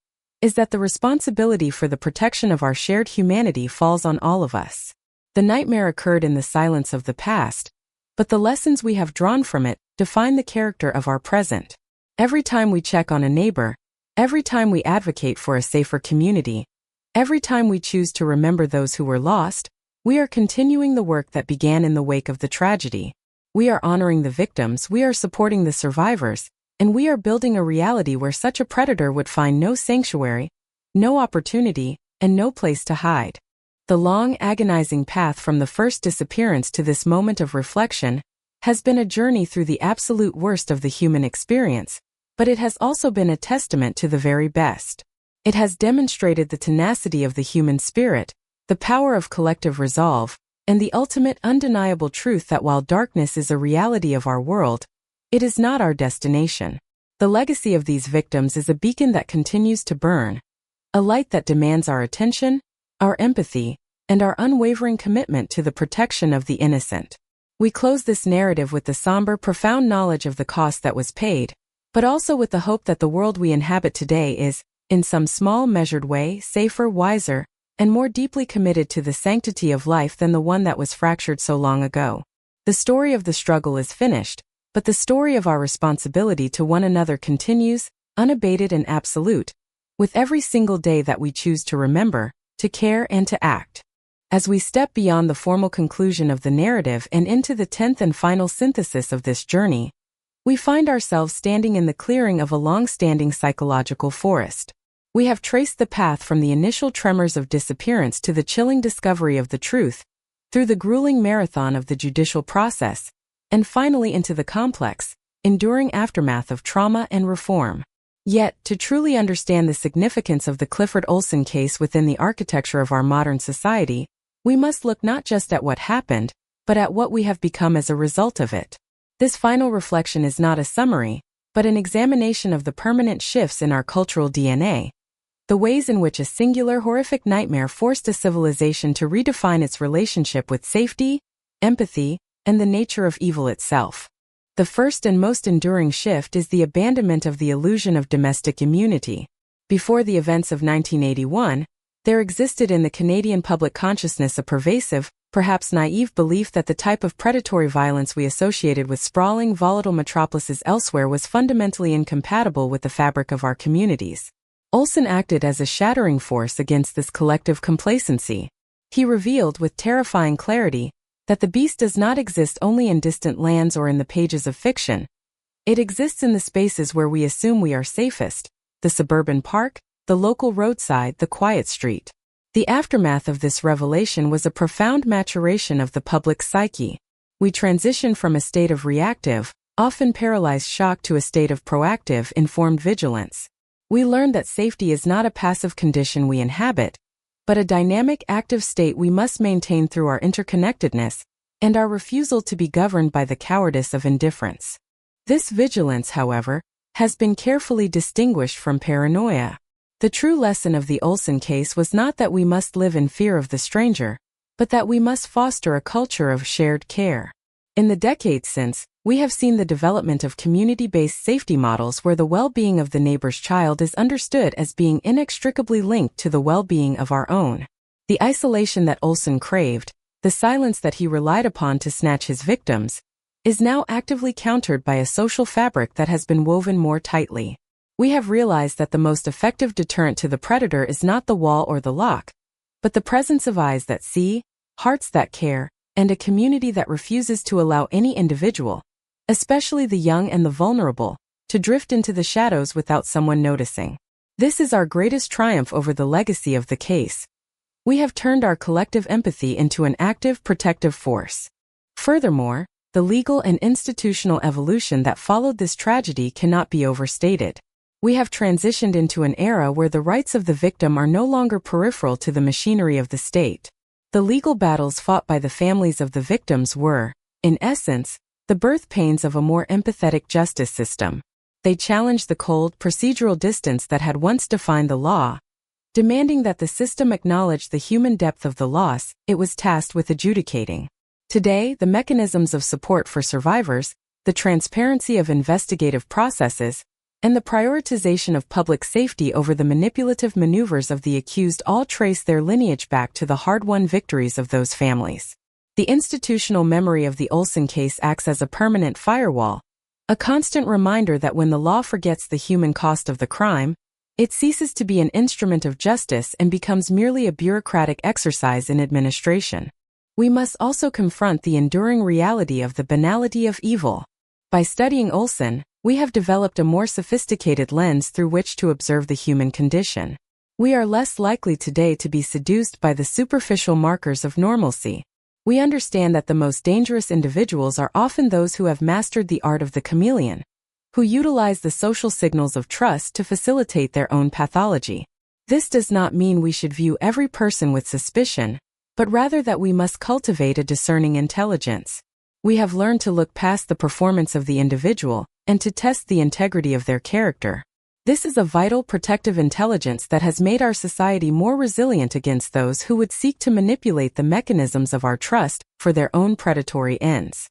is that the responsibility for the protection of our shared humanity falls on all of us. The nightmare occurred in the silence of the past, but the lessons we have drawn from it define the character of our present. Every time we check on a neighbor, every time we advocate for a safer community, every time we choose to remember those who were lost, we are continuing the work that began in the wake of the tragedy. We are honoring the victims, we are supporting the survivors, and we are building a reality where such a predator would find no sanctuary, no opportunity, and no place to hide. The long, agonizing path from the first disappearance to this moment of reflection has been a journey through the absolute worst of the human experience, but it has also been a testament to the very best. It has demonstrated the tenacity of the human spirit, the power of collective resolve, and the ultimate undeniable truth that while darkness is a reality of our world, it is not our destination. The legacy of these victims is a beacon that continues to burn, a light that demands our attention, our empathy, and our unwavering commitment to the protection of the innocent. We close this narrative with the somber, profound knowledge of the cost that was paid, but also with the hope that the world we inhabit today is, in some small, measured way, safer, wiser, and more deeply committed to the sanctity of life than the one that was fractured so long ago. The story of the struggle is finished, but the story of our responsibility to one another continues, unabated and absolute, with every single day that we choose to remember, to care and to act. As we step beyond the formal conclusion of the narrative and into the 10th and final synthesis of this journey, we find ourselves standing in the clearing of a long-standing psychological forest. We have traced the path from the initial tremors of disappearance to the chilling discovery of the truth, through the grueling marathon of the judicial process, and finally into the complex, enduring aftermath of trauma and reform. Yet, to truly understand the significance of the Clifford Olson case within the architecture of our modern society, we must look not just at what happened, but at what we have become as a result of it. This final reflection is not a summary, but an examination of the permanent shifts in our cultural DNA, the ways in which a singular horrific nightmare forced a civilization to redefine its relationship with safety, empathy, and the nature of evil itself. The first and most enduring shift is the abandonment of the illusion of domestic immunity. Before the events of 1981, there existed in the Canadian public consciousness a pervasive, perhaps naive belief that the type of predatory violence we associated with sprawling, volatile metropolises elsewhere was fundamentally incompatible with the fabric of our communities. Olson acted as a shattering force against this collective complacency. He revealed with terrifying clarity that the beast does not exist only in distant lands or in the pages of fiction. It exists in the spaces where we assume we are safest: the suburban park, the local roadside, the quiet street. The aftermath of this revelation was a profound maturation of the public psyche. We transitioned from a state of reactive, often paralyzed shock to a state of proactive, informed vigilance. We learned that safety is not a passive condition we inhabit, but a dynamic, active state we must maintain through our interconnectedness and our refusal to be governed by the cowardice of indifference. This vigilance, however, has been carefully distinguished from paranoia. The true lesson of the Olsen case was not that we must live in fear of the stranger, but that we must foster a culture of shared care. In the decades since, we have seen the development of community-based safety models where the well-being of the neighbor's child is understood as being inextricably linked to the well-being of our own. The isolation that Olsen craved, the silence that he relied upon to snatch his victims, is now actively countered by a social fabric that has been woven more tightly. We have realized that the most effective deterrent to the predator is not the wall or the lock, but the presence of eyes that see, hearts that care, and a community that refuses to allow any individual, especially the young and the vulnerable, to drift into the shadows without someone noticing. This is our greatest triumph over the legacy of the case. We have turned our collective empathy into an active, protective force. Furthermore, the legal and institutional evolution that followed this tragedy cannot be overstated. We have transitioned into an era where the rights of the victim are no longer peripheral to the machinery of the state. The legal battles fought by the families of the victims were, in essence, the birth pains of a more empathetic justice system. They challenged the cold, procedural distance that had once defined the law, demanding that the system acknowledge the human depth of the loss it was tasked with adjudicating. Today, the mechanisms of support for survivors, the transparency of investigative processes, and the prioritization of public safety over the manipulative maneuvers of the accused all trace their lineage back to the hard-won victories of those families. The institutional memory of the Olsen case acts as a permanent firewall, a constant reminder that when the law forgets the human cost of the crime, it ceases to be an instrument of justice and becomes merely a bureaucratic exercise in administration. We must also confront the enduring reality of the banality of evil. By studying Olsen, we have developed a more sophisticated lens through which to observe the human condition. We are less likely today to be seduced by the superficial markers of normalcy. We understand that the most dangerous individuals are often those who have mastered the art of the chameleon, who utilize the social signals of trust to facilitate their own pathology. This does not mean we should view every person with suspicion, but rather that we must cultivate a discerning intelligence. We have learned to look past the performance of the individual and to test the integrity of their character. This is a vital protective intelligence that has made our society more resilient against those who would seek to manipulate the mechanisms of our trust for their own predatory ends.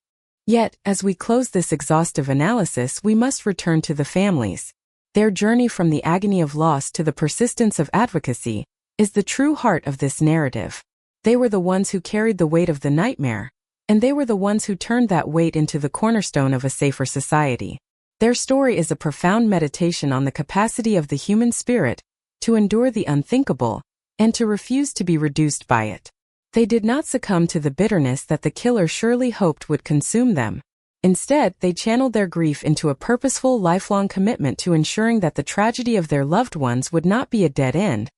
Yet, as we close this exhaustive analysis, we must return to the families. Their journey from the agony of loss to the persistence of advocacy is the true heart of this narrative. They were the ones who carried the weight of the nightmare, and they were the ones who turned that weight into the cornerstone of a safer society. Their story is a profound meditation on the capacity of the human spirit to endure the unthinkable and to refuse to be reduced by it. They did not succumb to the bitterness that the killer surely hoped would consume them. Instead, they channeled their grief into a purposeful, lifelong commitment to ensuring that the tragedy of their loved ones would not be a dead end,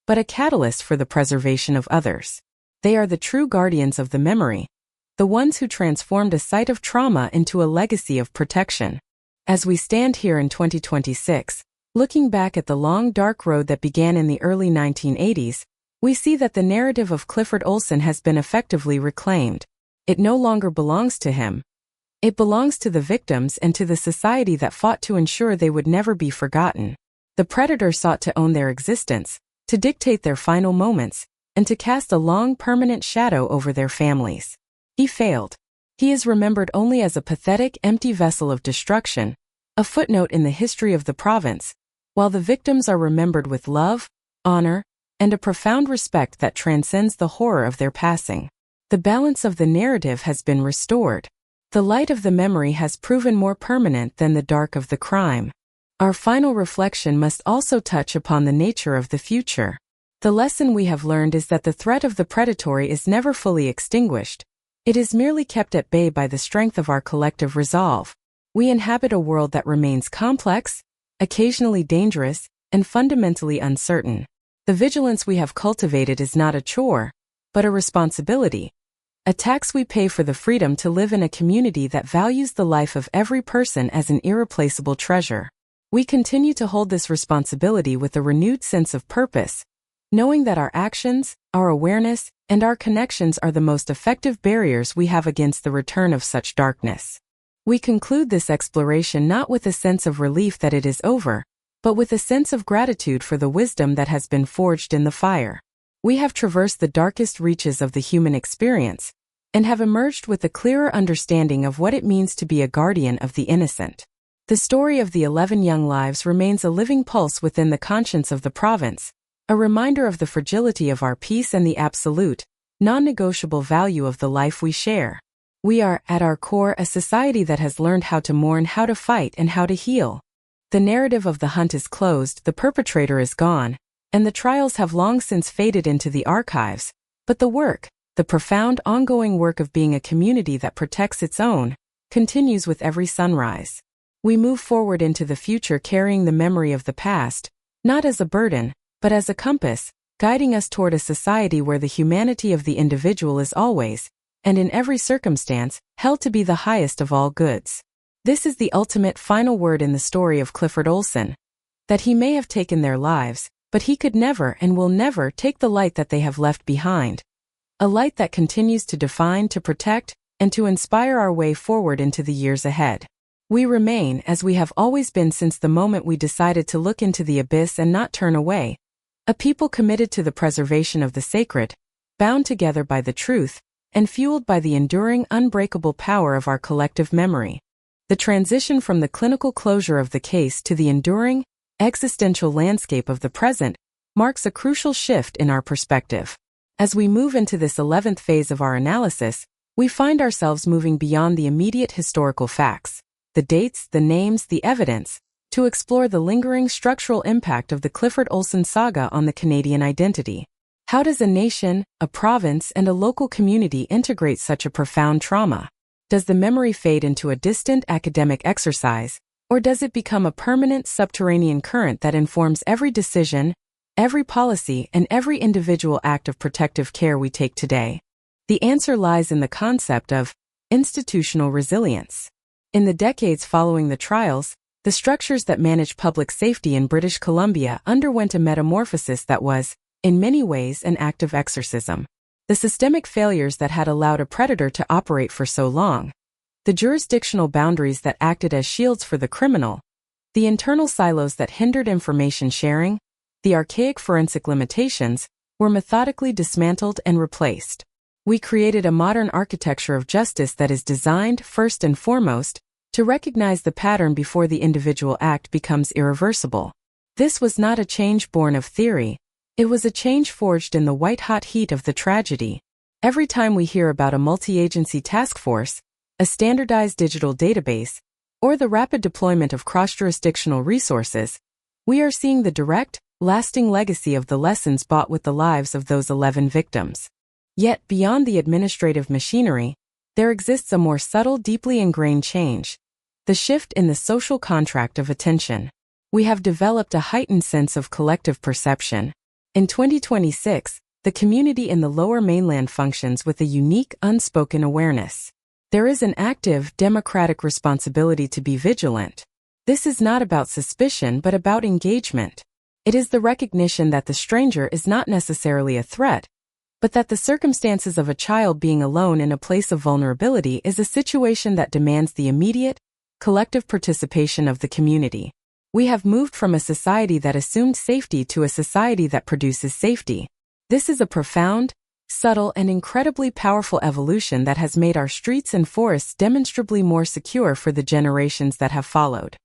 but a catalyst for the preservation of others. They are the true guardians of the memory, the ones who transformed a site of trauma into a legacy of protection. As we stand here in 2026, looking back at the long dark road that began in the early 1980s, we see that the narrative of Clifford Olsen has been effectively reclaimed. It no longer belongs to him. It belongs to the victims and to the society that fought to ensure they would never be forgotten. The predator sought to own their existence, to dictate their final moments, and to cast a long permanent shadow over their families. He failed. He is remembered only as a pathetic, empty vessel of destruction, a footnote in the history of the province, while the victims are remembered with love, honor, and a profound respect that transcends the horror of their passing. The balance of the narrative has been restored. The light of the memory has proven more permanent than the dark of the crime. Our final reflection must also touch upon the nature of the future. The lesson we have learned is that the threat of the predatory is never fully extinguished, It is merely kept at bay by the strength of our collective resolve. We inhabit a world that remains complex, occasionally dangerous, and fundamentally uncertain. The vigilance we have cultivated is not a chore, but a responsibility, a tax we pay for the freedom to live in a community that values the life of every person as an irreplaceable treasure. We continue to hold this responsibility with a renewed sense of purpose, knowing that our actions, our awareness, and our connections are the most effective barriers we have against the return of such darkness. We conclude this exploration not with a sense of relief that it is over, but with a sense of gratitude for the wisdom that has been forged in the fire. We have traversed the darkest reaches of the human experience, and have emerged with a clearer understanding of what it means to be a guardian of the innocent. The story of the 11 young lives remains a living pulse within the conscience of the province, a reminder of the fragility of our peace and the absolute, non-negotiable value of the life we share. We are, at our core, a society that has learned how to mourn, how to fight, and how to heal. The narrative of the hunt is closed, the perpetrator is gone, and the trials have long since faded into the archives, but the work, the profound ongoing work of being a community that protects its own, continues with every sunrise. We move forward into the future carrying the memory of the past, not as a burden, but as a compass, guiding us toward a society where the humanity of the individual is always, and in every circumstance, held to be the highest of all goods. This is the ultimate final word in the story of Clifford Olson. That he may have taken their lives, but he could never and will never take the light that they have left behind. A light that continues to define, to protect, and to inspire our way forward into the years ahead. We remain, as we have always been since the moment we decided to look into the abyss and not turn away, a people committed to the preservation of the sacred, bound together by the truth, and fueled by the enduring, unbreakable power of our collective memory. The transition from the clinical closure of the case to the enduring, existential landscape of the present marks a crucial shift in our perspective. As we move into this 11th phase of our analysis, we find ourselves moving beyond the immediate historical facts, the dates, the names, the evidence, to explore the lingering structural impact of the Clifford Olson saga on the Canadian identity. How does a nation, a province, and a local community integrate such a profound trauma? Does the memory fade into a distant academic exercise, or does it become a permanent subterranean current that informs every decision, every policy, and every individual act of protective care we take today? The answer lies in the concept of institutional resilience. In the decades following the trials, the structures that managed public safety in British Columbia underwent a metamorphosis that was, in many ways, an act of exorcism. The systemic failures that had allowed a predator to operate for so long, the jurisdictional boundaries that acted as shields for the criminal, the internal silos that hindered information sharing, the archaic forensic limitations, were methodically dismantled and replaced. We created a modern architecture of justice that is designed, first and foremost, to recognize the pattern before the individual act becomes irreversible. This was not a change born of theory, it was a change forged in the white-hot heat of the tragedy. Every time we hear about a multi-agency task force, a standardized digital database, or the rapid deployment of cross-jurisdictional resources, we are seeing the direct, lasting legacy of the lessons bought with the lives of those 11 victims. Yet, beyond the administrative machinery, there exists a more subtle, deeply ingrained change. The shift in the social contract of attention. We have developed a heightened sense of collective perception. In 2026, the community in the Lower Mainland functions with a unique, unspoken awareness. There is an active, democratic responsibility to be vigilant. This is not about suspicion but about engagement. It is the recognition that the stranger is not necessarily a threat, but that the circumstances of a child being alone in a place of vulnerability is a situation that demands the immediate, collective participation of the community. We have moved from a society that assumed safety to a society that produces safety. This is a profound, subtle, and incredibly powerful evolution that has made our streets and forests demonstrably more secure for the generations that have followed.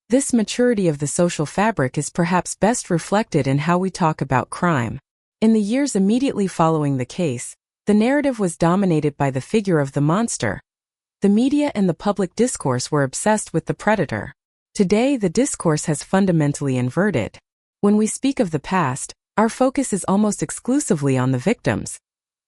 This maturity of the social fabric is perhaps best reflected in how we talk about crime. In the years immediately following the case, the narrative was dominated by the figure of the monster. The media and the public discourse were obsessed with the predator. Today, the discourse has fundamentally inverted. When we speak of the past, our focus is almost exclusively on the victims,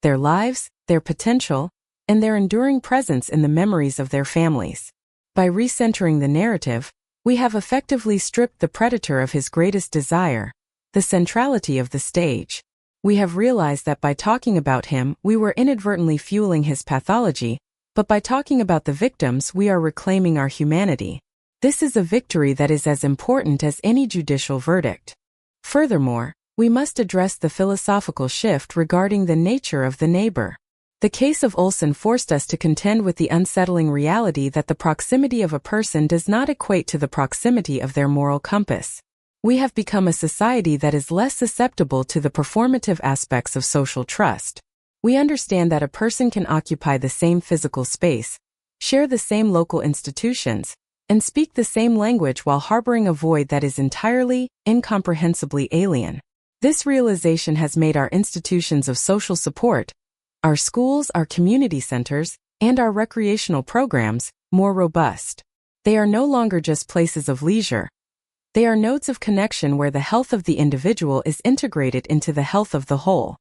their lives, their potential, and their enduring presence in the memories of their families. By recentering the narrative, we have effectively stripped the predator of his greatest desire, the centrality of the stage. We have realized that by talking about him, we were inadvertently fueling his pathology, but by talking about the victims, we are reclaiming our humanity. This is a victory that is as important as any judicial verdict. Furthermore, we must address the philosophical shift regarding the nature of the neighbor. The case of Olson forced us to contend with the unsettling reality that the proximity of a person does not equate to the proximity of their moral compass. We have become a society that is less susceptible to the performative aspects of social trust. We understand that a person can occupy the same physical space, share the same local institutions, and speak the same language while harboring a void that is entirely, incomprehensibly alien. This realization has made our institutions of social support, our schools, our community centers, and our recreational programs more robust. They are no longer just places of leisure. They are nodes of connection where the health of the individual is integrated into the health of the whole.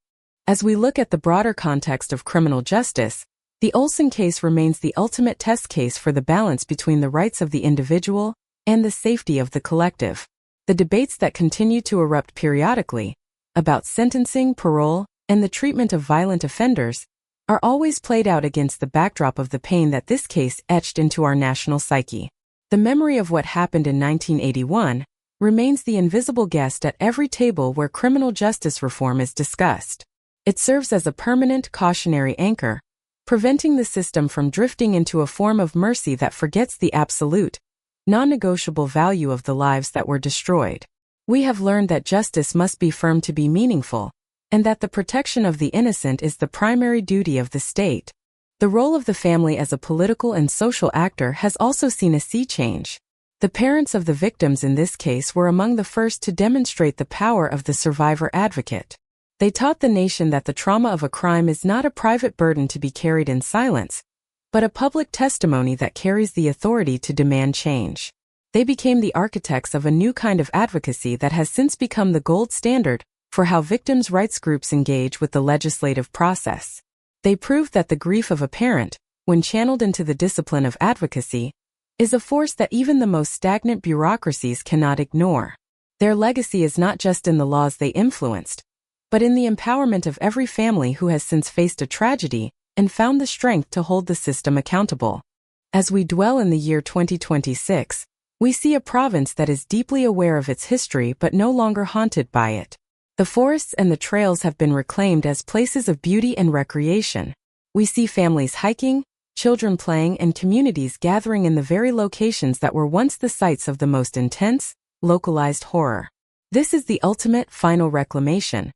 As we look at the broader context of criminal justice, the Olson case remains the ultimate test case for the balance between the rights of the individual and the safety of the collective. The debates that continue to erupt periodically, about sentencing, parole, and the treatment of violent offenders, are always played out against the backdrop of the pain that this case etched into our national psyche. The memory of what happened in 1981 remains the invisible guest at every table where criminal justice reform is discussed. It serves as a permanent cautionary anchor, preventing the system from drifting into a form of mercy that forgets the absolute, non-negotiable value of the lives that were destroyed. We have learned that justice must be firm to be meaningful, and that the protection of the innocent is the primary duty of the state. The role of the family as a political and social actor has also seen a sea change. The parents of the victims in this case were among the first to demonstrate the power of the survivor advocate. They taught the nation that the trauma of a crime is not a private burden to be carried in silence, but a public testimony that carries the authority to demand change. They became the architects of a new kind of advocacy that has since become the gold standard for how victims' rights groups engage with the legislative process. They proved that the grief of a parent, when channeled into the discipline of advocacy, is a force that even the most stagnant bureaucracies cannot ignore. Their legacy is not just in the laws they influenced, but in the empowerment of every family who has since faced a tragedy and found the strength to hold the system accountable. As we dwell in the year 2026, we see a province that is deeply aware of its history but no longer haunted by it. The forests and the trails have been reclaimed as places of beauty and recreation. We see families hiking, children playing, and communities gathering in the very locations that were once the sites of the most intense, localized horror. This is the ultimate, final reclamation.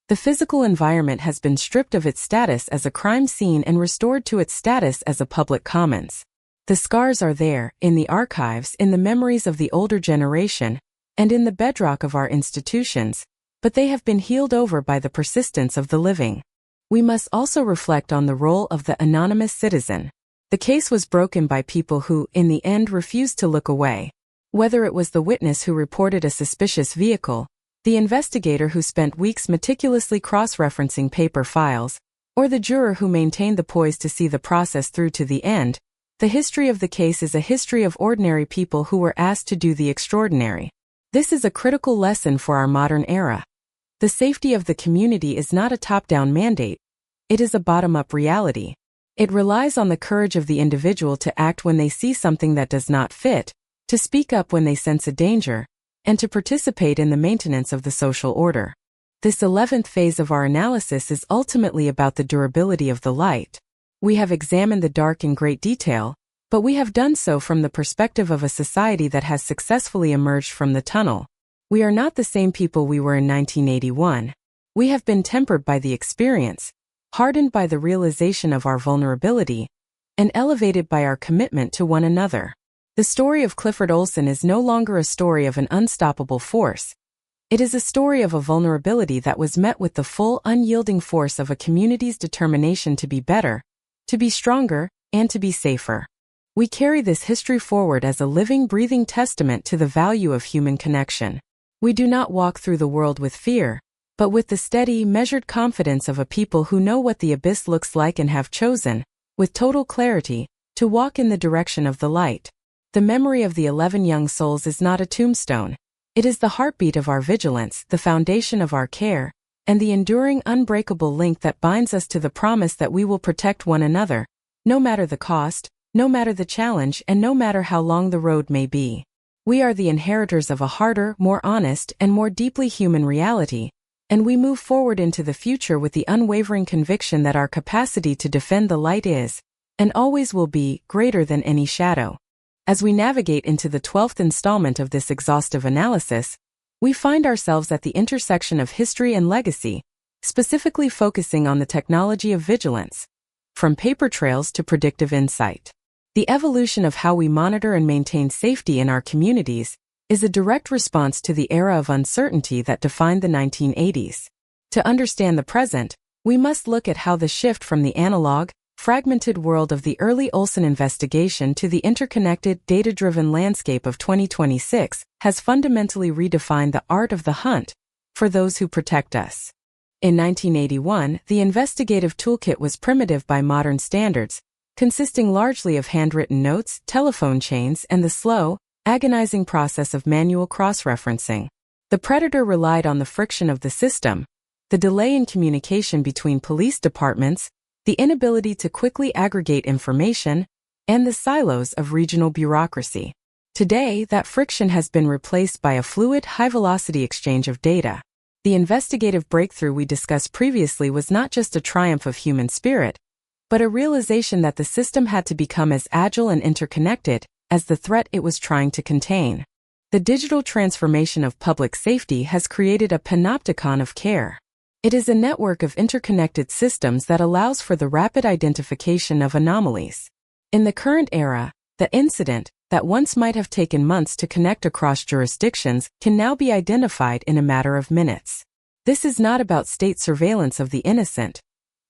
The physical environment has been stripped of its status as a crime scene and restored to its status as a public commons. The scars are there, in the archives, in the memories of the older generation, and in the bedrock of our institutions, but they have been healed over by the persistence of the living. We must also reflect on the role of the anonymous citizen. The case was broken by people who, in the end, refused to look away. Whether it was the witness who reported a suspicious vehicle, the investigator who spent weeks meticulously cross-referencing paper files, or the juror who maintained the poise to see the process through to the end, the history of the case is a history of ordinary people who were asked to do the extraordinary. This is a critical lesson for our modern era. The safety of the community is not a top-down mandate. It is a bottom-up reality. It relies on the courage of the individual to act when they see something that does not fit, to speak up when they sense a danger, and to participate in the maintenance of the social order. This 11th phase of our analysis is ultimately about the durability of the light. We have examined the dark in great detail, but we have done so from the perspective of a society that has successfully emerged from the tunnel. We are not the same people we were in 1981. We have been tempered by the experience, hardened by the realization of our vulnerability, and elevated by our commitment to one another. The story of Clifford Olson is no longer a story of an unstoppable force. It is a story of a vulnerability that was met with the full, unyielding force of a community's determination to be better, to be stronger, and to be safer. We carry this history forward as a living, breathing testament to the value of human connection. We do not walk through the world with fear, but with the steady, measured confidence of a people who know what the abyss looks like and have chosen, with total clarity, to walk in the direction of the light. The memory of the 11 young souls is not a tombstone. It is the heartbeat of our vigilance, the foundation of our care, and the enduring, unbreakable link that binds us to the promise that we will protect one another, no matter the cost, no matter the challenge, and no matter how long the road may be. We are the inheritors of a harder, more honest, and more deeply human reality, and we move forward into the future with the unwavering conviction that our capacity to defend the light is, and always will be, greater than any shadow. As we navigate into the 12th installment of this exhaustive analysis, we find ourselves at the intersection of history and legacy, specifically focusing on the technology of vigilance, from paper trails to predictive insight. The evolution of how we monitor and maintain safety in our communities is a direct response to the era of uncertainty that defined the 1980s. To understand the present, we must look at how the shift from the analog, fragmented world of the early Olson investigation to the interconnected, data-driven landscape of 2026 has fundamentally redefined the art of the hunt for those who protect us. In 1981, the investigative toolkit was primitive by modern standards, consisting largely of handwritten notes, telephone chains, and the slow, agonizing process of manual cross-referencing. The predator relied on the friction of the system, the delay in communication between police departments, the inability to quickly aggregate information, and the silos of regional bureaucracy. Today, that friction has been replaced by a fluid, high-velocity exchange of data. The investigative breakthrough we discussed previously was not just a triumph of human spirit, but a realization that the system had to become as agile and interconnected as the threat it was trying to contain. The digital transformation of public safety has created a panopticon of care. It is a network of interconnected systems that allows for the rapid identification of anomalies. In the current era, the incident that once might have taken months to connect across jurisdictions can now be identified in a matter of minutes. This is not about state surveillance of the innocent.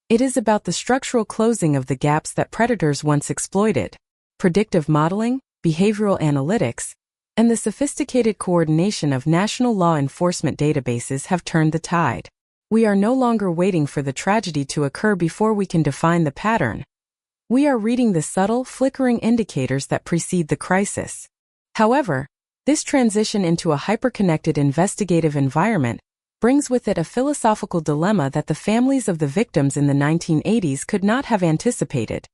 It is about the structural closing of the gaps that predators once exploited. Predictive modeling, behavioral analytics, and the sophisticated coordination of national law enforcement databases have turned the tide. We are no longer waiting for the tragedy to occur before we can define the pattern. We are reading the subtle, flickering indicators that precede the crisis. However, this transition into a hyperconnected investigative environment brings with it a philosophical dilemma that the families of the victims in the 1980s could not have anticipated: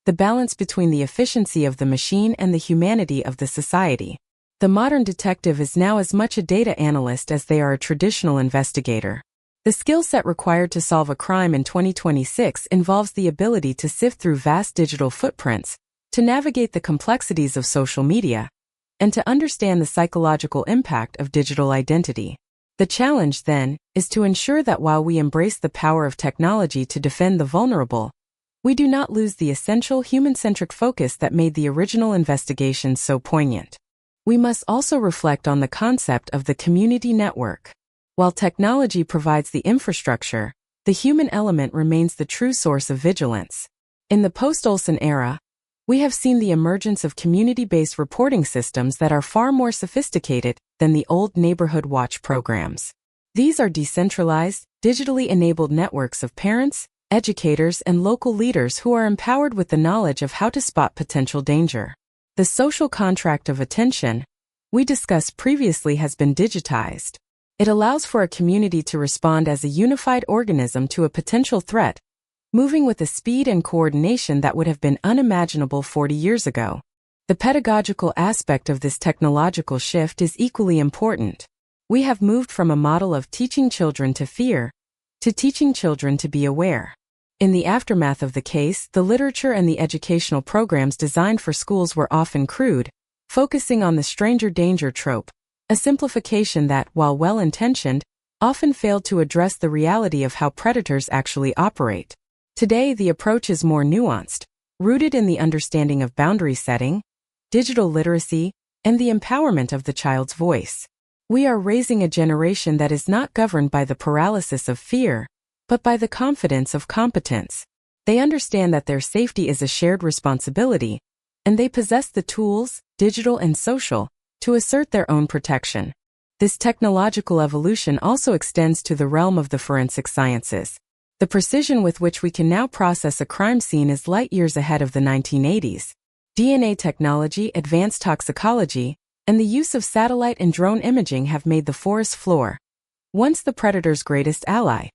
the balance between the efficiency of the machine and the humanity of the society. The modern detective is now as much a data analyst as they are a traditional investigator. The skill set required to solve a crime in 2026 involves the ability to sift through vast digital footprints, to navigate the complexities of social media, and to understand the psychological impact of digital identity. The challenge, then, is to ensure that while we embrace the power of technology to defend the vulnerable, we do not lose the essential human-centric focus that made the original investigation so poignant. We must also reflect on the concept of the community network. While technology provides the infrastructure, the human element remains the true source of vigilance. In the post-Olson era, we have seen the emergence of community-based reporting systems that are far more sophisticated than the old neighborhood watch programs. These are decentralized, digitally enabled networks of parents, educators, and local leaders who are empowered with the knowledge of how to spot potential danger. The social contract of attention we discussed previously has been digitized. It allows for a community to respond as a unified organism to a potential threat, moving with a speed and coordination that would have been unimaginable 40 years ago. The pedagogical aspect of this technological shift is equally important. We have moved from a model of teaching children to fear to teaching children to be aware. In the aftermath of the case, the literature and the educational programs designed for schools were often crude, focusing on the stranger danger trope, a simplification that, while well-intentioned, often failed to address the reality of how predators actually operate. Today, the approach is more nuanced, rooted in the understanding of boundary setting, digital literacy, and the empowerment of the child's voice. We are raising a generation that is not governed by the paralysis of fear, but by the confidence of competence. They understand that their safety is a shared responsibility, and they possess the tools, digital and social, to assert their own protection. This technological evolution also extends to the realm of the forensic sciences. The precision with which we can now process a crime scene is light years ahead of the 1980s. DNA technology, advanced toxicology, and the use of satellite and drone imaging have made the forest floor, once the predator's greatest ally,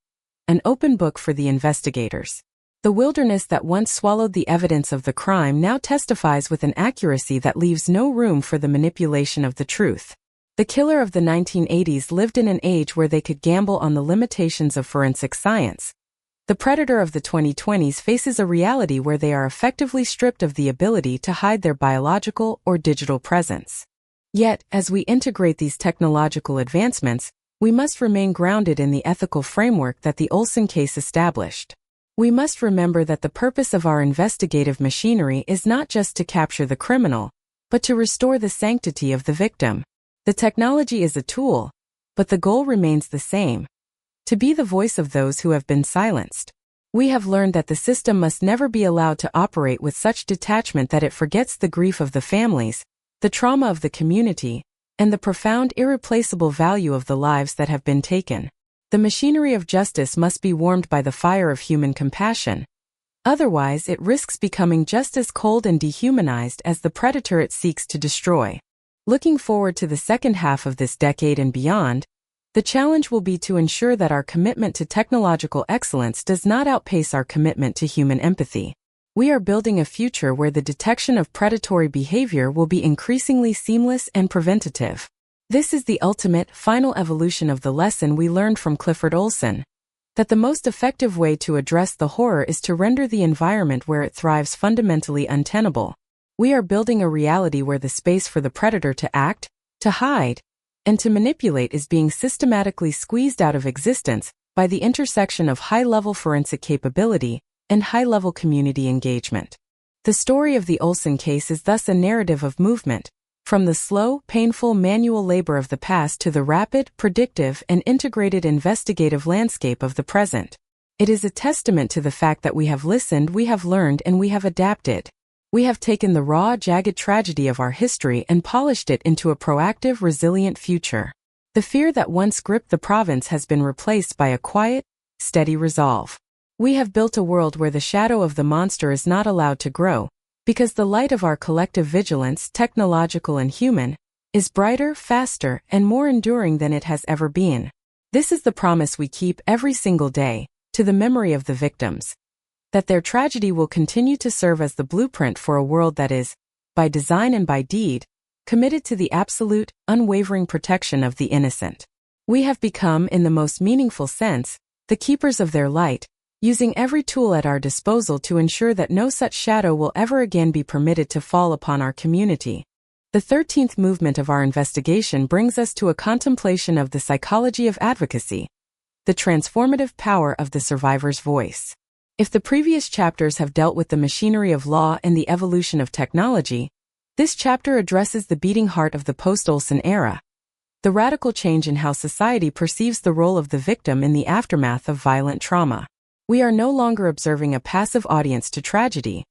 an open book for the investigators. The wilderness that once swallowed the evidence of the crime now testifies with an accuracy that leaves no room for the manipulation of the truth. The killer of the 1980s lived in an age where they could gamble on the limitations of forensic science. The predator of the 2020s faces a reality where they are effectively stripped of the ability to hide their biological or digital presence. Yet, as we integrate these technological advancements, we must remain grounded in the ethical framework that the Olson case established. We must remember that the purpose of our investigative machinery is not just to capture the criminal, but to restore the sanctity of the victim. The technology is a tool, but the goal remains the same: to be the voice of those who have been silenced. We have learned that the system must never be allowed to operate with such detachment that it forgets the grief of the families, the trauma of the community, and the profound, irreplaceable value of the lives that have been taken. The machinery of justice must be warmed by the fire of human compassion. Otherwise, it risks becoming just as cold and dehumanized as the predator it seeks to destroy. Looking forward to the second half of this decade and beyond, the challenge will be to ensure that our commitment to technological excellence does not outpace our commitment to human empathy. We are building a future where the detection of predatory behavior will be increasingly seamless and preventative. This is the ultimate, final evolution of the lesson we learned from Clifford Olson, that the most effective way to address the horror is to render the environment where it thrives fundamentally untenable. We are building a reality where the space for the predator to act, to hide, and to manipulate is being systematically squeezed out of existence by the intersection of high-level forensic capability and high-level community engagement. The story of the Olson case is thus a narrative of movement, from the slow, painful manual labor of the past to the rapid, predictive, and integrated investigative landscape of the present. It is a testament to the fact that we have listened, we have learned, and we have adapted. We have taken the raw, jagged tragedy of our history and polished it into a proactive, resilient future. The fear that once gripped the province has been replaced by a quiet, steady resolve. We have built a world where the shadow of the monster is not allowed to grow, because the light of our collective vigilance, technological and human, is brighter, faster, and more enduring than it has ever been. This is the promise we keep every single day, to the memory of the victims, that their tragedy will continue to serve as the blueprint for a world that is, by design and by deed, committed to the absolute, unwavering protection of the innocent. We have become, in the most meaningful sense, the keepers of their light, using every tool at our disposal to ensure that no such shadow will ever again be permitted to fall upon our community. The 13th movement of our investigation brings us to a contemplation of the psychology of advocacy, the transformative power of the survivor's voice. If the previous chapters have dealt with the machinery of law and the evolution of technology, this chapter addresses the beating heart of the post-Olson era, the radical change in how society perceives the role of the victim in the aftermath of violent trauma. We are no longer observing a passive audience to tragedy.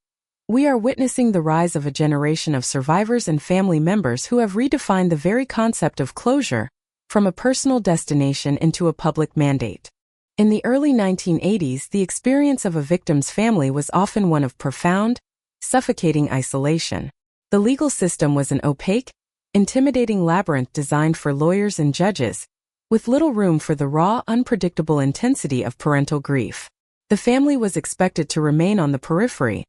We are witnessing the rise of a generation of survivors and family members who have redefined the very concept of closure, from a personal destination into a public mandate. In the early 1980s, the experience of a victim's family was often one of profound, suffocating isolation. The legal system was an opaque, intimidating labyrinth designed for lawyers and judges, with little room for the raw, unpredictable intensity of parental grief. The family was expected to remain on the periphery,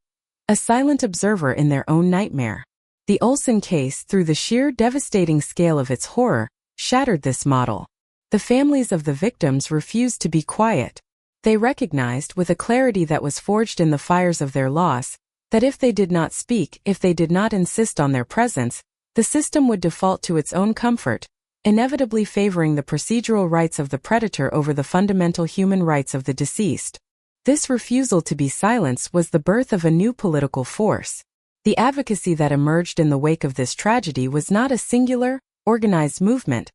a silent observer in their own nightmare. The Olson case, through the sheer devastating scale of its horror, shattered this model. The families of the victims refused to be quiet. They recognized, with a clarity that was forged in the fires of their loss, that if they did not speak, if they did not insist on their presence, the system would default to its own comfort, inevitably favoring the procedural rights of the predator over the fundamental human rights of the deceased. This refusal to be silenced was the birth of a new political force. The advocacy that emerged in the wake of this tragedy was not a singular, organized movement,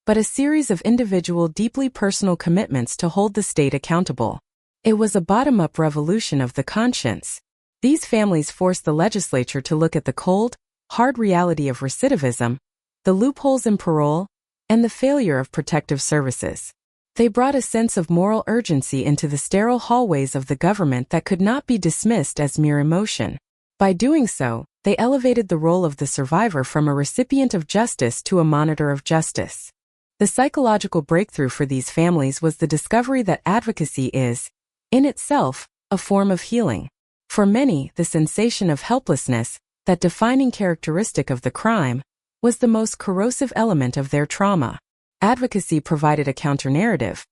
but a series of individual, deeply personal commitments to hold the state accountable. It was a bottom-up revolution of the conscience. These families forced the legislature to look at the cold, hard reality of recidivism, the loopholes in parole, and the failure of protective services. They brought a sense of moral urgency into the sterile hallways of the government that could not be dismissed as mere emotion. By doing so, they elevated the role of the survivor from a recipient of justice to a monitor of justice. The psychological breakthrough for these families was the discovery that advocacy is, in itself, a form of healing. For many, the sensation of helplessness, that defining characteristic of the crime, was the most corrosive element of their trauma. Advocacy provided a counter-narrative.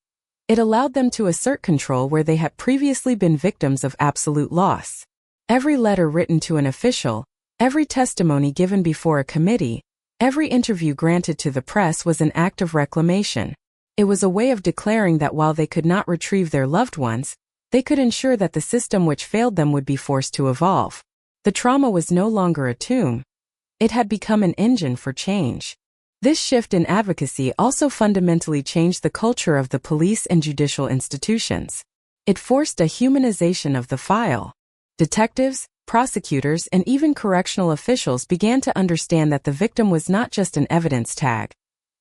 It allowed them to assert control where they had previously been victims of absolute loss. Every letter written to an official, every testimony given before a committee, every interview granted to the press was an act of reclamation. It was a way of declaring that while they could not retrieve their loved ones, they could ensure that the system which failed them would be forced to evolve. The trauma was no longer a tomb. It had become an engine for change. This shift in advocacy also fundamentally changed the culture of the police and judicial institutions. It forced a humanization of the file. Detectives, prosecutors, and even correctional officials began to understand that the victim was not just an evidence tag,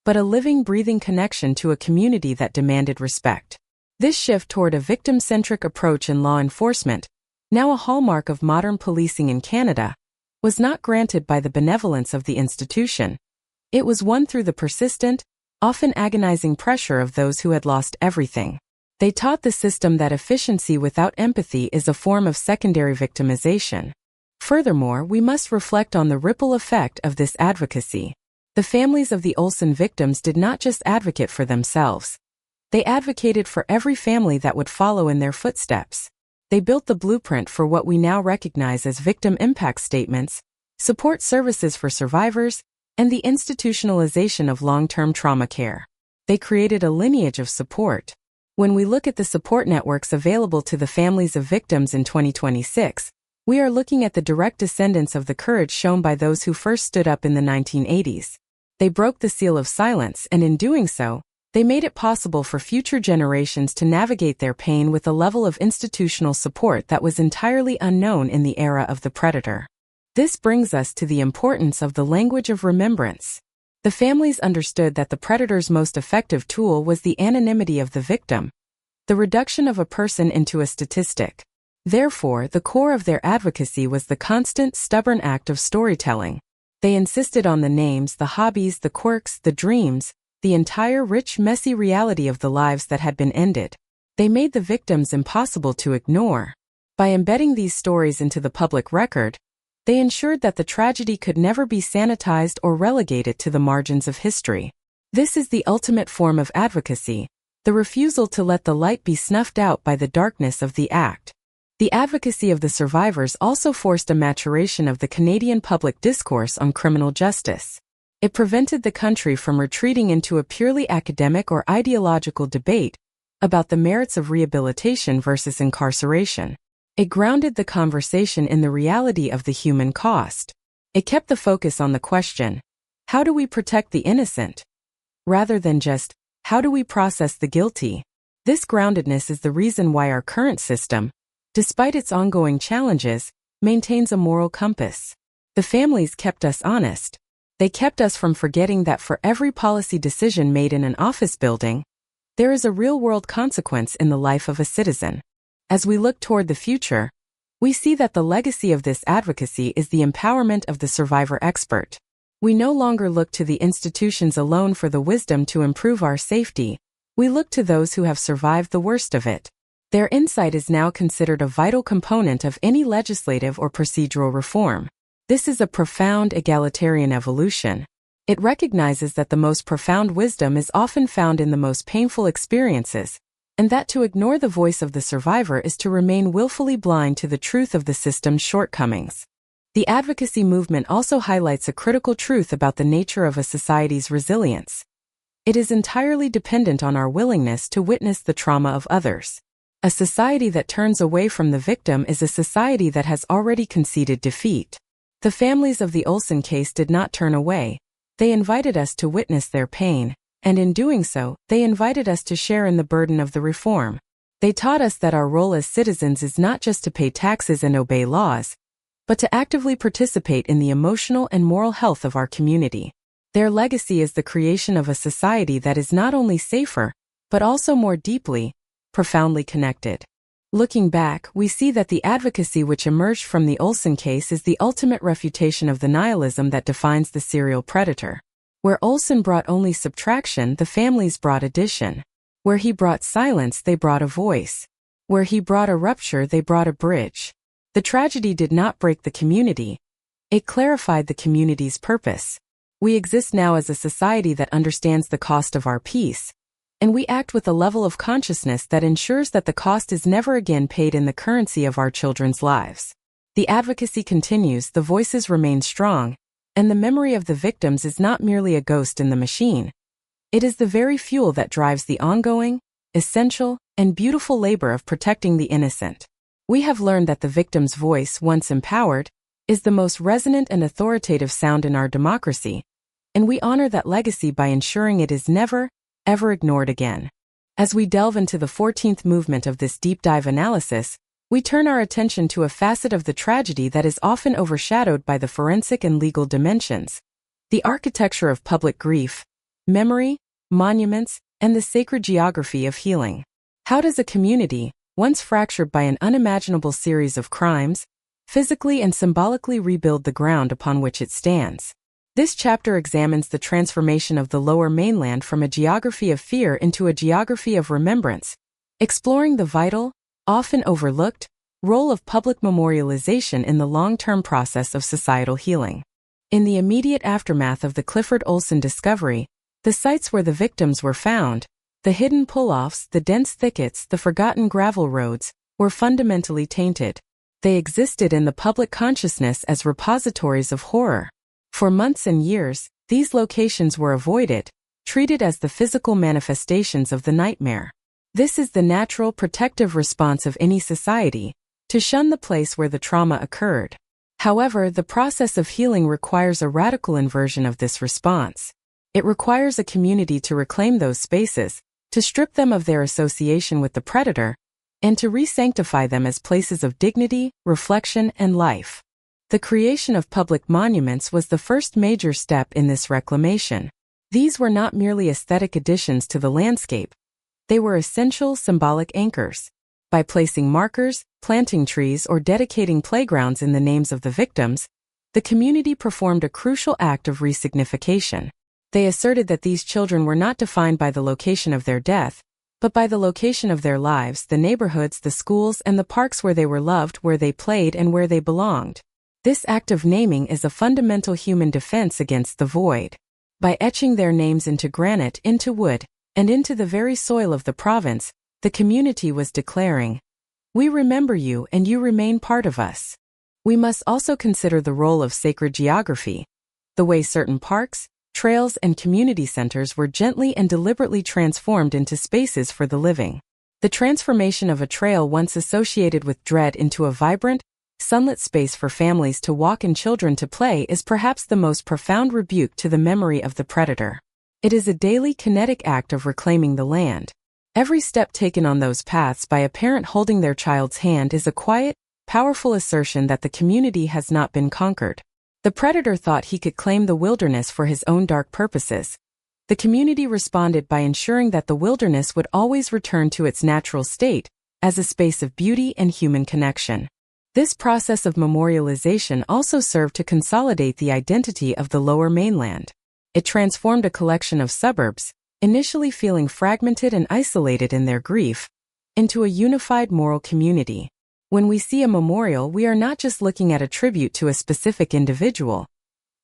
but a living, breathing connection to a community that demanded respect. This shift toward a victim-centric approach in law enforcement, now a hallmark of modern policing in Canada, was not granted by the benevolence of the institution. It was won through the persistent, often agonizing pressure of those who had lost everything. They taught the system that efficiency without empathy is a form of secondary victimization. Furthermore, we must reflect on the ripple effect of this advocacy. The families of the Olson victims did not just advocate for themselves. They advocated for every family that would follow in their footsteps. They built the blueprint for what we now recognize as victim impact statements, support services for survivors, and the institutionalization of long-term trauma care. They created a lineage of support. When we look at the support networks available to the families of victims in 2026, we are looking at the direct descendants of the courage shown by those who first stood up in the 1980s. They broke the seal of silence, and in doing so, they made it possible for future generations to navigate their pain with a level of institutional support that was entirely unknown in the era of the predator. This brings us to the importance of the language of remembrance. The families understood that the predator's most effective tool was the anonymity of the victim, the reduction of a person into a statistic. Therefore, the core of their advocacy was the constant, stubborn act of storytelling. They insisted on the names, the hobbies, the quirks, the dreams, the entire rich, messy reality of the lives that had been ended. They made the victims impossible to ignore. By embedding these stories into the public record, they ensured that the tragedy could never be sanitized or relegated to the margins of history. This is the ultimate form of advocacy, the refusal to let the light be snuffed out by the darkness of the act. The advocacy of the survivors also forced a maturation of the Canadian public discourse on criminal justice. It prevented the country from retreating into a purely academic or ideological debate about the merits of rehabilitation versus incarceration. It grounded the conversation in the reality of the human cost. It kept the focus on the question, how do we protect the innocent? Rather than just, how do we process the guilty? This groundedness is the reason why our current system, despite its ongoing challenges, maintains a moral compass. The families kept us honest. They kept us from forgetting that for every policy decision made in an office building, there is a real-world consequence in the life of a citizen. As we look toward the future, we see that the legacy of this advocacy is the empowerment of the survivor expert. We no longer look to the institutions alone for the wisdom to improve our safety. We look to those who have survived the worst of it. Their insight is now considered a vital component of any legislative or procedural reform. This is a profound egalitarian evolution. It recognizes that the most profound wisdom is often found in the most painful experiences, and that to ignore the voice of the survivor is to remain willfully blind to the truth of the system's shortcomings. The advocacy movement also highlights a critical truth about the nature of a society's resilience. It is entirely dependent on our willingness to witness the trauma of others. A society that turns away from the victim is a society that has already conceded defeat. The families of the Olson case did not turn away. They invited us to witness their pain, and in doing so, they invited us to share in the burden of the reform. They taught us that our role as citizens is not just to pay taxes and obey laws, but to actively participate in the emotional and moral health of our community. Their legacy is the creation of a society that is not only safer, but also more deeply, profoundly connected. Looking back, we see that the advocacy which emerged from the Olson case is the ultimate refutation of the nihilism that defines the serial predator. Where Olson brought only subtraction, the families brought addition. Where he brought silence, they brought a voice. Where he brought a rupture, they brought a bridge. The tragedy did not break the community. It clarified the community's purpose. We exist now as a society that understands the cost of our peace, and we act with a level of consciousness that ensures that the cost is never again paid in the currency of our children's lives. The advocacy continues, the voices remain strong, and the memory of the victims is not merely a ghost in the machine. It is the very fuel that drives the ongoing, essential, and beautiful labor of protecting the innocent. We have learned that the victim's voice, once empowered, is the most resonant and authoritative sound in our democracy, and we honor that legacy by ensuring it is never, ever ignored again. As we delve into the 14th movement of this deep dive analysis, we turn our attention to a facet of the tragedy that is often overshadowed by the forensic and legal dimensions: the architecture of public grief, memory, monuments, and the sacred geography of healing. How does a community, once fractured by an unimaginable series of crimes, physically and symbolically rebuild the ground upon which it stands? This chapter examines the transformation of the Lower Mainland from a geography of fear into a geography of remembrance, exploring the vital, often overlooked, role of public memorialization in the long-term process of societal healing. In the immediate aftermath of the Clifford Olson discovery, the sites where the victims were found, the hidden pull-offs, the dense thickets, the forgotten gravel roads, were fundamentally tainted. They existed in the public consciousness as repositories of horror. For months and years, these locations were avoided, treated as the physical manifestations of the nightmare. This is the natural protective response of any society, to shun the place where the trauma occurred. However, the process of healing requires a radical inversion of this response. It requires a community to reclaim those spaces, to strip them of their association with the predator, and to re-sanctify them as places of dignity, reflection, and life. The creation of public monuments was the first major step in this reclamation. These were not merely aesthetic additions to the landscape. They were essential symbolic anchors. By placing markers, planting trees, or dedicating playgrounds in the names of the victims, the community performed a crucial act of resignification. They asserted that these children were not defined by the location of their death, but by the location of their lives, the neighborhoods, the schools, and the parks where they were loved, where they played, and where they belonged. This act of naming is a fundamental human defense against the void. By etching their names into granite, into wood, and into the very soil of the province, the community was declaring, "We remember you and you remain part of us." We must also consider the role of sacred geography, the way certain parks, trails, and community centers were gently and deliberately transformed into spaces for the living. The transformation of a trail once associated with dread into a vibrant, sunlit space for families to walk and children to play is perhaps the most profound rebuke to the memory of the predator. It is a daily kinetic act of reclaiming the land. Every step taken on those paths by a parent holding their child's hand is a quiet, powerful assertion that the community has not been conquered. The predator thought he could claim the wilderness for his own dark purposes. The community responded by ensuring that the wilderness would always return to its natural state, as a space of beauty and human connection. This process of memorialization also served to consolidate the identity of the Lower Mainland. It transformed a collection of suburbs, initially feeling fragmented and isolated in their grief, into a unified moral community. When we see a memorial, we are not just looking at a tribute to a specific individual.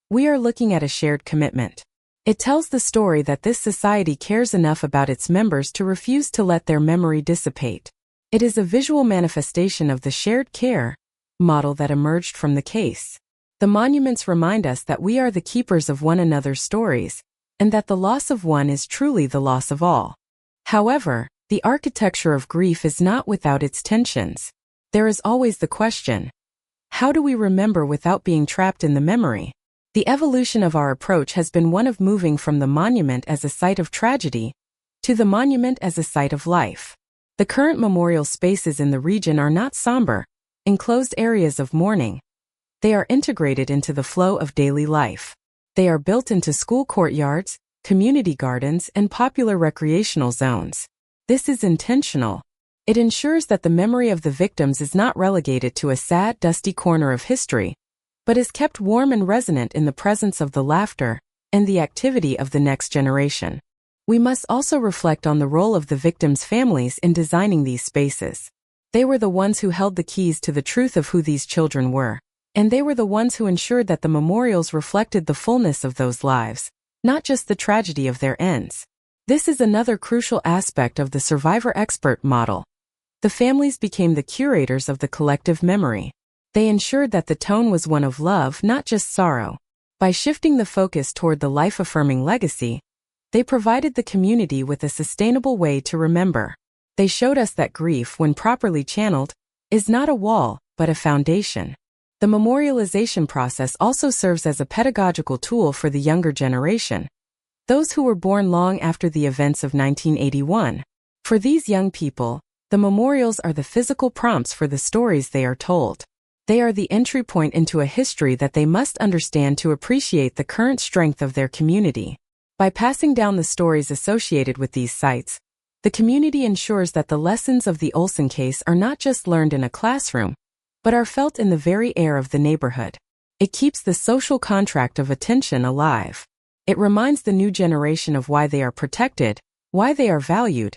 We are looking at a shared commitment. It tells the story that this society cares enough about its members to refuse to let their memory dissipate. It is a visual manifestation of the shared care model that emerged from the case. The monuments remind us that we are the keepers of one another's stories, and that the loss of one is truly the loss of all. However, the architecture of grief is not without its tensions. There is always the question: how do we remember without being trapped in the memory? The evolution of our approach has been one of moving from the monument as a site of tragedy to the monument as a site of life. The current memorial spaces in the region are not somber, enclosed areas of mourning. They are integrated into the flow of daily life. They are built into school courtyards, community gardens, and popular recreational zones. This is intentional. It ensures that the memory of the victims is not relegated to a sad, dusty corner of history, but is kept warm and resonant in the presence of the laughter and the activity of the next generation. We must also reflect on the role of the victims' families in designing these spaces. They were the ones who held the keys to the truth of who these children were, and they were the ones who ensured that the memorials reflected the fullness of those lives, not just the tragedy of their ends. This is another crucial aspect of the survivor expert model. The families became the curators of the collective memory. They ensured that the tone was one of love, not just sorrow. By shifting the focus toward the life-affirming legacy, they provided the community with a sustainable way to remember. They showed us that grief, when properly channeled, is not a wall, but a foundation. The memorialization process also serves as a pedagogical tool for the younger generation, those who were born long after the events of 1981. For these young people, the memorials are the physical prompts for the stories they are told. They are the entry point into a history that they must understand to appreciate the current strength of their community. By passing down the stories associated with these sites, the community ensures that the lessons of the Olson case are not just learned in a classroom, but are felt in the very air of the neighborhood. It keeps the social contract of attention alive. It reminds the new generation of why they are protected, why they are valued,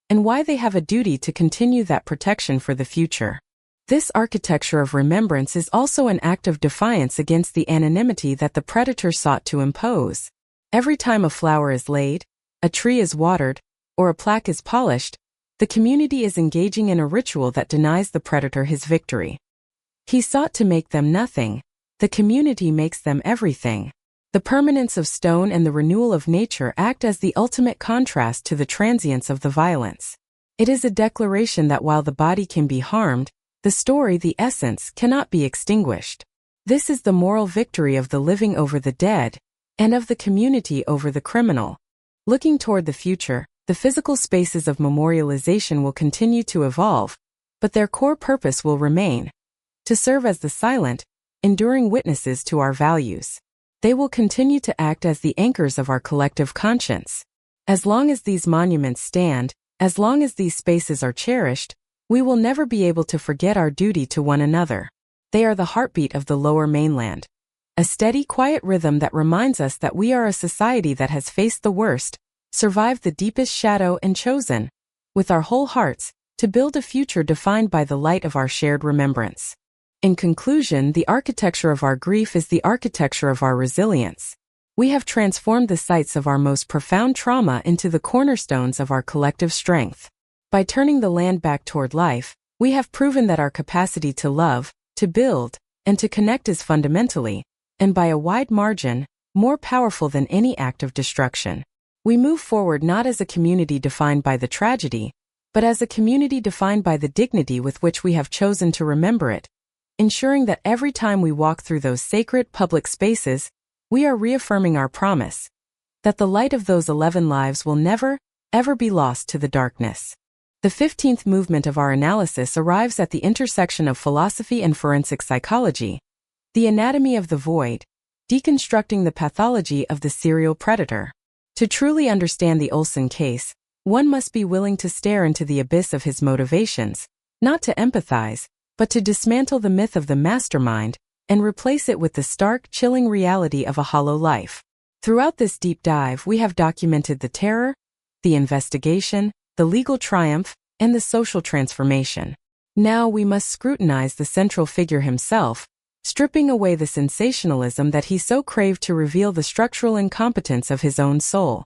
and why they have a duty to continue that protection for the future. This architecture of remembrance is also an act of defiance against the anonymity that the predator sought to impose. Every time a flower is laid, a tree is watered, or a plaque is polished, the community is engaging in a ritual that denies the predator his victory. He sought to make them nothing. The community makes them everything. The permanence of stone and the renewal of nature act as the ultimate contrast to the transience of the violence. It is a declaration that while the body can be harmed, the story, the essence, cannot be extinguished. This is the moral victory of the living over the dead, and of the community over the criminal. Looking toward the future, the physical spaces of memorialization will continue to evolve, but their core purpose will remain: to serve as the silent, enduring witnesses to our values. They will continue to act as the anchors of our collective conscience. As long as these monuments stand, as long as these spaces are cherished, we will never be able to forget our duty to one another. They are the heartbeat of the Lower Mainland, a steady, quiet rhythm that reminds us that we are a society that has faced the worst, survived the deepest shadow, and chosen, with our whole hearts, to build a future defined by the light of our shared remembrance. In conclusion, the architecture of our grief is the architecture of our resilience. We have transformed the sites of our most profound trauma into the cornerstones of our collective strength. By turning the land back toward life, we have proven that our capacity to love, to build, and to connect is fundamentally, and by a wide margin, more powerful than any act of destruction. We move forward not as a community defined by the tragedy, but as a community defined by the dignity with which we have chosen to remember it, ensuring that every time we walk through those sacred public spaces, we are reaffirming our promise that the light of those 11 lives will never, ever be lost to the darkness. The 15th movement of our analysis arrives at the intersection of philosophy and forensic psychology, the anatomy of the void, deconstructing the pathology of the serial predator. To truly understand the Olson case, one must be willing to stare into the abyss of his motivations, not to empathize, but to dismantle the myth of the mastermind and replace it with the stark, chilling reality of a hollow life. Throughout this deep dive, we have documented the terror, the investigation, the legal triumph, and the social transformation. Now we must scrutinize the central figure himself, stripping away the sensationalism that he so craved to reveal the structural incompetence of his own soul.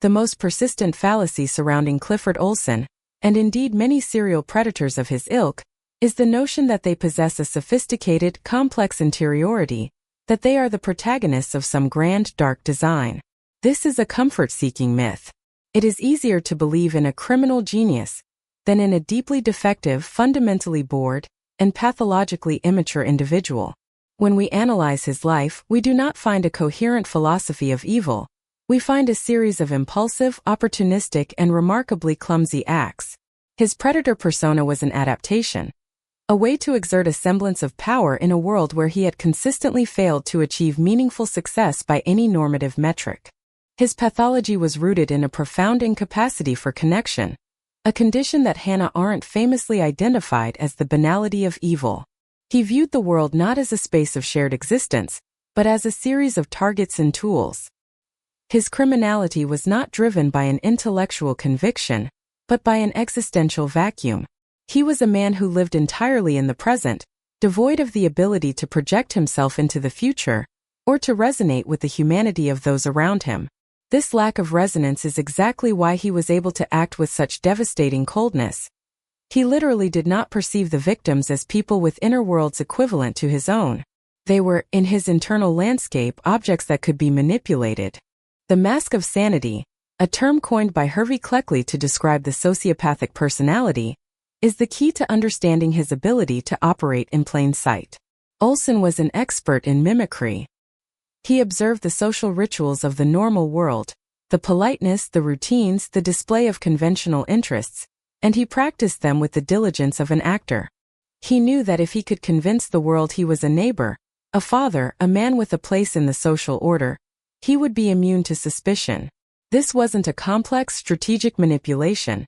The most persistent fallacy surrounding Clifford Olson, and indeed many serial predators of his ilk, is the notion that they possess a sophisticated, complex interiority, that they are the protagonists of some grand, dark design. This is a comfort-seeking myth. It is easier to believe in a criminal genius than in a deeply defective, fundamentally bored, and pathologically immature individual. When we analyze his life, we do not find a coherent philosophy of evil. We find a series of impulsive, opportunistic, and remarkably clumsy acts. His predator persona was an adaptation, a way to exert a semblance of power in a world where he had consistently failed to achieve meaningful success by any normative metric. His pathology was rooted in a profound incapacity for connection, a condition that Hannah Arendt famously identified as the banality of evil. He viewed the world not as a space of shared existence, but as a series of targets and tools. His criminality was not driven by an intellectual conviction, but by an existential vacuum. He was a man who lived entirely in the present, devoid of the ability to project himself into the future, or to resonate with the humanity of those around him. This lack of resonance is exactly why he was able to act with such devastating coldness. He literally did not perceive the victims as people with inner worlds equivalent to his own. They were, in his internal landscape, objects that could be manipulated. The mask of sanity, a term coined by Hervey Cleckley to describe the sociopathic personality, is the key to understanding his ability to operate in plain sight. Olson was an expert in mimicry. He observed the social rituals of the normal world, the politeness, the routines, the display of conventional interests, and he practiced them with the diligence of an actor. He knew that if he could convince the world he was a neighbor, a father, a man with a place in the social order, he would be immune to suspicion. This wasn't a complex strategic manipulation.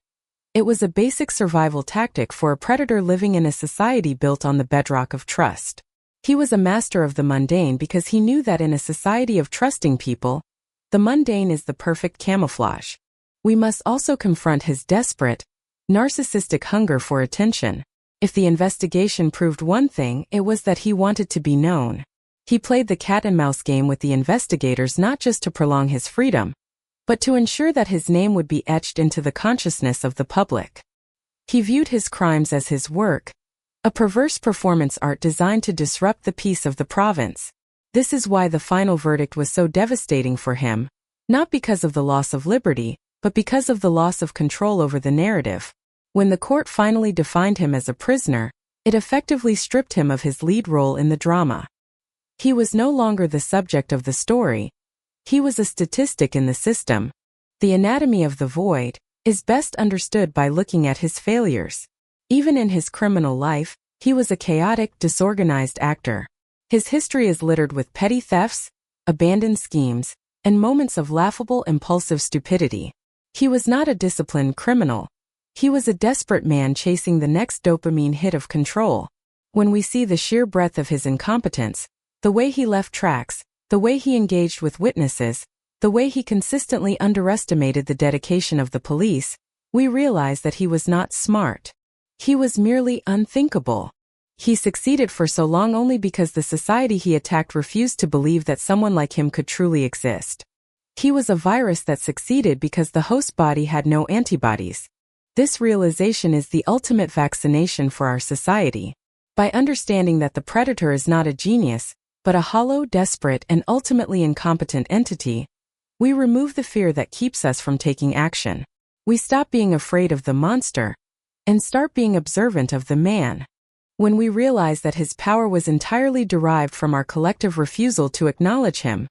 It was a basic survival tactic for a predator living in a society built on the bedrock of trust. He was a master of the mundane because he knew that in a society of trusting people, the mundane is the perfect camouflage. We must also confront his desperate, narcissistic hunger for attention. If the investigation proved one thing, it was that he wanted to be known. He played the cat-and-mouse game with the investigators not just to prolong his freedom, but to ensure that his name would be etched into the consciousness of the public. He viewed his crimes as his work, a perverse performance art designed to disrupt the peace of the province. This is why the final verdict was so devastating for him, not because of the loss of liberty, but because of the loss of control over the narrative. When the court finally defined him as a prisoner, it effectively stripped him of his lead role in the drama. He was no longer the subject of the story. He was a statistic in the system. The anatomy of the void is best understood by looking at his failures. Even in his criminal life, he was a chaotic, disorganized actor. His history is littered with petty thefts, abandoned schemes, and moments of laughable, impulsive stupidity. He was not a disciplined criminal. He was a desperate man chasing the next dopamine hit of control. When we see the sheer breadth of his incompetence, the way he left tracks, the way he engaged with witnesses, the way he consistently underestimated the dedication of the police, we realize that he was not smart. He was merely unthinkable. He succeeded for so long only because the society he attacked refused to believe that someone like him could truly exist. He was a virus that succeeded because the host body had no antibodies. This realization is the ultimate vaccination for our society. By understanding that the predator is not a genius, but a hollow, desperate, and ultimately incompetent entity, we remove the fear that keeps us from taking action. We stop being afraid of the monster and start being observant of the man. When we realize that his power was entirely derived from our collective refusal to acknowledge him,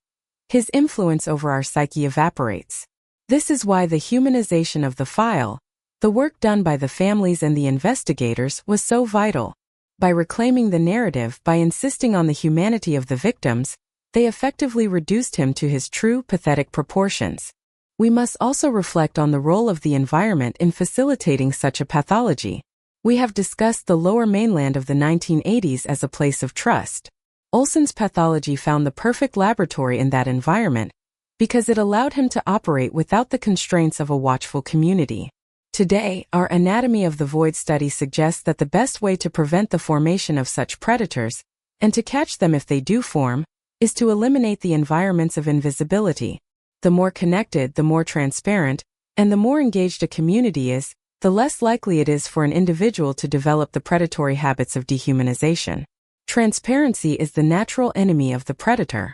his influence over our psyche evaporates. This is why the humanization of the file, the work done by the families and the investigators, was so vital. By reclaiming the narrative, by insisting on the humanity of the victims, they effectively reduced him to his true, pathetic proportions. We must also reflect on the role of the environment in facilitating such a pathology. We have discussed the lower mainland of the 1980s as a place of trust. Olson's pathology found the perfect laboratory in that environment because it allowed him to operate without the constraints of a watchful community. Today, our Anatomy of the Void study suggests that the best way to prevent the formation of such predators, and to catch them if they do form, is to eliminate the environments of invisibility. The more connected, the more transparent, and the more engaged a community is, the less likely it is for an individual to develop the predatory habits of dehumanization. Transparency is the natural enemy of the predator.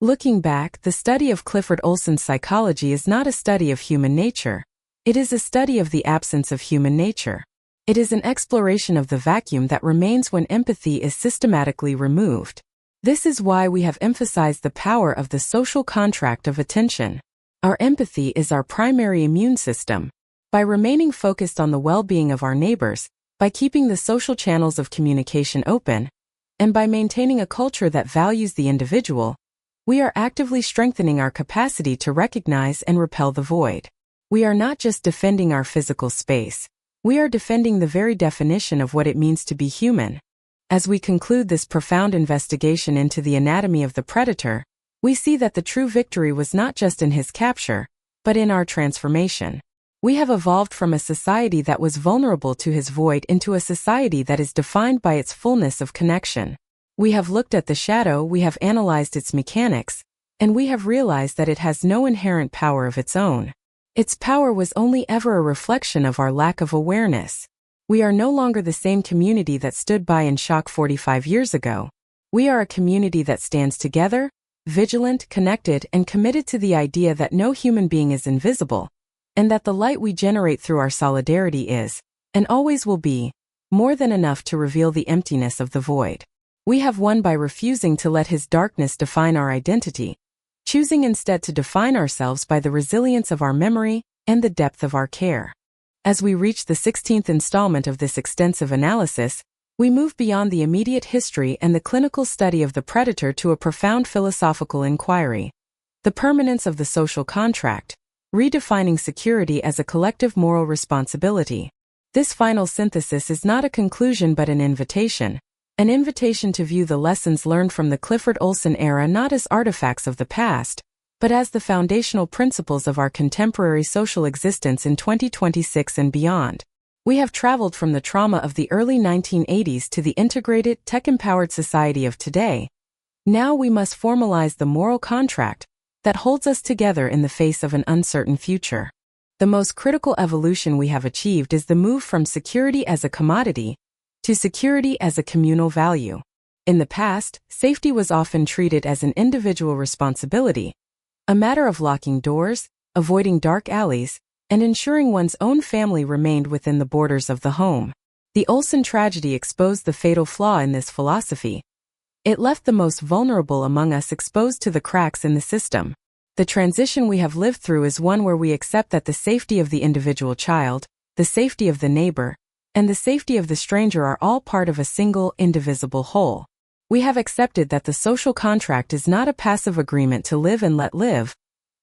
Looking back, the study of Clifford Olson's psychology is not a study of human nature. It is a study of the absence of human nature. It is an exploration of the vacuum that remains when empathy is systematically removed. This is why we have emphasized the power of the social contract of attention. Our empathy is our primary immune system. By remaining focused on the well-being of our neighbors, by keeping the social channels of communication open, and by maintaining a culture that values the individual, we are actively strengthening our capacity to recognize and repel the void. We are not just defending our physical space, We are defending the very definition of what it means to be human. As we conclude this profound investigation into the anatomy of the predator, we see that the true victory was not just in his capture, but in our transformation. We have evolved from a society that was vulnerable to his void into a society that is defined by its fullness of connection. We have looked at the shadow, we have analyzed its mechanics, and we have realized that it has no inherent power of its own. Its power was only ever a reflection of our lack of awareness. We are no longer the same community that stood by in shock 45 years ago. We are a community that stands together, vigilant, connected, and committed to the idea that no human being is invisible, and that the light we generate through our solidarity is, and always will be, more than enough to reveal the emptiness of the void. We have won by refusing to let his darkness define our identity, choosing instead to define ourselves by the resilience of our memory and the depth of our care. As we reach the 16th installment of this extensive analysis, we move beyond the immediate history and the clinical study of the predator to a profound philosophical inquiry. The permanence of the social contract, redefining security as a collective moral responsibility. This final synthesis is not a conclusion but an invitation to view the lessons learned from the Clifford Olson era not as artifacts of the past, but as the foundational principles of our contemporary social existence in 2026 and beyond. We have traveled from the trauma of the early 1980s to the integrated, tech-empowered society of today. Now we must formalize the moral contract that holds us together in the face of an uncertain future. The most critical evolution we have achieved is the move from security as a commodity to security as a communal value. In the past, safety was often treated as an individual responsibility, a matter of locking doors, avoiding dark alleys, and ensuring one's own family remained within the borders of the home. The Olson tragedy exposed the fatal flaw in this philosophy. It left the most vulnerable among us exposed to the cracks in the system. The transition we have lived through is one where we accept that the safety of the individual child, the safety of the neighbor, and the safety of the stranger are all part of a single, indivisible whole. We have accepted that the social contract is not a passive agreement to live and let live,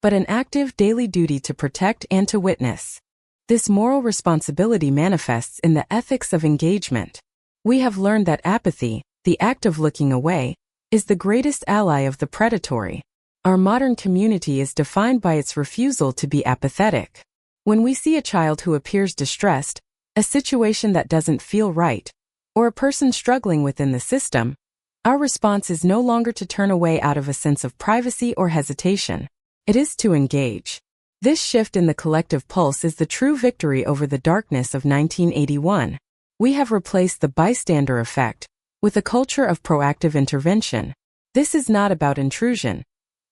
but an active daily duty to protect and to witness. This moral responsibility manifests in the ethics of engagement. We have learned that apathy, the act of looking away, is the greatest ally of the predatory. Our modern community is defined by its refusal to be apathetic. When we see a child who appears distressed, a situation that doesn't feel right, or a person struggling within the system, our response is no longer to turn away out of a sense of privacy or hesitation. It is to engage. This shift in the collective pulse is the true victory over the darkness of 1981. We have replaced the bystander effect with a culture of proactive intervention. This is not about intrusion.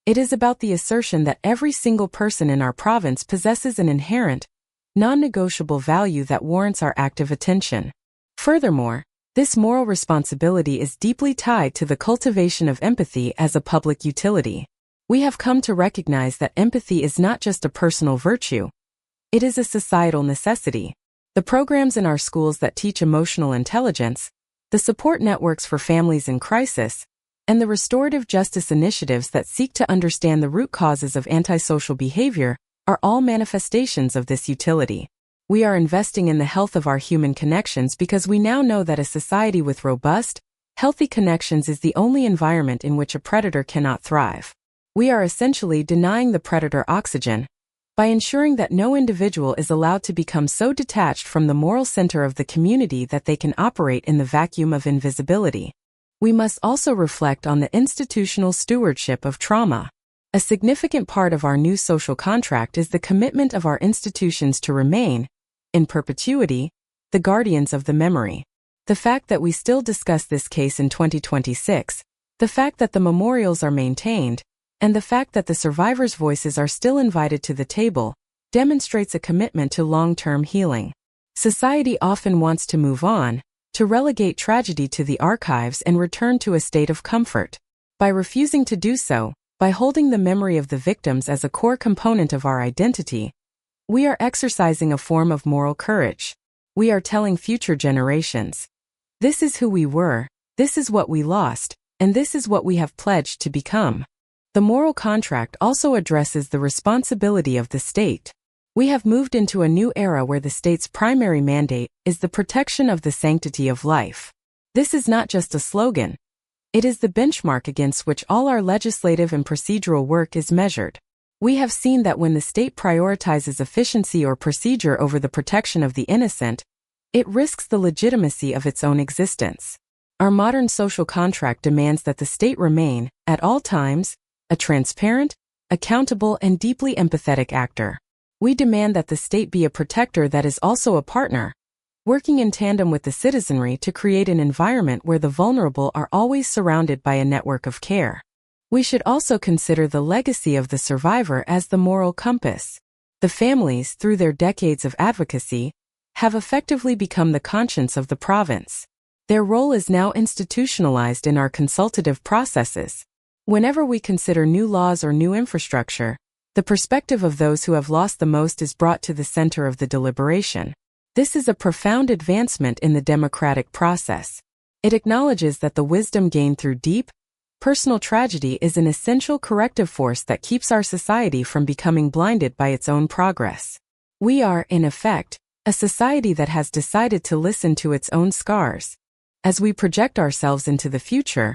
It is about the assertion that every single person in our province possesses an inherent, non-negotiable value that warrants our active attention. Furthermore, this moral responsibility is deeply tied to the cultivation of empathy as a public utility. We have come to recognize that empathy is not just a personal virtue. It is a societal necessity. The programs in our schools that teach emotional intelligence, the support networks for families in crisis, and the restorative justice initiatives that seek to understand the root causes of antisocial behavior are all manifestations of this utility. We are investing in the health of our human connections because we now know that a society with robust, healthy connections is the only environment in which a predator cannot thrive. We are essentially denying the predator oxygen by ensuring that no individual is allowed to become so detached from the moral center of the community that they can operate in the vacuum of invisibility. We must also reflect on the institutional stewardship of trauma. A significant part of our new social contract is the commitment of our institutions to remain, in perpetuity, the guardians of the memory. The fact that we still discuss this case in 2026, the fact that the memorials are maintained, and the fact that the survivors' voices are still invited to the table, demonstrates a commitment to long-term healing. Society often wants to move on, to relegate tragedy to the archives and return to a state of comfort. By refusing to do so, by holding the memory of the victims as a core component of our identity, we are exercising a form of moral courage. We are telling future generations, this is who we were, this is what we lost, and this is what we have pledged to become. The moral contract also addresses the responsibility of the state. We have moved into a new era where the state's primary mandate is the protection of the sanctity of life. This is not just a slogan. It is the benchmark against which all our legislative and procedural work is measured. We have seen that when the state prioritizes efficiency or procedure over the protection of the innocent, it risks the legitimacy of its own existence. Our modern social contract demands that the state remain, at all times, a transparent, accountable, and deeply empathetic actor. We demand that the state be a protector that is also a partner, working in tandem with the citizenry to create an environment where the vulnerable are always surrounded by a network of care. We should also consider the legacy of the survivor as the moral compass. The families, through their decades of advocacy, have effectively become the conscience of the province. Their role is now institutionalized in our consultative processes. Whenever we consider new laws or new infrastructure, the perspective of those who have lost the most is brought to the center of the deliberation. This is a profound advancement in the democratic process. It acknowledges that the wisdom gained through deep, personal tragedy is an essential corrective force that keeps our society from becoming blinded by its own progress. We are, in effect, a society that has decided to listen to its own scars. As we project ourselves into the future,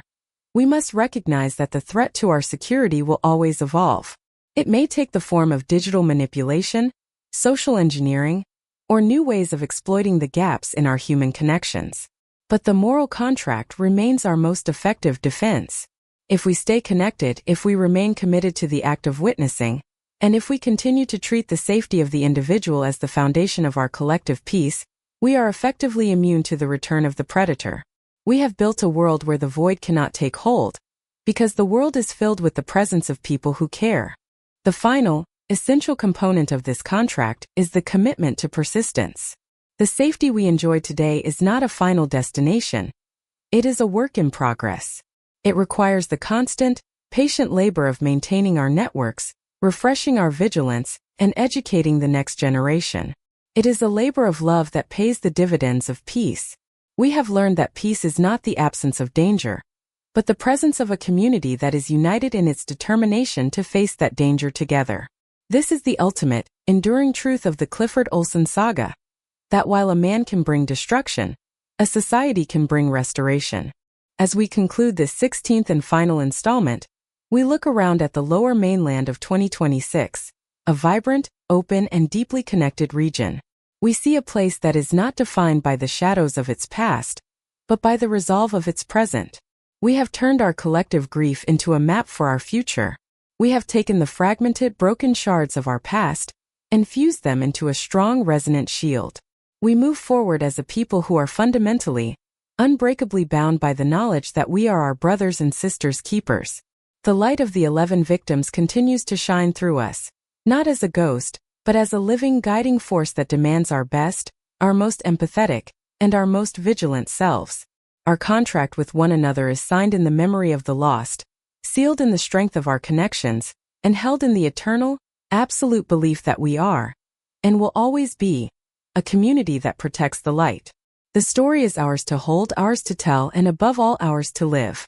we must recognize that the threat to our security will always evolve. It may take the form of digital manipulation, social engineering, or new ways of exploiting the gaps in our human connections. But the moral contract remains our most effective defense. If we stay connected, if we remain committed to the act of witnessing, and if we continue to treat the safety of the individual as the foundation of our collective peace, we are effectively immune to the return of the predator. We have built a world where the void cannot take hold, because the world is filled with the presence of people who care. The final, essential component of this contract is the commitment to persistence. The safety we enjoy today is not a final destination. It is a work in progress. It requires the constant, patient labor of maintaining our networks, refreshing our vigilance, and educating the next generation. It is a labor of love that pays the dividends of peace. We have learned that peace is not the absence of danger, but the presence of a community that is united in its determination to face that danger together. This is the ultimate, enduring truth of the Clifford Olson saga, that while a man can bring destruction, a society can bring restoration. As we conclude this 16th and final installment, we look around at the Lower Mainland of 2026, a vibrant, open, and deeply connected region. We see a place that is not defined by the shadows of its past, but by the resolve of its present. We have turned our collective grief into a map for our future. We have taken the fragmented, broken shards of our past and fused them into a strong, resonant shield. We move forward as a people who are fundamentally, unbreakably bound by the knowledge that we are our brothers and sisters' keepers. The light of the 11 victims continues to shine through us, not as a ghost, but as a living guiding force that demands our best, our most empathetic, and our most vigilant selves. Our contract with one another is signed in the memory of the lost, sealed in the strength of our connections, and held in the eternal, absolute belief that we are, and will always be, a community that protects the light. The story is ours to hold, ours to tell, and above all ours to live.